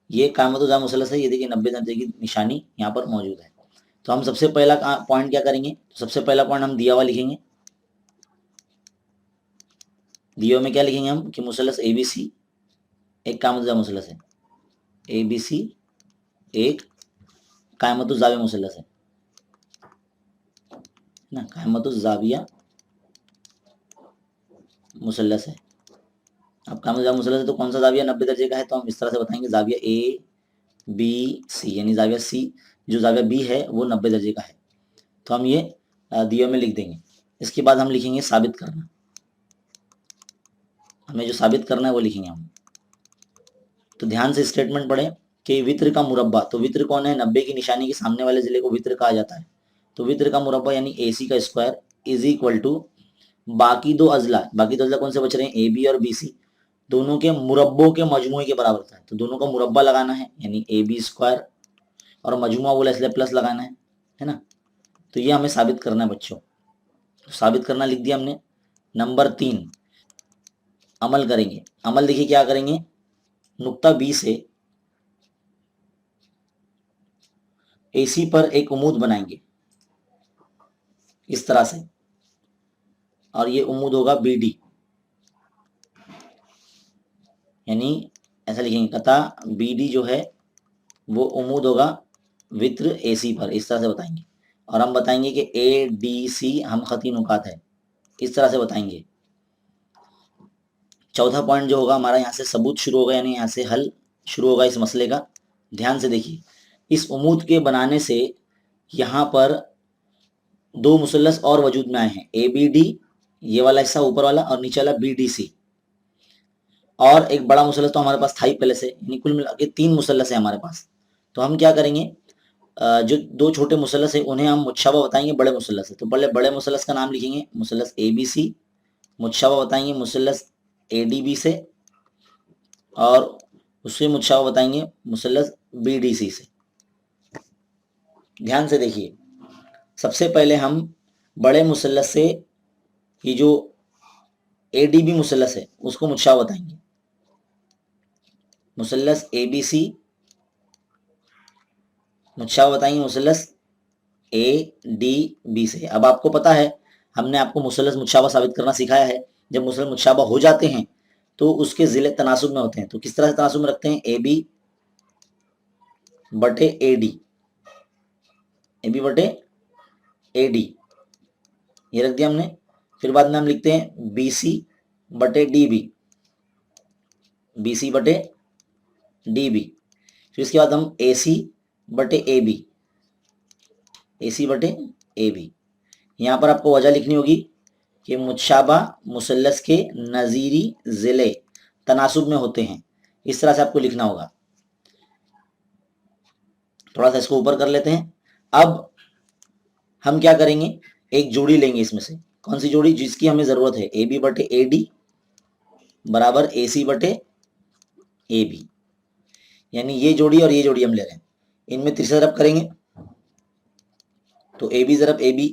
ये कायमतुज़्ज़ाविया मुसल्लस है। ये देखिए 90 दर्जे की निशानी यहाँ पर मौजूद है। तो हम सबसे पहला पॉइंट क्या करेंगे, तो सबसे पहला पॉइंट हम दिया हुआ लिखेंगे। दिया में क्या लिखेंगे हम कि मुसल्लस ABC एक कायमतुज़्ज़ाविया मुसल्लस है, ABC एक कायमतुज़्ज़ाविया मुसल्लस है ना, कायमतुज़्ज़ाविया मुसल्लस है। अब कायमतुज़्ज़ाविया मुसल्लस है तो कौन सा ज़ाविया 90 दर्जे का है, तो हम इस तरह से बताएंगे ज़ाविया ABC, यानी ज़ाविया C जो ज़ाविया B है वो 90 दर्जे का है। तो हम ये दिया में लिख देंगे। इसके बाद हम लिखेंगे साबित करना, हमें जो साबित करना है वो लिखेंगे हम। तो ध्यान से स्टेटमेंट पढ़ें कि वित्र का मुरब्बा, तो वित्र कौन है, 90 की निशानी के सामने वाले जिले को वित्र कहा जाता है। तो वित्र का मुरब्बा यानी AC का स्क्वायर इज इक्वल टू बाकी दो अजला, बाकी दो अजला कौन से बच रहे हैं, AB और BC, दोनों के मुरब्बों के मजमूए के बराबर होता है। तो दोनों का मुरब्बा लगाना है यानी AB स्क्वायर और मजमुआ बोला इसलिए प्लस लगाना है ना। तो ये हमें साबित करना है बच्चों। तो साबित करना लिख दिया हमने। नंबर 3 अमल करेंगे। अमल देखिए क्या करेंगे, नुक्ता B से AC पर एक उम्मूद बनाएंगे इस तरह से, और ये उम्मूद होगा BD, यानी ऐसा लिखेंगे कता BD जो है वो उम्मूद होगा वित्र AC पर, इस तरह से बताएंगे। और हम बताएंगे कि ADC हम खती नुकात है, इस तरह से बताएंगे। चौथा पॉइंट जो होगा हमारा यहाँ से सबूत शुरू होगा, यानी यहाँ से हल शुरू होगा इस मसले का। ध्यान से देखिए, इस उम्मूद के बनाने से यहाँ पर दो मुसल्लस और वजूद में आए हैं, ABD ये वाला हिस्सा ऊपर वाला और नीचे वाला BDC, और एक बड़ा मुसल्लस तो हमारे पास था ही पहले से, यानी कुल मिला के 3 मुसल्लस है हमारे पास। तो हम क्या करेंगे, जो दो छोटे मुसल्लस है उन्हें हम मुतशाबा बताएंगे बड़े मुसल्लस से। तो बड़े मुसल्लस का नाम लिखेंगे मुसल्लस ABC, मुतशाबा बताएंगे मुसल्लस ADB से, और उससे मुतशाबा बताएंगे मुसल्लस BDC से। ध्यान से देखिए, सबसे पहले हम बड़े मुसल्लस से ये जो ADB मुसल्लस है उसको मुतशाबा बताएंगे, मुसल्लस ABC मुतशाबा बताएंगे मुसल्लस ADB से। अब आपको पता है हमने आपको मुसल्लस मुतशाबा साबित करना सिखाया है, जब मुसल्लस मुतशाबा हो जाते हैं तो उसके जिले तनासुब में होते हैं। तो किस तरह से तनासुब में रखते हैं, AB बटे AD, AB बटे AD ये रख दिया हमने। फिर बाद में हम लिखते हैं BC बटे DB, BC बटे DB। फिर इसके बाद हम AC बटे AB, AC बटे AB। यहाँ पर आपको वजह लिखनी होगी कि मुतशाबा मुसल्लस के नज़ीरी ज़िले तनासुब में होते हैं, इस तरह से आपको लिखना होगा। थोड़ा सा इसको ऊपर कर लेते हैं। अब हम क्या करेंगे, एक जोड़ी लेंगे इसमें से, कौन सी जोड़ी, जिसकी हमें ज़रूरत है, AB बटे AD बराबर AC बटे AB, यानी ये जोड़ी और ये जोड़ी हम ले रहे हैं। इनमें तीसरा ज़रब करेंगे तो AB ज़रब AB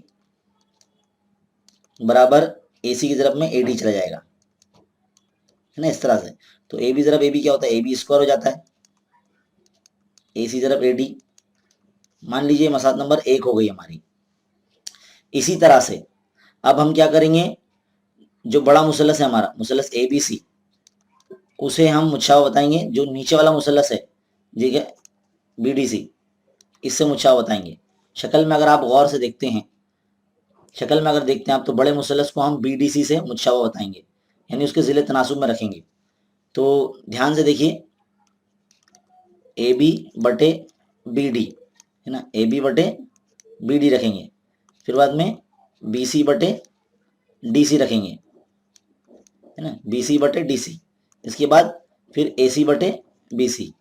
बराबर AC की ज़रब में AD चला जाएगा, है ना, इस तरह से। तो AB ज़रब AB क्या होता है, AB स्क्वायर हो जाता है, AC ज़रब AD। मान लीजिए मसला नंबर 1 हो गई हमारी। इसी तरह से अब हम क्या करेंगे, जो बड़ा मुसल्लस है हमारा मुसल्लस ABC, उसे हम मुतशाबा बताएंगे, जो नीचे वाला मुसल्लस है ठीक है BDC, इससे मुतशाबा बताएंगे। शक्ल में अगर आप गौर से देखते हैं, शक्ल में अगर देखते हैं आप, तो बड़े मुसल्लस को हम BDC से मुतशाबा बताएंगे, यानी उसके ज़िले तनासुब में रखेंगे। तो ध्यान से देखिए, ए बी बटे बी डी है ना, ए बी बटे बी डी रखेंगे, फिर बाद में बी सी बटे डी सी रखेंगे, है ना, बी सी बटे डी सी। इसके बाद फिर ए सी बटे बी सी,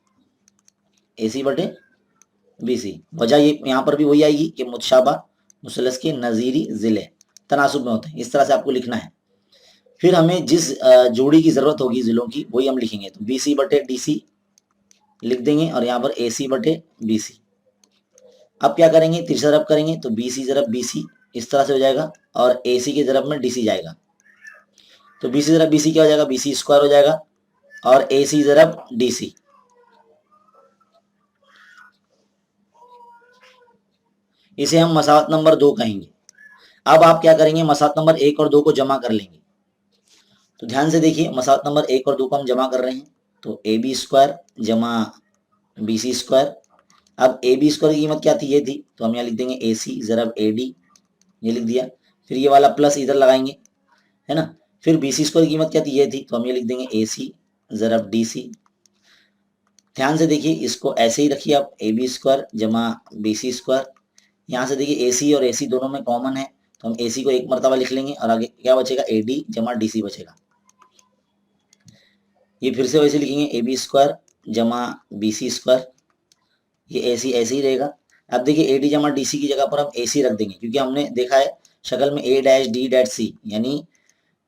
ए सी बटे बी सी। वजह ये यहाँ पर भी वही आएगी कि मुतशाबा मुसलस के नज़ीरी ज़िले तनासुब में होते हैं। इस तरह से आपको लिखना है। फिर हमें जिस जोड़ी की ज़रूरत होगी ज़िलों की, वही हम लिखेंगे। तो बी सी बटे डी सी लिख देंगे और यहाँ पर ए सी बटे बी सी। अब क्या करेंगे, तीसरा ज़रब करेंगे तो बी सी ज़रब बी सी इस तरह से हो जाएगा, और ए सी के ज़रब में डी सी जाएगा। तो बी सी ज़रब बी सी क्या हो जाएगा, बी सी स्क्वायर हो जाएगा, और ए सी ज़रब डी सी। इसे हम मसावत नंबर 2 कहेंगे। अब आप क्या करेंगे, मसावत नंबर 1 और 2 को जमा कर लेंगे। तो ध्यान से देखिए, मसावत नंबर 1 और 2 को हम जमा कर रहे हैं। तो ए बी स्क्वायर जमा बी सी स्क्वायर। अब ए बी स्क्वायर की कीमत क्या थी, ये थी, तो हम यहाँ लिख देंगे ए सी ज़रब ए डी, ये लिख दिया। फिर ये वाला प्लस इधर लगाएंगे, है ना। फिर बी सी स्क्वायर की कीमत क्या थी, ये थी, तो हम ये लिख देंगे ए सी ज़रब डी सी। ध्यान से देखिए, इसको ऐसे ही रखिए आप, ए बी स्क्वायर जमा बी सी स्क्वायर। यहाँ से देखिए ए सी और ए सी दोनों में कॉमन है, तो हम ए सी को एक मरतबा लिख लेंगे और आगे क्या बचेगा, ए डी जमा डी सी बचेगा। ये फिर से वैसे लिखेंगे, ए बी स्क्वायर जमा बी सी स्क्वायर, ये ए सी ऐसे ही रहेगा। अब देखिए ए डी जमा डी सी की जगह पर हम ए सी रख देंगे, क्योंकि हमने देखा है शक्ल में ए डैश डी डैश सी, यानी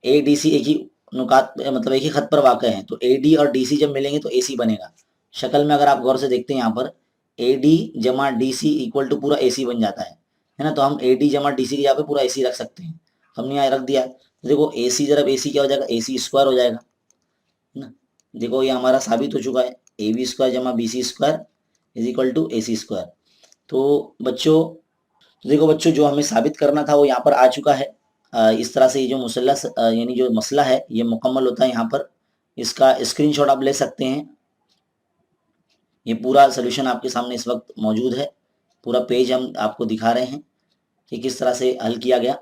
ए डी सी एक ही नुकात मतलब एक ही खत पर वाक़ है। तो ए डी और डी सी जब मिलेंगे तो ए सी बनेगा। शक्ल में अगर आप गौर से देखते हैं, यहाँ पर ए डी जमा डी सी इक्वल टू पूरा ए सी बन जाता है ना। तो हम ए डी जमा डी सी की जगह पे पूरा ए सी रख सकते हैं। हमने यहाँ रख दिया, तो देखो ए सी ज़रब ए सी क्या हो जाएगा, ए सी स्क्वायर हो जाएगा, है ना। देखो ये हमारा साबित हो चुका है, ए बी स्क्वायर जमा B C square is equal to A C square. तो बच्चों, देखो बच्चों, जो हमें साबित करना था वो यहाँ पर आ चुका है। इस तरह से ये जो मुसल्लस यानी जो मसला है ये मुकम्मल होता है। यहाँ पर इसका स्क्रीनशॉट आप ले सकते हैं। ये पूरा सोल्यूशन आपके सामने इस वक्त मौजूद है। पूरा पेज हम आपको दिखा रहे हैं कि किस तरह से हल किया गया।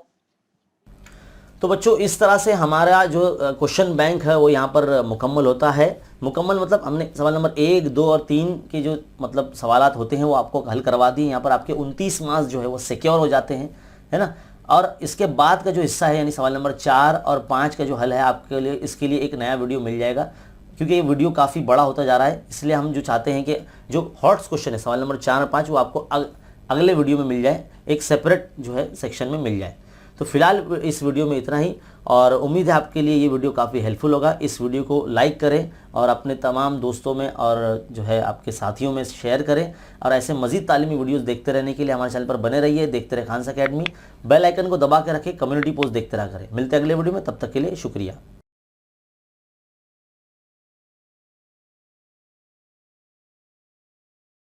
तो बच्चों, इस तरह से हमारा जो क्वेश्चन बैंक है वो यहाँ पर मुकम्मल होता है। मुकम्मल मतलब हमने सवाल नंबर 1, 2 और 3 के जो मतलब सवालात होते हैं वो आपको हल करवा दिए। यहाँ पर आपके 29 मार्क्स जो है वो सिक्योर हो जाते हैं, है ना। और इसके बाद का जो हिस्सा है यानी सवाल नंबर 4 और 5 का जो हल है आपके लिए, इसके लिए एक नया वीडियो मिल जाएगा, क्योंकि ये वीडियो काफ़ी बड़ा होता जा रहा है। इसलिए हम जो चाहते हैं कि जो हॉट क्वेश्चन है सवाल नंबर 4 और 5 वो आपको अगले वीडियो में मिल जाए, एक सेपरेट जो है सेक्शन में मिल जाए। तो फिलहाल इस वीडियो में इतना ही, और उम्मीद है आपके लिए ये वीडियो काफ़ी हेल्पफुल होगा। इस वीडियो को लाइक करें और अपने तमाम दोस्तों में और जो है आपके साथियों में शेयर करें। और ऐसे मज़ीद तालीमी वीडियोस देखते रहने के लिए हमारे चैनल पर बने रहिए। देखते रहे खान्स अकेडमी। बेल आइकन को दबा के रखें, कम्युनिटी पोस्ट देखते रहा करें। मिलते हैं अगले वीडियो में, तब तक के लिए शुक्रिया।